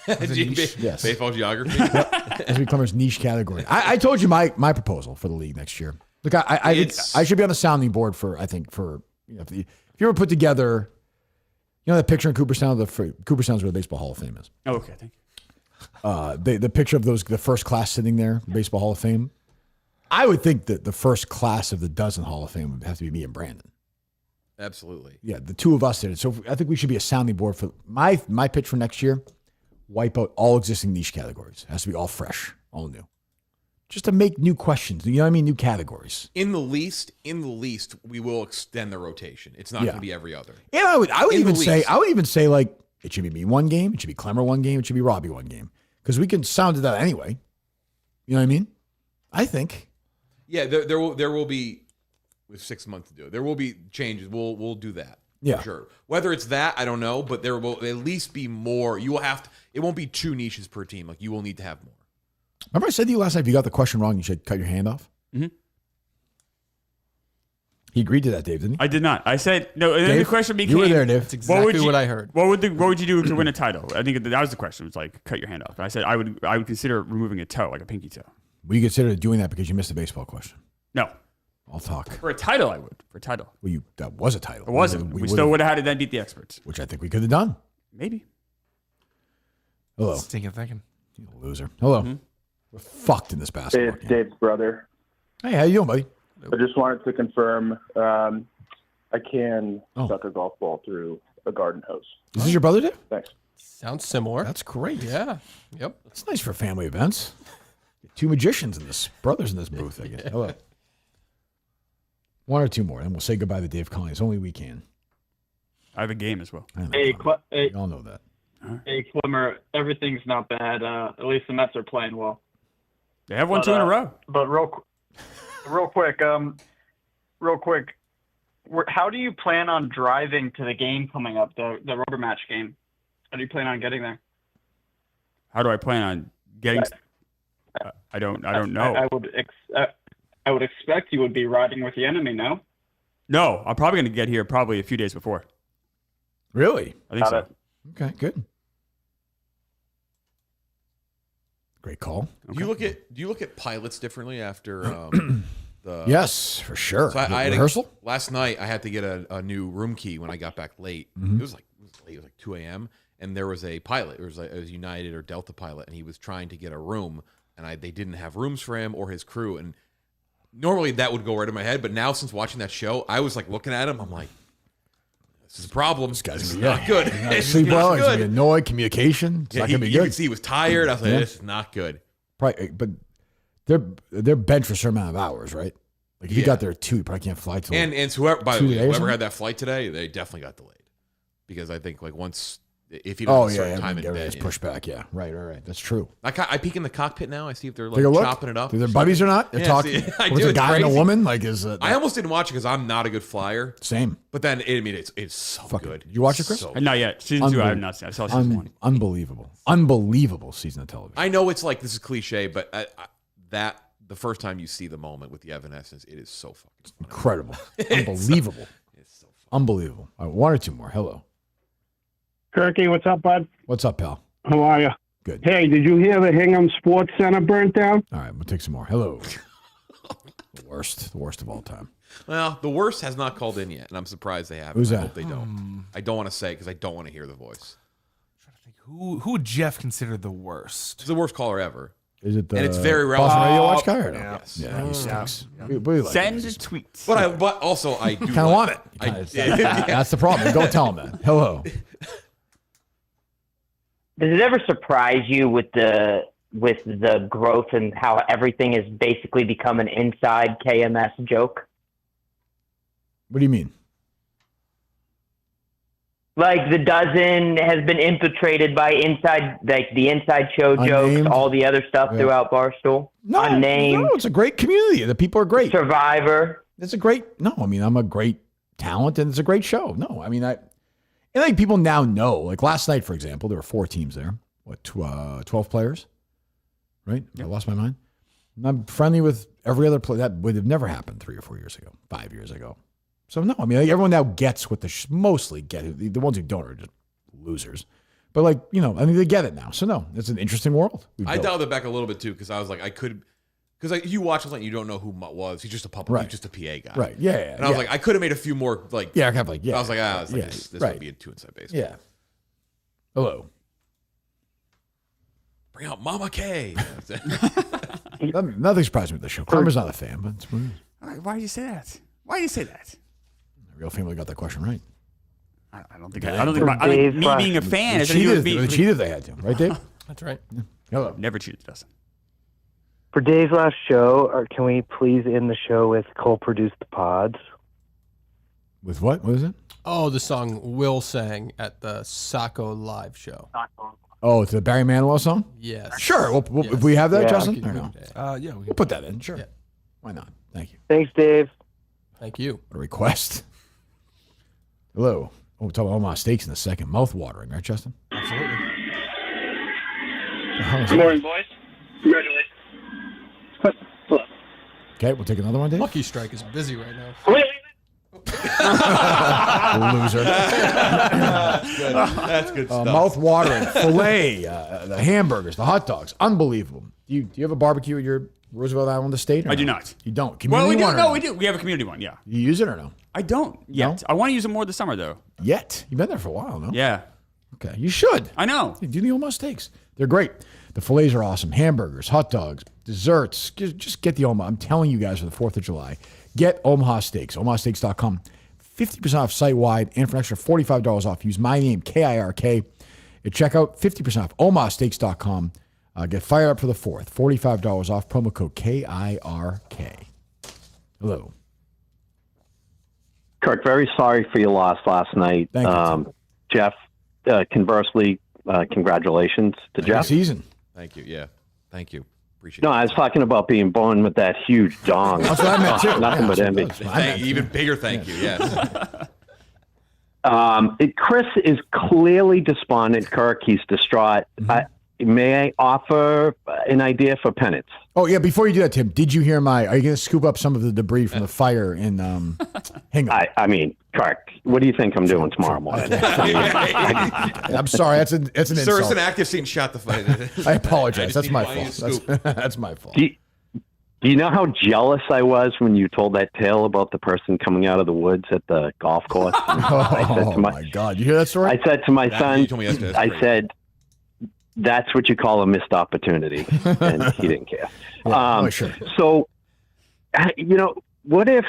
Yes. Baseball geography? Yep. As Clemmer's niche category. I told you my proposal for the league next year. Look, I should be on the sounding board for if you ever put together, that picture in Cooperstown. Cooperstown's where the Baseball Hall of Fame is. Oh, okay, thank you. The picture of the first class sitting there, the Baseball Hall of Fame. I would think that the first class of the dozen Hall of Fame would have to be me and Brandon. Absolutely. Yeah, the two of us did it. So I think we should be a sounding board for my pitch for next year. Wipe out all existing niche categories. It has to be all fresh, all new. Just to make new questions. You know what I mean? New categories. In the least, we will extend the rotation. It's not going to be every other. And I would even say like it should be me one game, it should be Klemmer one game, it should be Robbie one game. Because we can sound it out anyway. You know what I mean? I think. Yeah, there will be, with 6 months to do it, there will be changes. We'll do that. Yeah. For sure. Whether it's that, I don't know, but there will at least be more. You will have to, it won't be 2 niches per team. Like, you will need to have more. Remember I said to you last night, if you got the question wrong, you should cut your hand off? Mm-hmm. He agreed to that, Dave, didn't he? I did not. I said, no, and then Dave, the question became... you were there, Dave. That's exactly what I heard. What would you do to win a title? I think that was the question. It was like, cut your hand off. And I said, I would consider removing a toe, like a pinky toe. Will you consider doing that because you missed the baseball question? No. I'll talk. For a title, I would. For a title. Well, that was a title. It wasn't. We still would have had to then beat the experts. Which I think we could have done. Maybe. Hello. Stinking thinking. You loser. Hello. Mm-hmm. We're fucked in this basketball game. Dave's brother. Hey, how you doing, buddy? I just wanted to confirm I can suck a golf ball through a garden hose. Is this your brother, Dave? Thanks. Sounds similar. That's great. Yeah. Yep. That's nice for family events. 2 magicians in this, brothers in this booth, I guess. Hello. 1 or 2 more, and we'll say goodbye to Dave Conley. It's only we can. I have a game as well. Hey, we all know that. Hey, Klemmer, everything's not bad. At least the Mets are playing well. They have won 2 in a row. But real quick, how do you plan on driving to the game coming up, the rubber match game? How do you plan on getting there? How do I plan on getting? I don't know. I would expect you would be riding with the enemy. No. No, I'm probably going to get here probably a few days before. Really? I think so. Okay, good. Great call. Okay. Do you look at pilots differently after the? Yes, for sure. So I had rehearsal last night. I had to get a new room key when I got back late. Mm-hmm. It was late. It was like 2 a.m. and there was a pilot. It was United or Delta pilot, and he was trying to get a room, and they didn't have rooms for him or his crew. And normally that would go right in my head, but now since watching that show, I was like looking at him. I'm like, this is a problem. This guy's not good. He's not sleep well. He's gonna be annoyed. Communication. It's not gonna be good. You could see he was tired. I was like, this is not good. Probably, but they're bent for a certain amount of hours, right? Like if you got there at 2, you probably can't fly till. And whoever, by the way, whoever had that flight today, they definitely got delayed because I think like once if you don't have a certain time in bed, it's pushed back. Yeah, right. That's true. I peek in the cockpit now. I see if they're like chopping it up. Are they buddies or not? They're talking. Was a guy and a woman? Like I almost didn't watch it because I'm not a good flyer. Same. But then it's so good. You watch it, Chris? Not yet. Season 2, I have not seen. I saw season 1. Unbelievable season of television. I know it's like this is cliche, but that the first time you see the moment with the Evanescence, it is so fucking incredible, unbelievable. It's so unbelievable. All right, 1 or 2 more. Hello. Kirky, what's up, bud? What's up, pal? How are you? Good. Hey, did you hear the Hingham Sports Center burnt down? All right, we'll take some more. Hello. The worst of all time. Well, the worst has not called in yet, and I'm surprised they haven't. Who's that? I hope they don't. I don't want to say because I don't want to hear the voice. I'm trying to think who would Jeff consider the worst? He's the worst caller ever. Is it the and it's very relevant. Boston Radio Watch guy or no? Yes. Yeah, he stinks. Yeah. We Send tweets. But also I do kind of want it. That's the problem. Don't tell him that. Hello. Does it ever surprise you with the growth and how everything has basically become an inside KMS joke? What do you mean? Like the dozen has been infiltrated by the inside show jokes, all the other stuff throughout Barstool. Unnamed. No, it's a great community. The people are great. Survivor. It's a great. No, I mean I'm a great talent and it's a great show. No, I mean I think people now know. Like last night, for example, there were 4 teams there. What, 12 players? Right? Yep. I lost my mind. I'm friendly with every other player. That would have never happened 3 or 4 years ago, 5 years ago. So, no, I mean, like, everyone now gets what mostly get it. The ones who don't are just losers. But, like, I mean, they get it now. So, no, it's an interesting world. I dialed it back a little bit, too, because I was like, Because like you watch something, you don't know who Mutt was. He's just a puppet. Right. He's just a PA guy. Right. Yeah. And I was like, I could have made a few more like. Yeah. Kind of like. Yeah. I was like, this right. would be a 2 Inside Baseball. Yeah. Hello. Bring out Mama K. Nothing surprised me with the show. Klemmer's not a fan, but it's weird. Why did you say that? Why do you say that? The real family got that question right. I don't think. I don't think me being a fan is they cheated. They had to, right, Dave? That's right. Yeah. Hello. Never cheated, Dustin. For Dave's last show, can we please end the show with Cole Produced the Pods? With what? What is it? Oh, the song Will sang at the Saco live show. Oh, it's the Barry Manilow song? Yes. Sure. We'll, If we have that, Yeah. Justin? Or no? Yeah, We'll put that in. Sure. Yeah. Why not? Thank you. Thanks, Dave. Thank you. What a request. Hello. Oh, we're talking about Omaha Steaks in a second. Mouth-watering, right, Justin? Absolutely. Good morning, boys. Congratulations. Okay, we'll take another one, Dave. Lucky Strike is busy right now. Loser. That's good stuff. Mouth-watering. Filet, the hamburgers, the hot dogs. Unbelievable. Do you have a barbecue at your Roosevelt Island estate? Or I no? do not. You don't? Well, Community we do. one or No, we do. We have a community one. Yeah. You use it or no? I don't yet. I want to use it more this summer, though. Yet? You've been there for a while, no? Yeah. Okay, you should. I know. Do the Omaha Steaks. They're great. The fillets are awesome. Hamburgers, hot dogs, desserts. Just get the Omaha. I'm telling you guys for the 4th of July, get Omaha Steaks. OmahaSteaks.com. 50% off site-wide and for an extra $45 off. Use my name, KIRK. At checkout, 50% off. OmahaSteaks.com. Get fired up for the 4th. $45 off. Promo code KIRK. Hello. Kirk, very sorry for your loss last night. Thank you. Jeff, conversely, congratulations to Good Jeff. season. Thank you. Yeah. Thank you. Appreciate No, it. I was talking about being born with that huge dong. That's what I meant too. Nothing but envy. Even bigger thank you. Yes. Chris is clearly despondent. Kirk, he's distraught. May I offer an idea for penance? Oh, yeah, before you do that, Tim, did you hear are you going to scoop up some of the debris from the fire in Hingham? I mean, Kirk, what do you think I'm doing tomorrow morning? I'm sorry, that's an insult. Sir, it's an active scene shot the fight. I apologize. I That's just my need fault. That's my fault. Do you know how jealous I was when you told that tale about the person coming out of the woods at the golf course? My God. You hear that story? I said to my son, you told me yesterday. That's I great. said, that's what you call a missed opportunity. And he didn't care. Sure. So, what if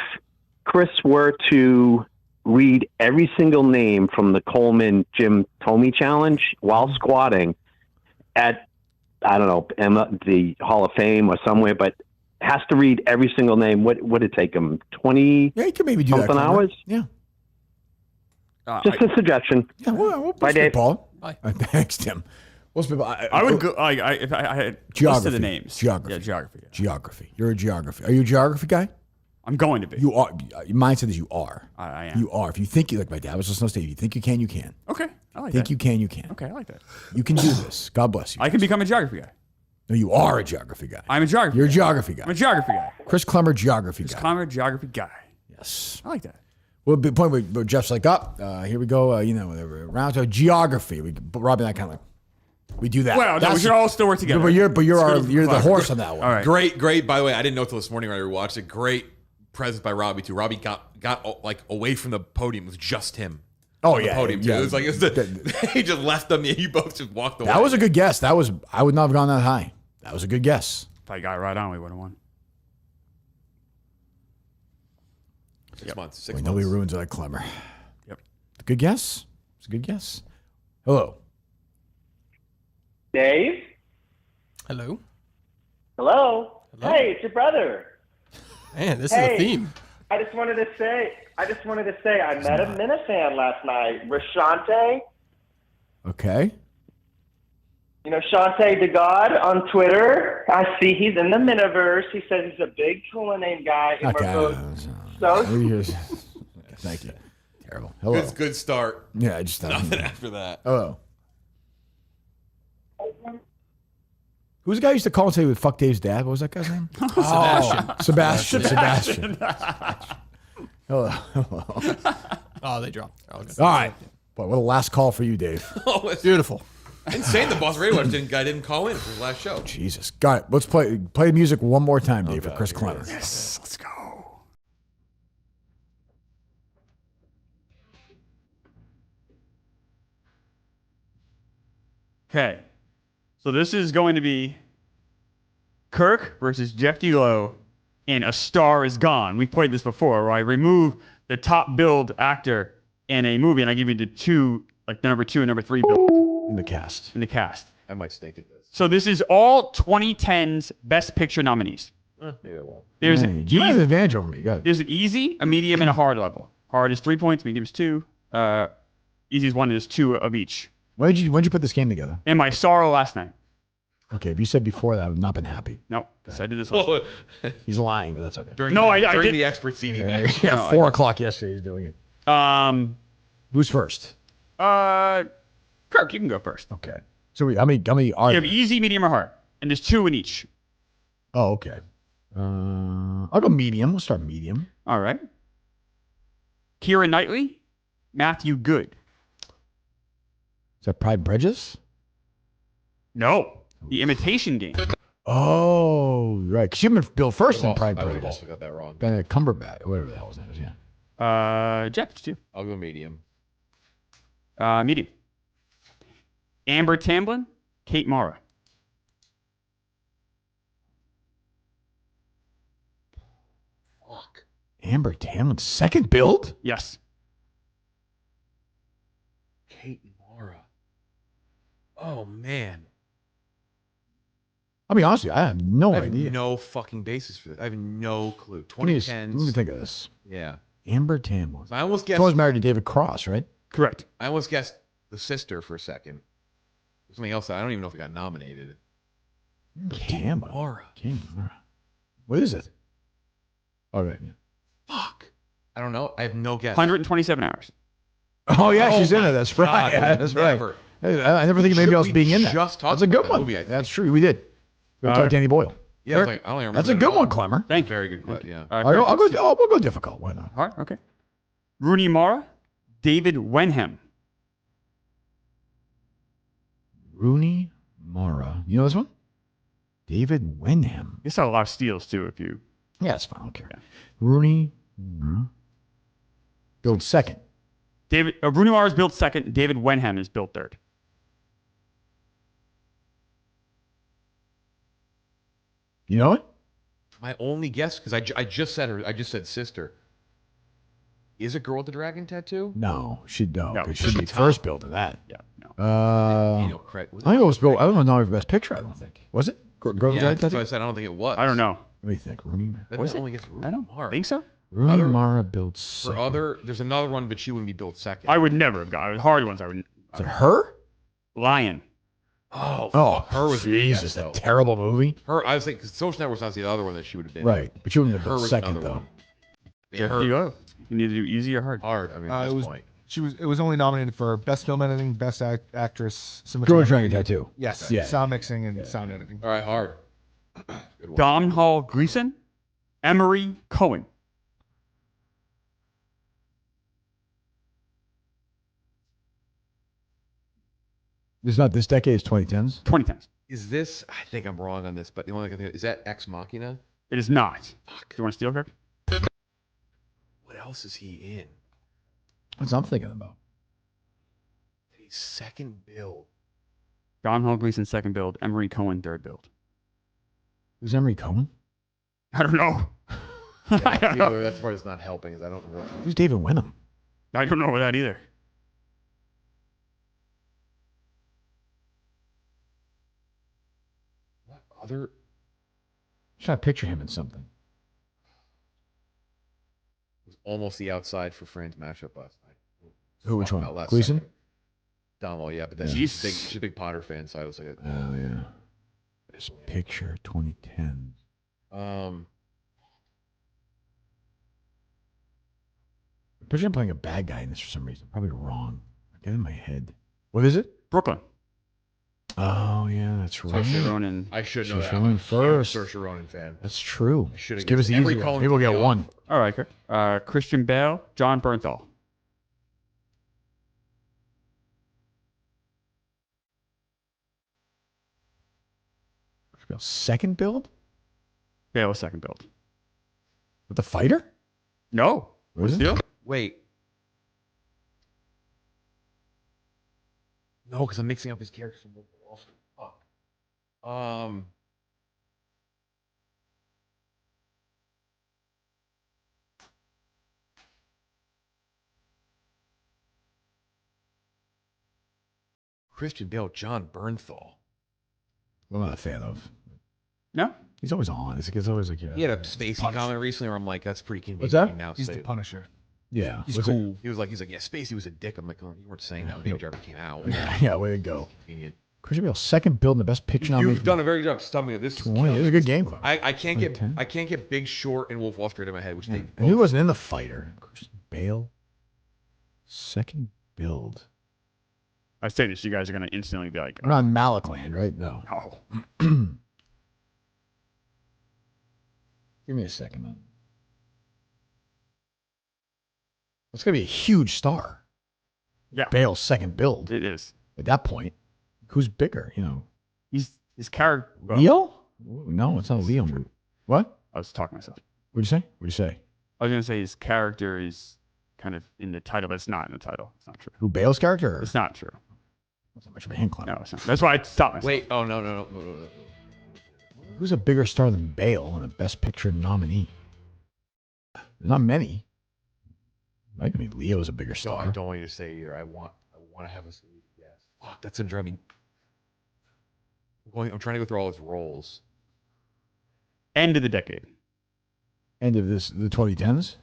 Chris were to read every single name from the Coleman Jim Thome challenge while squatting at, I don't know, the Hall of Fame or somewhere, but has to read every single name? What would it take him? 20 Yeah, you can maybe do that. something Clemmer. hours? Yeah. Just a suggestion. Yeah, we'll Bye, Dave. Paul. Bye. Thanks, Tim. Most people, I would go. If I had Geography. listed the names. Geography. Yeah, geography. Yeah. Geography. You're a geography. Are you a geography guy? I'm going to be. You are. Your mindset is you are. I am. You are. If you think you like my dad was listening to state, if you think you can, you can. Okay, I like Think that. you can, you can. Okay, I like that. You can do this. God bless you. I can become a geography guy. No, you are a geography guy. I'm a geography. You're a guy. geography guy. I'm a geography guy. Chris Klemmer, geography Chris guy. Klemmer, geography guy. Yes. I like that. Well, the point where Jeff's like, here we go. Whatever. Round to geography. Robbie and I kind of like, we do that. Well, no, we should all still work together. But you're the horse on that one. All right. Great. By the way, I didn't know till this morning when I rewatched it. Great presence by Robbie too. Robbie got like away from the podium. It was just him. Oh on the podium too. yeah. It was he just left them. You both just walked away. That was a good guess. I would not have gone that high. That was a good guess. If I got right on, we would have won. 6 months. 6 Boy, months. nobody ruins it like Klemmer. Yep. Good guess. It's a good guess. Hello. Dave? Hello. Hello? Hello. Hey, it's your brother. Man, this is a theme. I just wanted to say, I met a Minifan last night. Rashante. Okay. You know, Shante DeGod on Twitter. I see he's in the Miniverse. He says he's a big cool name guy. And Okay. we're both Thank you. Terrible. Hello. Good start. Yeah, I just Nothing after that. Hello. Who's the guy who used to call and say, "Fuck Dave's dad"? What was that guy's name? Sebastian. Hello. Oh, they dropped. Oh, good. All right. Boy, what a last call for you, Dave. Beautiful. Insane. The Boss Radio guy didn't call in for his last show. Jesus. Got it. Let's play music one more time, Dave, for Chris Klemmer. Yes, let's go. Okay. So this is going to be Kirk versus Jeff Lowe in A Star Is Gone. We played this before, where I remove the top billed actor in a movie, and I give you the two, like the number 2 and number 3 billed. In the cast. I might stink at this. So this is all 2010's Best Picture nominees. Maybe I won't. There's You have an advantage over me. Go ahead. There's an easy, a medium, and a hard level. Hard is 3 points, medium is 2. Easy is 1, is 2 of each. When'd you put this game together? In my sorrow last night. Okay, if you said before that, I would not been happy. No, because I did this one. He's lying, but that's okay. During did. the expert seating. Yeah, 4 o'clock yesterday he's doing it. Who's first? Kirk, you can go first. Okay. So how many are You have easy, medium, or hard. And there's 2 in each. Oh, okay. I'll go medium. We'll start medium. All right. Keira Knightley, Matthew Good. Is that Pride and Prejudice? No. The Imitation Game. Oh, right. Because you've been billed first in Pride and I would have Prejudice. also got that wrong. Benedict Cumberbatch, whatever the hell his name is, yeah. Jeff, too. I'll go medium. Medium. Amber Tamblyn, Kate Mara. Fuck. Amber Tamlin, second build? Yes. Kate Mara. Oh, man. I'll be honest with you, I have no I have idea. no fucking basis for this. I have no clue. Let me 2010s. let me think of this. Yeah. Amber Tamlin. I almost guessed. She was married to David Cross, right? Correct. I almost guessed the sister for a second. Something else. I don't even know if it got nominated. Tamlin. Mara. Kate Mara. What is it? All right. Yeah. Fuck. I don't know. I have no guess. 127 hours. Oh, yeah, Oh she's in my it. That's God, right. Yeah, that's never. right. Hey, I never think of anybody else being in that. just talked That's a good about that one. movie, I think. That's true. We did. We talked Danny Boyle. Yeah, I was like, I don't even remember. That's a that good at all. one, Klemmer. Thank you. Very good question. Yeah. We'll go difficult. Why not? All right, okay. Rooney Mara, David Wenham. Rooney Mara. You know this one? David Wenham. You saw a lot of steals, too, if you... Yeah, it's fine. I don't care. Rooney Mara. Build second. Rooney Mara is built second. David Wenham is built third. You know it? My only guess, because I just said her. I just said sister. Is a girl with the dragon tattoo? No, she'd know. No, Because she'd be first build in that. Yeah, no. I think it was built. I don't know if it was best picture. I don't think. Was it? Girl with Yeah, Dragon that's Tattoo? what I said. I don't think it was. I don't know. Let me think. Rooney, That's the only guess. I don't think so. Rooney Mara built second. For other, there's another one, but she wouldn't be built second. I would never have got hard ones. I would. Is it her? Lion. Oh, Oh, her was Jesus, though. that terrible movie. Her, I was thinking, because Social Network was the other one that she would have been. Right, but she wouldn't have Her built was second another though. one. Yeah, There her you go. You need to do easy or hard. hard. I mean, at It this was. point. It was only nominated for best film editing, best actress, Girl with cinematography. Dragon Tattoo. Yes. Yeah. Sound mixing and sound editing. All right, hard. Good one. Don Hall Gleason, Emery Cohen. It's not this decade. It's 2010s. 2010s. Is this? I think I'm wrong on this, but the only thing I can think of, is that Ex Machina? It is not. Fuck. Do you want to steal, Kirk? What else is he in? That's what I'm thinking about. He's second build. Don Hall Gleason, second build. Emery Cohen, third build. Who's Emery Cohen? I don't know. Yeah, I don't know. that's part that's not helping. Is I don't know. Who's David Wenham? I don't know that either. What other? I'm trying to picture him in something. It was almost the outside for Fran's matchup last night. Who? Which one? About last Gleason? second. Donald, yeah, but then Yeah. she's a big Potter fan, so I was like, Oh yeah. This picture 2010. um, I'm picturing him playing a bad guy in this for some reason. Probably wrong. I get it in my head. What is it? Brooklyn. Oh yeah, that's right. Saoirse Ronan. I should know Saoirse that. Ronan I'm a first. Saoirse Ronan fan. That's true. I should've Just give us the guessed. easy Every one. Cohen Maybe we'll get video. one. All right, Kirk. Christian Bale, John Bernthal. Second build? Bale second build. With the fighter? No. Was it? Deal? Wait. No, because I'm mixing up his characters from Wolf of Wall Street. Fuck. Christian Bale, John Bernthal. I'm not a fan of. No? He's always on. It's always like, He had a Spacey comment recently where I'm like, that's pretty convenient. What's that? Now He's say the it. Punisher. Yeah. He's Was cool. He was like, yeah, Spacey was a dick. I'm like, oh, you weren't saying that when David Driver came out. Yeah, way to go. Convenient. Christian Bale, second build in the best picture You've nomination. done a very good job stumping it. This 20. It was a good game. I can't get Big Short and Wolf of Wall Street in my head, which they And he wasn't in the fighter. Christian Bale, second build. I say this, you guys are going to instantly be like, We're not in Malakland, right? No. oh. Give me a second, man. It's going to be a huge star. Yeah. Bale's second build. It is. At that point, who's bigger? He's his character. Leo? No, it's not a Leo movie. What? I was talking to myself. What'd you say? What'd you say? I was going to say his character is kind of in the title, but it's not in the title. It's not true. Who, Bale's character? Or? It's not true. That's not much of a hint, Klemmer. No, it's not. That's why I stopped myself. Wait, no. Who's a bigger star than Bale and a Best Picture nominee? There's not many. I mean, Leo's a bigger star. I don't want you to say either. I want to have a yes. Fuck, that's gonna drive me. I'm trying to go through all his roles. End of the decade. End of the 2010s?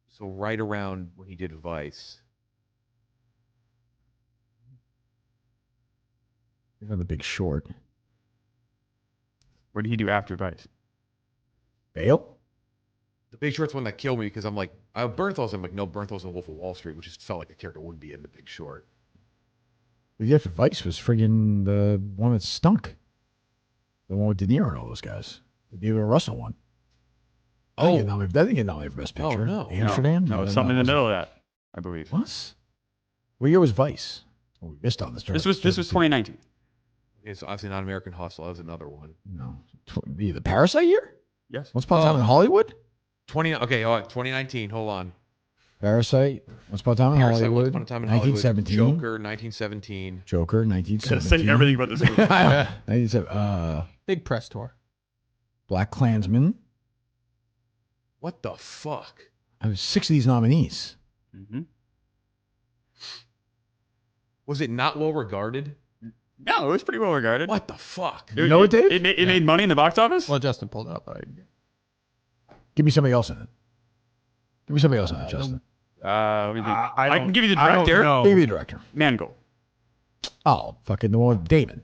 So right around when he did Vice. You know, The Big Short. What did he do after Vice? Bale? The Big Short's one that killed me because I'm like, Bernthal's. I'm like, no, Bernthal's in Wolf of Wall Street, which just felt like a character would be in The Big Short. The after Vice was friggin' the one that stunk. The one with De Niro and all those guys. The De Niro Russell one. That didn't get nominated for Best Picture. Oh, no. Amsterdam? No, something in the middle of that, I believe. What? What year was Vice? Oh, we missed on this. This was 2019. It's obviously not American Hustle. That was another one. No. The Parasite year? Yes. Once Upon a Time in Hollywood? 2019. Hold on. Parasite. Once Upon a Time in Parasite, Hollywood. Once Upon a Time in 1917. Hollywood. Joker, 1917. Joker, 1917. Saying everything about this movie. 1917. Big press tour. Black Klansman. What the fuck? I have 6 of these nominees. Mm-hmm. Was it not well regarded? No, it was pretty well regarded. What the fuck? You know what, Dave? It made money in the box office? Well, Justin pulled it up. Give me somebody else in it. Give me somebody else in it, Justin. Let me think. I can give you the director. Give me the director. Mangold. Oh, fucking the one with Damon.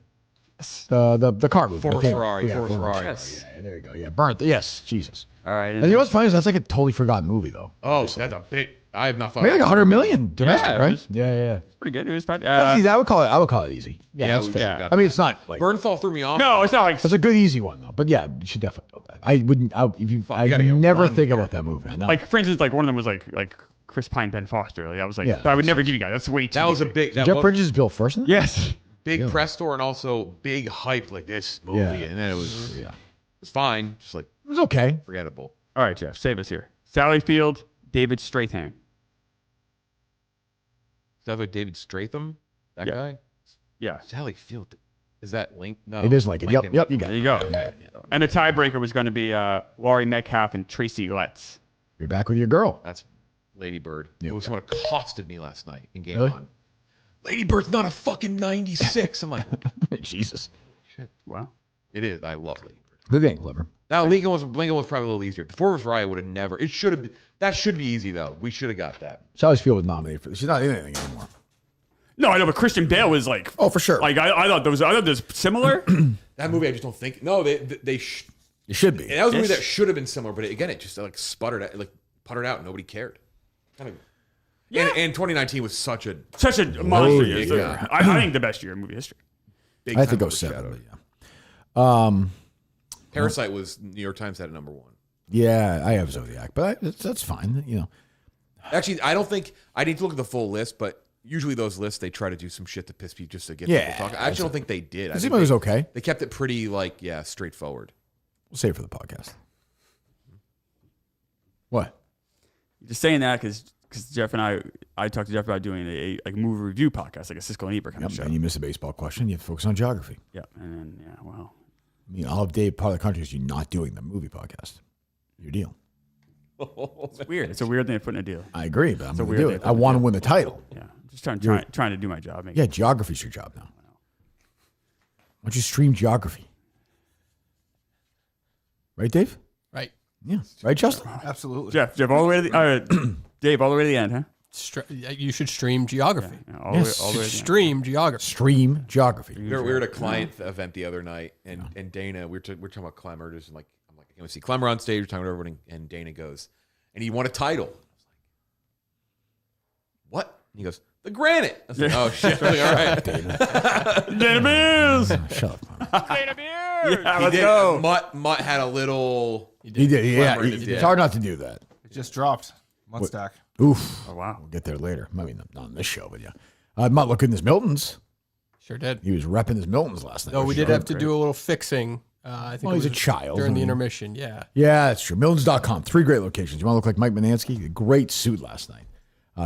The car movie. Ford Ferrari. Yeah, Ford Ferrari. Yes. Yeah, there you go. Yeah, burnt. Yes, Jesus. All right. And you know what's funny is that's like a totally forgotten movie, though. Oh, that's a big. I have not thought. Maybe like 100 million domestic, Yeah, it right? was- Yeah. Pretty good. It was probably. That's easy. I would call it easy. Yeah, that's we fair. should've got I mean, it's not like Bernthal threw me off. No, it's not like. that's a good easy one though. But yeah, you should definitely know that. I wouldn't. I gotta get never one think about that movie. No. Like, for instance, like one of them was like Chris Pine, Ben Foster. Like, I was like, Yeah. I would never give you guys. That's way too. That was a easy. big. That Jeff was Bridges is Bill first in that? Yes. big Yeah. press tour and also big hype like this movie, Yeah. and then it was fine, just like It was okay. forgettable. All right, Jeff, save us here. Sally Field, David Strathairn. Is that like David Stratham? That Yeah. guy? Yeah. Sally Field. Is that linked? No. It is like it. Yep, Lincoln. yep. You got There it. you go. And the tiebreaker was going to be Laurie Metcalf and Tracy Letts. You're back with your girl. That's Lady Bird. Yeah. It was someone accosted me last night in Game Really? On. Lady Bird's not a fucking 96. I'm like, Jesus. shit. Wow. It is. I love Lady Bird. Good game, Klemmer. Now Lincoln was probably a little easier. The Ford Ferrari would have never. It should have. That should be easy though. We should have got that. Sally Field was nominated for this. She's not in anything anymore. No, I know, but Christian Bale was like, Oh, for sure. like I thought there was similar. That movie, I just don't think. No, they It should be. that was a movie Yes. that should have been similar, but again, it just like sputtered, like puttered out. Nobody cared. Kind of. Yeah. And 2019 was such a monster year. So yeah. I think the best year in movie history. big. I time think overshadowed. 07, but yeah. Parasite was New York Times had it #1. Yeah, I have Zodiac, but that's fine. You know, Actually, I don't think I need to look at the full list, but usually those lists they try to do some shit to piss people just to get people talking. I actually don't think they did. I think it was okay. They kept it pretty straightforward. We'll save it for the podcast. What? Just saying that because Jeff and I talked to Jeff about doing a movie review podcast, like a Cisco and Ebert kind of show. And you miss a baseball question, you have to focus on geography. Yeah, and then well, I mean, I'll have Dave part of the country is you not doing the movie podcast. Your deal. It's weird. It's a weird thing to put in a deal. I agree, but I'm going to do it. I want to win the title. Yeah, just trying to do my job. Geography's your job now. Why don't you stream geography? Right, Dave? Right. Yeah. Right, Justin? Absolutely. Jeff, all the way to the Dave, all the way to the end, huh? You should stream geography. All the way to the end. Stream geography. Stream geography. We were at a client event the other night, and Dana, we're talking about Klemmer. I'm like, I see Klemmer on stage. We're talking about everybody, and Dana goes, and he won a title. I was like, what? And he goes, the Granite. I was like, oh shit. Like, all right, Dana Beers. Shut up. Dana Beers. Yeah, let's go. Mutt had a little. He did. Yeah. It's hard not to do that. It just dropped. Mutt stack. Oof. Oh wow. We'll get there later. I mean, not on this show, but yeah. Mutt looked in his Miltons. Sure did. He was repping his Miltons last night. No, we did have to do a little fixing. I think he's a child. During the intermission, yeah. Yeah, that's true. Miltons.com. 3 great locations. You want to look like Mike Manansky? A great suit last night.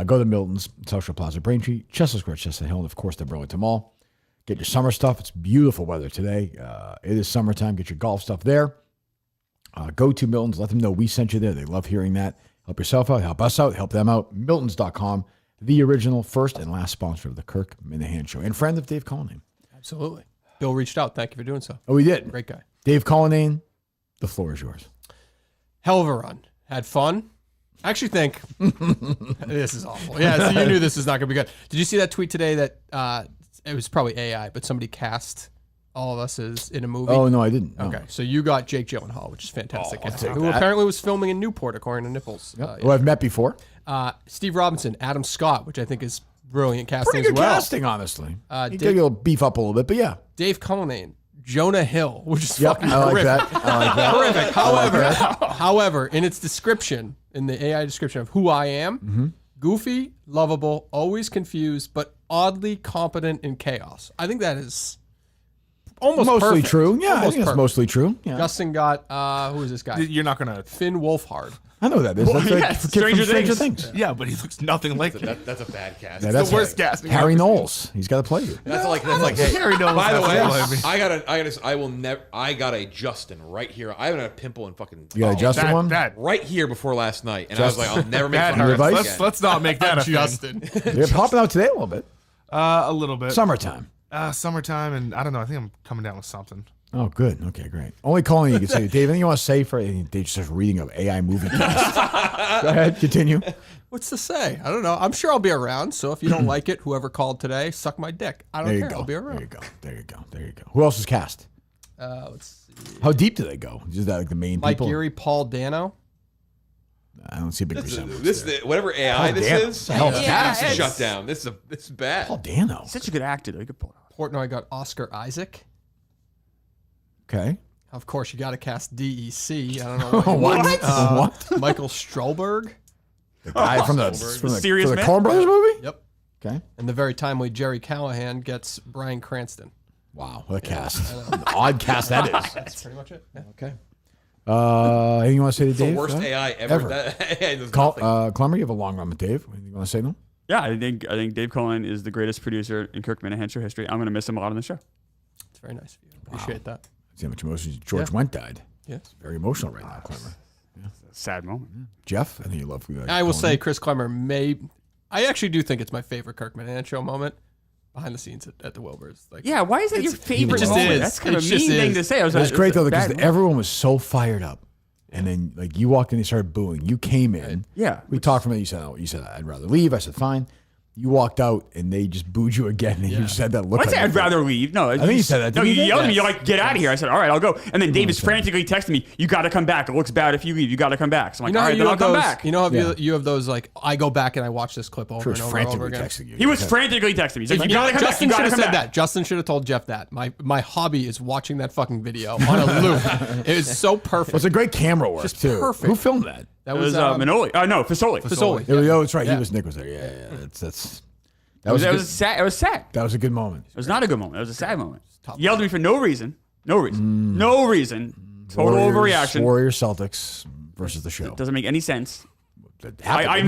Go to Milton's, Social Plaza, Braintree, Chestnut Square, Chestnut Hill, and of course the Burlington Mall. Get your summer stuff. It's beautiful weather today. It is summertime. Get your golf stuff there. Go to Milton's. Let them know we sent you there. They love hearing that. Help yourself out. Help us out. Help them out. Miltons.com. The original first and last sponsor of the Kirk Minahan Show and friend of Dave Cullinane. Absolutely. Bill reached out. Thank you for doing so. Oh, he did. Great guy. Dave Cullinane, the floor is yours. Hell of a run. Had fun. I actually think this is awful. Yeah, so you knew this was not going to be good. Did you see that tweet today that it was probably AI, but somebody cast all of us as in a movie? Oh, no, I didn't. No. Okay, so you got Jake Gyllenhaal, which is fantastic. I'll take who that. apparently was filming in Newport, according to Nipples. Yep. Who I've met before. Steve Robinson, Adam Scott, which I think is brilliant casting Pretty good as well. casting, honestly. You gotta beef up a little bit, but yeah. Dave Cullinane, Jonah Hill, which is Yep, fucking I like horrific. that. I like that. Horrific. However, in its description, in the AI description of who I am, goofy, lovable, always confused, but oddly competent in chaos. I think that is almost mostly perfect. true. Yeah, I Almost think it's perfect. mostly true. Yeah. Justin got who is this guy? You're not gonna. Finn Wolfhard. I know that is. That's Well, like yeah, the kid from Stranger Things. Yeah, but he looks nothing like it. That's a bad cast. Yeah, It's that's the worst casting. Harry ever. Knowles. He's got to play you. That's like hey, Harry Knowles by the has way, to play. I got a Justin right here. I haven't had a pimple in fucking. You got a Justin one? right here before last night, and Justin. I was like, I'll never make Bad fun of advice? this Let's, again. let's not make that a Justin. You're popping out today a little bit. A little bit. Summertime. Summertime, and I don't know. I think I'm coming down with something. Oh, good. Okay, great. Only calling you can say, Dave, anything you want to say for Dave just starts reading of AI movie cast. Go ahead, continue. What's to say? I don't know. I'm sure I'll be around. So if you don't like it, whoever called today, suck my dick. I don't There you care. go. I'll be around. There you go. There you go. There you go. Who else is cast? Let's see. How deep do they go? Is that like the main Mike people? Geary, Paul Dano. I don't see a big resemblance. This whatever AI Paul this Dano. is. Hell, cast it's- shut down. This is bad. Paul Dano. He's such a good actor, though. You could pull it off. Portnoy got Oscar Isaac. Okay. Of course, you got to cast DEC. I don't know what. What? Michael Stroberg. The guy from the Serious from the Man? Coen Brothers movie? Yep. Okay. And the very timely Jerry Callahan gets Bryan Cranston. Wow, what a cast. An odd cast that is. That's pretty much it. Yeah. Okay. Anything you want to say to It's the Dave? worst AI ever. That AI does nothing. Clemmer, you have a long run with Dave. Anything you want to say to him? Yeah, I think Dave Cullen is the greatest producer in Kirk Minahan Show history. I'm going to miss him a lot on the show. It's very nice of you. Appreciate that. See how much emotion George Wendt died. Yeah. It's very emotional right now, Clemmer. Sad moment. Jeff, I think you love. I will say Chris Klemmer I actually do think it's my favorite Kirk Minahan Show moment behind the scenes at the Wilbur's. Like, Yeah, why is that your favorite just moment? is. That's kind of It a mean just thing is. to say. I was It was like, great it's a though because bad everyone was so fired up, and then like you walked in, they started booing. You came in, Yeah. We talked from it. You said I'd rather leave. I said fine. You walked out and they just booed you again, and you just had that look. What's on that? your I'd face. rather leave. No, I think you said that. No, didn't you yelled at me. Yes. You're like, get out of here. I said, all right, I'll go. And then Dave is frantically texting me, you got to come back. It looks bad if you leave. You got to come back. So I'm like, all right, then I'll come back. You know how you have those like I go back and I watch this clip over Sure, and it's over and over frantically again. texting you. He was frantically texting me. He's like, you got to come back. Justin You got should to have come said back. that. Justin should have told Jeff that. My hobby is watching that fucking video on a loop. It was so perfect. Well, it's a great camera work Just too. perfect. Who filmed that? That It was Manoli. No, Fasoli. Fasoli. Oh, that's right. Nick was there. Yeah. That was sad. It was sad. That was a good moment. It was not a good moment. It was a sad moment. Yelled at me for no reason. No reason. Total overreaction. Warriors Celtics versus the show. It doesn't make any sense. I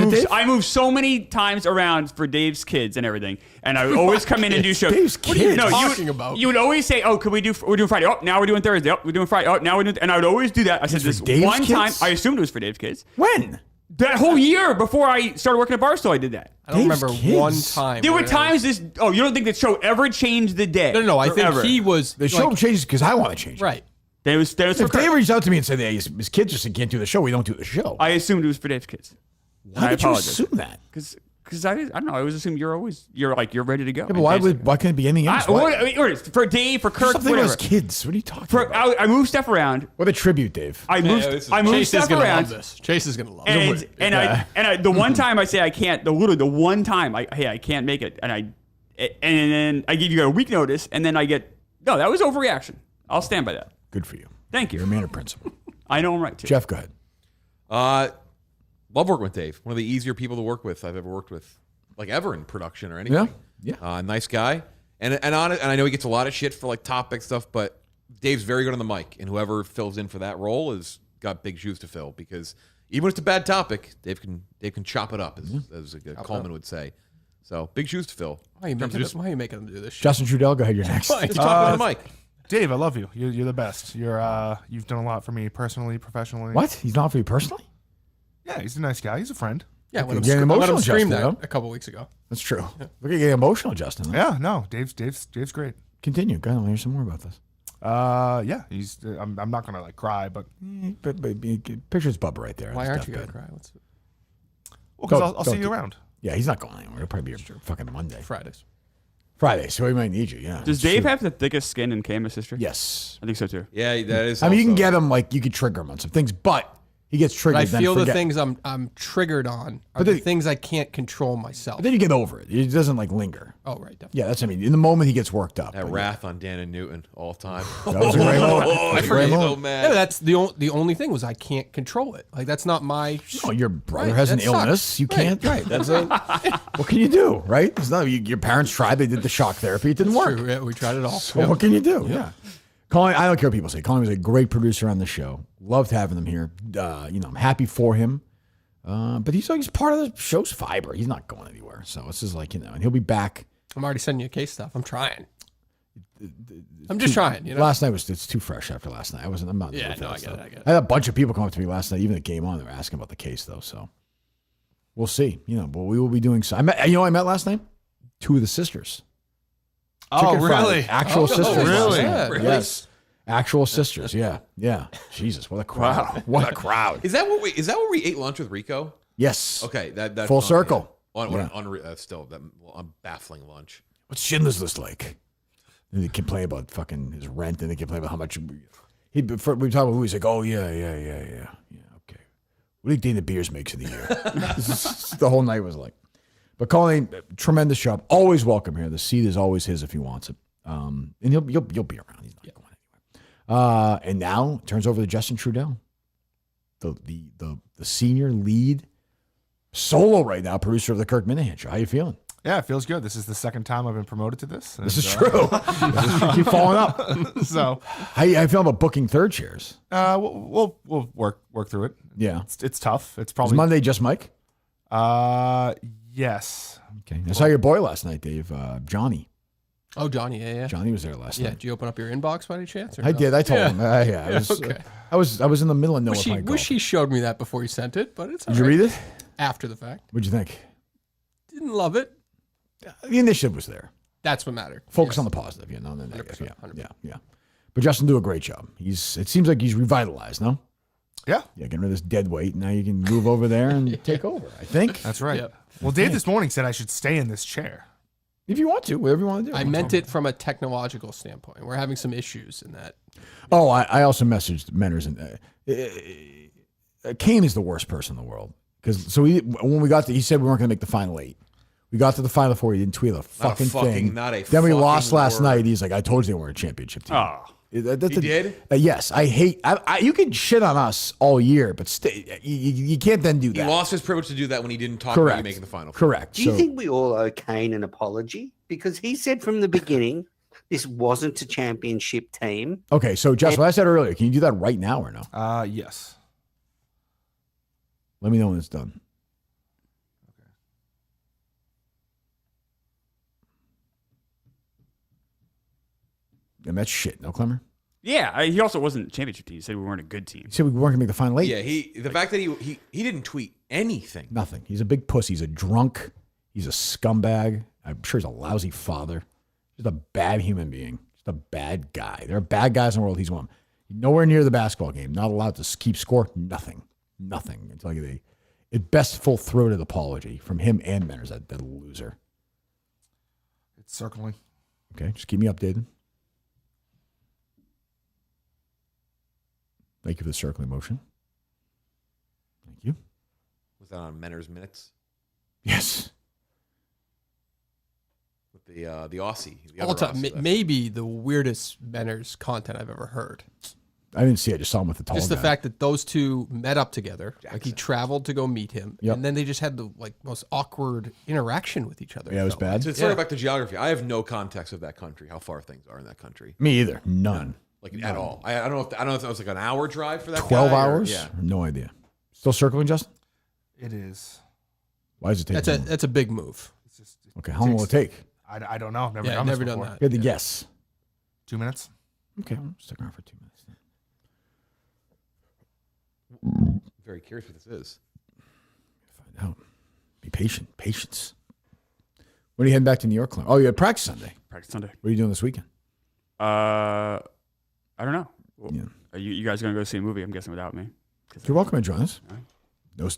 moved so many times around for Dave's kids and everything, and I would always come in and do shows. Dave's kids? What are you talking about? You would always say, "Oh, we're doing Friday? Oh, now we're doing Thursday. Oh, we're doing Friday. Oh, now we're doing." And I would always do that. I said this Dave's one time. kids? I assumed it was for Dave's kids. When? That whole year before I started working at Barstool, I did that. I don't Dave's remember kids? one time. There were where- times this. Oh, you don't think the show ever changed the day? No. I think Forever. he was The show changes because I want to change. right. There was for If Dave Kirk. reached out to me and said, "Hey, his kids just can't do the show," we don't do the show. I assumed it was for Dave's kids. Why did you assume that? Because I don't know. I always assume you're ready to go. Yeah, but why can't it be anything else? For Dave, for Kirk, Something whatever. with his kids. What are you talking about? I moved stuff around. What a tribute, Dave. I moved Chase is stuff gonna around. love this. Chase is gonna love And it. the one time I say I can't, the one time I can't make it, and then I give you a week notice, and then I get that was overreaction. I'll stand by that. Good for you. Thank you. You're a man of principle. I know I'm right too. Jeff, go ahead. Love working with Dave. One of the easier people to work with I've ever worked with, like ever in production or anything. Yeah. Nice guy, and I know he gets a lot of shit for like topic stuff, but Dave's very good on the mic, and whoever fills in for that role has got big shoes to fill because even when it's a bad topic, Dave can chop it up, as Coleman would say. So big shoes to fill. Why are you making him do this shit? Justin Trudell, go ahead. You're next. Just talking on the mic. Dave, I love you. You're the best. You've done a lot for me personally, professionally. What? He's not for you personally? Yeah, he's a nice guy. He's a friend. Yeah, You're getting emotional, let him scream Justin, that a couple weeks ago. That's true. Look at getting emotional, Justin. Yeah, no, Dave's great. Continue. Go ahead. I'll hear some more about this. Yeah, he's. I'm not gonna cry, but Picture's Bubba right there. Why aren't you gonna cry? Because I'll see you around. Yeah, he's not going anywhere. He'll probably be here fucking Monday. Friday, so he might need you. Yeah. Does Dave have the thickest skin in KMS history? Yes, I think so too. Yeah, that is. I mean, you can get him you could trigger him on some things, but he gets triggered. But I feel the things I'm triggered on are the things I can't control myself. But then you get over it. It doesn't linger. Oh, right. Definitely. Yeah, that's what I mean. In the moment, he gets worked up. That wrath on Dan and Newton all the time. That was a great moment. I forget so mad. Yeah, that's the only thing was I can't control it. Like that's not my. No, your brother Right, has an that sucks. illness. You Right. can't. Right. That's a. What can you do? Right. It's not. Your parents tried. They did the shock therapy. It didn't work. True. Yeah, we tried it all. So what can you do? Yeah. Colin, I don't care what people say. Colin was a great producer on the show. Loved having him here. I'm happy for him. But he's part of the show's fiber. He's not going anywhere. So it's just and he'll be back. I'm already sending you case stuff. I'm trying. I'm just trying. Last night it's too fresh after last night. I'm not. Yeah, no, I get it. I had a bunch of people come up to me last night, even the game on. They were asking about the case though. So we'll see. But we will be doing so. I met last night 2 of the sisters. Oh, Chicken really? Friday. Actual sisters. Really? Really? Yes. Actual sisters. Yeah. Yeah. Jesus, what a crowd. Wow. What a crowd. Is that what we ate lunch with Rico? Yes. Okay, that Full circle. Yeah. Yeah. Still, baffling lunch. What's Schindler's List like? And they complain about fucking his rent, and they complain about how much we talk about who he's like, oh yeah, okay. What do you think Dana Beers makes in a year? The whole night was like. But Colleen, tremendous job. Always welcome here. The seat is always his if he wants it. And you'll be around. He's not going anywhere. And now turns over to Justin Trudell, the senior lead solo right now, producer of the Kirk Minahan Show. How you feeling? Yeah, it feels good. This is the second time I've been promoted to this. This is true. Keep following up. So, how you feel about booking third chairs? We'll work through it. Yeah, it's tough. It's probably Is Monday just Mike? Yes. Okay. I saw your boy last night, Dave. Johnny. Oh, Johnny, yeah. Johnny was there last Yeah, night. did you open up your inbox by any chance? Or I no? did. I told him. Yeah. Okay. I was in the middle of nowhere playing golf. Wish he showed me that before he sent it, but it's all Did you right. read it? After the fact. What'd you think? Didn't love it. The initiative was there. That's what mattered. Focus on the positive, not the negative. 100%, Yeah. But Justin do a great job. It seems like he's revitalized, no? Yeah. Yeah, getting rid of this dead weight. Now you can move over there and take over, I think. That's right. Yep. Well, Dave this morning said I should stay in this chair. If you want to, whatever you want to do. I meant it from a technological standpoint. We're having some issues in that. Oh, I also messaged Menners. And Kane is the worst person in the world. When we got to, he said we weren't going to make the final 8. We got to the final 4. He didn't tweet a fucking thing. Not a Then we fucking lost last word. night. He's like, I told you they weren't a championship team. Oh. He did? Yes. I hate. You can shit on us all year, but you can't then do that. He lost his privilege to do that when he didn't talk about you making the final. Correct. Do you think we all owe Kane an apology? Because he said from the beginning this wasn't a championship team. Okay, so Justin, what I said earlier, can you do that right now or no? Yes. Let me know when it's done. And that's shit. No, Klemmer? Yeah, he also wasn't a championship team. He said we weren't a good team. He said we weren't going to make the final 8. Yeah, the fact that he didn't tweet anything. Nothing. He's a big pussy. He's a drunk. He's a scumbag. I'm sure he's a lousy father. Just a bad human being. Just a bad guy. There are bad guys in the world. He's one. Nowhere near the basketball game. Not allowed to keep score. Nothing. Until I get a best full-throated apology from him and Menners, that loser. It's circling. Okay, just keep me updated. Thank you for the circling motion. Thank you. Was that on Menner's Minutes? Yes. With the Aussie. The All other time, Aussie, maybe the weirdest Menners content I've ever heard. I didn't see it. I just saw him with the tall Just guy. the fact that those two met up together. Like he traveled to go meet him. Yep. And then they just had the most awkward interaction with each other. Yeah, it was bad. To throw it back to geography, I have no context of that country, how far things are in that country. Me either. None. At all. I don't know if that was like an hour drive for that 12 guy or- hours? yeah. No idea. Still circling, Justin? It is. Why does it take That's a big move. Okay, how long will it take? I don't know. I've never Yeah, done never this done before. that. Good to guess. 2 minutes. Okay, I'll stick around for 2 minutes. Very curious what this is. Find out. Be patient. Patience. When are you heading back to New York, Clem? Oh, you had practice Sunday. Practice Sunday. What are you doing this weekend? I don't know. Well, Yeah. Are you guys going to go see a movie? I'm guessing without me. You're welcome to join us.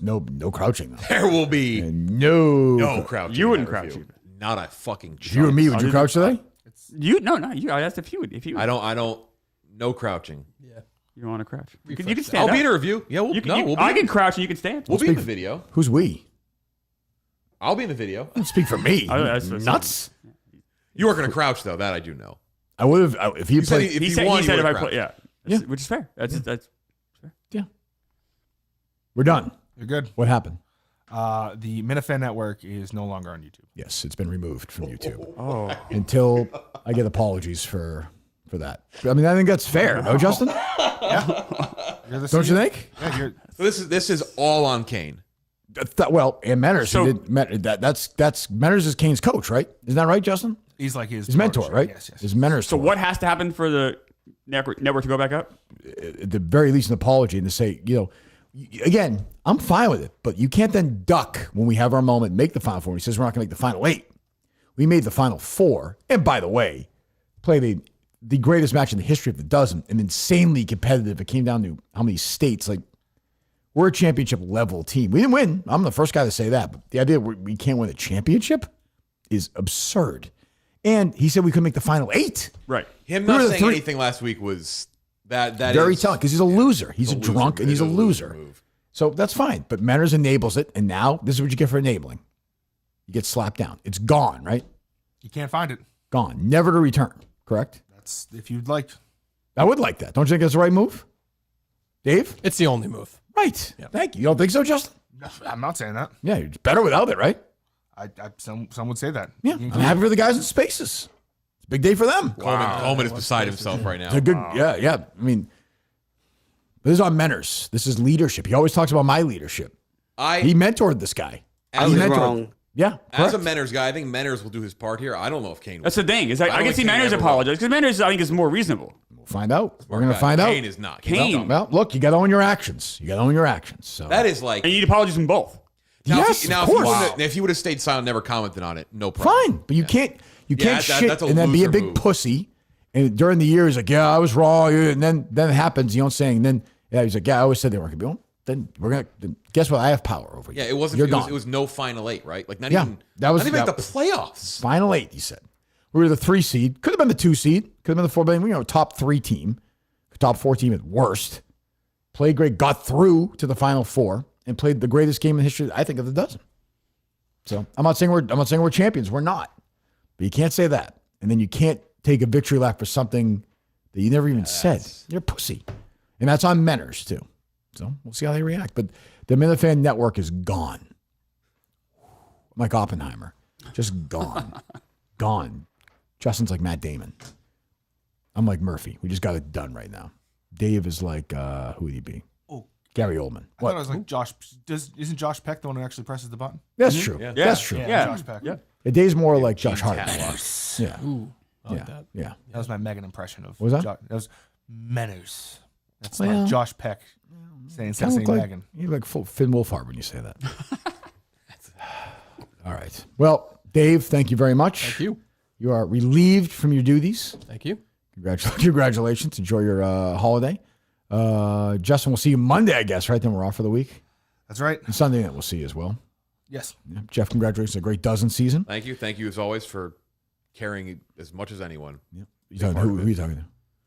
No crouching though. There will be no crouching. You wouldn't in that crouch review. Not a fucking chance. You and me, would you crouch today? No. You. I asked if you would. If you. I don't. No crouching. Yeah. You don't want to crouch. You can stand. I'll up. be in a review. Yeah, we'll be. I can crouch and you can stand. We'll be in the video. Who's we? I'll be in the video. Don't speak for me. That's Nuts. You weren't going to crouch though. That I do know. I would have if he You said played. if He you said, won, he you said if would've I play, crouched. yeah, which is fair. That's fair. We're done. You're good. What happened? The Minifan Network is no longer on YouTube. Yes, it's been removed from YouTube. Oh, Until I get apologies for that. I mean, I think that's fair, no, Justin? Don't you think? Yeah, So this is all on Kane. Well, and Menners, So- that's Menners is Kane's coach, right? Isn't that right, Justin? He's like his mentor, coach. right? Yes. His Menners. so what has to happen for the network to go back up? At the very least, an apology and to say, again, I'm fine with it, but you can't then duck when we have our moment, make the Final Four. He says we're not going to make the Final 8. We made the Final 4, and by the way, played the greatest match in the history of the dozen, and insanely competitive. It came down to how many states. Like, we're a championship level team. We didn't win. I'm the first guy to say that, but the idea we can't win a championship is absurd. And he said we couldn't make the Final 8. Right. Him We not were the saying three- anything last week was that Very is telling, because he's a loser. He's a loser. drunk and he's a loser. move. So that's fine. But Manners enables it, and now this is what you get for enabling. You get slapped down. It's gone, right? You can't find it. Gone. Never to return, correct? That's if you'd like. I would like that. Don't you think that's the right move? Dave? It's the only move. Right. Thank you. You don't think so, Justin? No, I'm not saying that. Yeah, it's better without it, right? Some would say that. Yeah. I'm happy for the guys in Spaces. It's a big day for them. Coleman is beside himself right now. It's a good, yeah. I mean, this is on Menners. This is leadership. He always talks about my leadership. He mentored this guy. As He a- mentored- wrong. Yeah. As a correct. Menners guy, I think Menners will do his part here. I don't know if Kane will. That's the thing. Is I don't can think see Kane Manners ever will. apologize because Manners I think is more reasonable. We'll find out. We're going to guy. find out. Kane is not. Kane. Well, look, you got to own your actions. You got to own your actions. So That is like. And you need apologies from both. Now, Yes, if of course. if he would have stayed silent, never commented on it, no problem. Fine, but you can't that- shit that's a and then be a loser big move. pussy. And during the year, he's like, "Yeah, I was wrong." And then it happens. You don't say. And then he's like, "Yeah, I always said they weren't gonna be on." Then we're gonna. Then guess what? I have power over you. Yeah, it wasn't. You're It gone. was no final 8, right? Like not Yeah, even. that was- not even that- the playoffs. Final 8. He said we were the 3 seed. Could have been the 2 seed. Could have been the 4. But top 3 team, top 4 team at worst. Played great. Got through to the Final 4 and played the greatest game in history, I think, of the dozen. So I'm not saying we're champions. We're not. But you can't say that. And then you can't take a victory lap for something that you never even said. You're a pussy. And that's on Menners, too. So we'll see how they react. But the Minifan Network is gone. Like Oppenheimer. Just gone. Gone. Justin's like Matt Damon. I'm like Murphy. We just got it done right now. Dave is like, who would he be? Oh, Gary Oldman. I thought it was like Josh. Isn't Josh Peck the one who actually presses the button? That's true. Yeah. That's true. Yeah, Josh Peck. Yeah. Dave's more like Josh Hart. Yeah. Ooh, I like that. Yeah. That was my Megan impression of. What was that? That was Menners. That's Well, like Josh Peck saying Kinda look like, Megan. you look like Finn Wolfhard when you say that. All right. Well, Dave, thank you very much. Thank you. You are relieved from your duties. Thank you. Congratulations. Enjoy your holiday. Justin, we'll see you Monday, I guess, right? Then we're off for the week. That's right. And Sunday night we'll see you as well. Yes. Yeah. Jeff, congratulations. A great dozen season. Thank you. Thank you as always for caring as much as anyone. Yeah. Big part Who of are it. you talking to?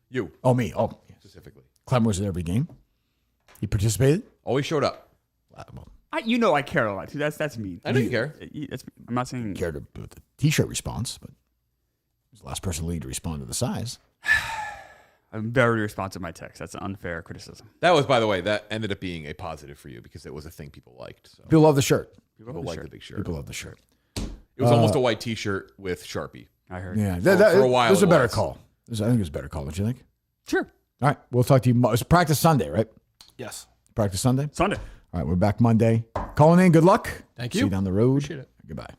You. Oh, me. Oh, specifically. Klemmer was at every game. He participated. Always showed up. You know I care a lot too. That's me. I know you care. I'm not saying cared about the T-shirt response, but he was the last person in the league to respond to the size. I'm very responsive to my text. That's an unfair criticism. That was, by the way, that ended up being a positive for you because it was a thing people liked. So. People love the shirt. People like the big shirt. People love the shirt. It was almost a white T-shirt with Sharpie. I heard. Yeah, for a while. It was a it better call. I think it was a better call. Don't you think? Sure. All right, we'll talk to you. It's practice Sunday, right? Yes. Practice Sunday. Sunday. All right, we're back Monday. Calling in. Good luck. Thank See you. you down the road. Appreciate it. Goodbye.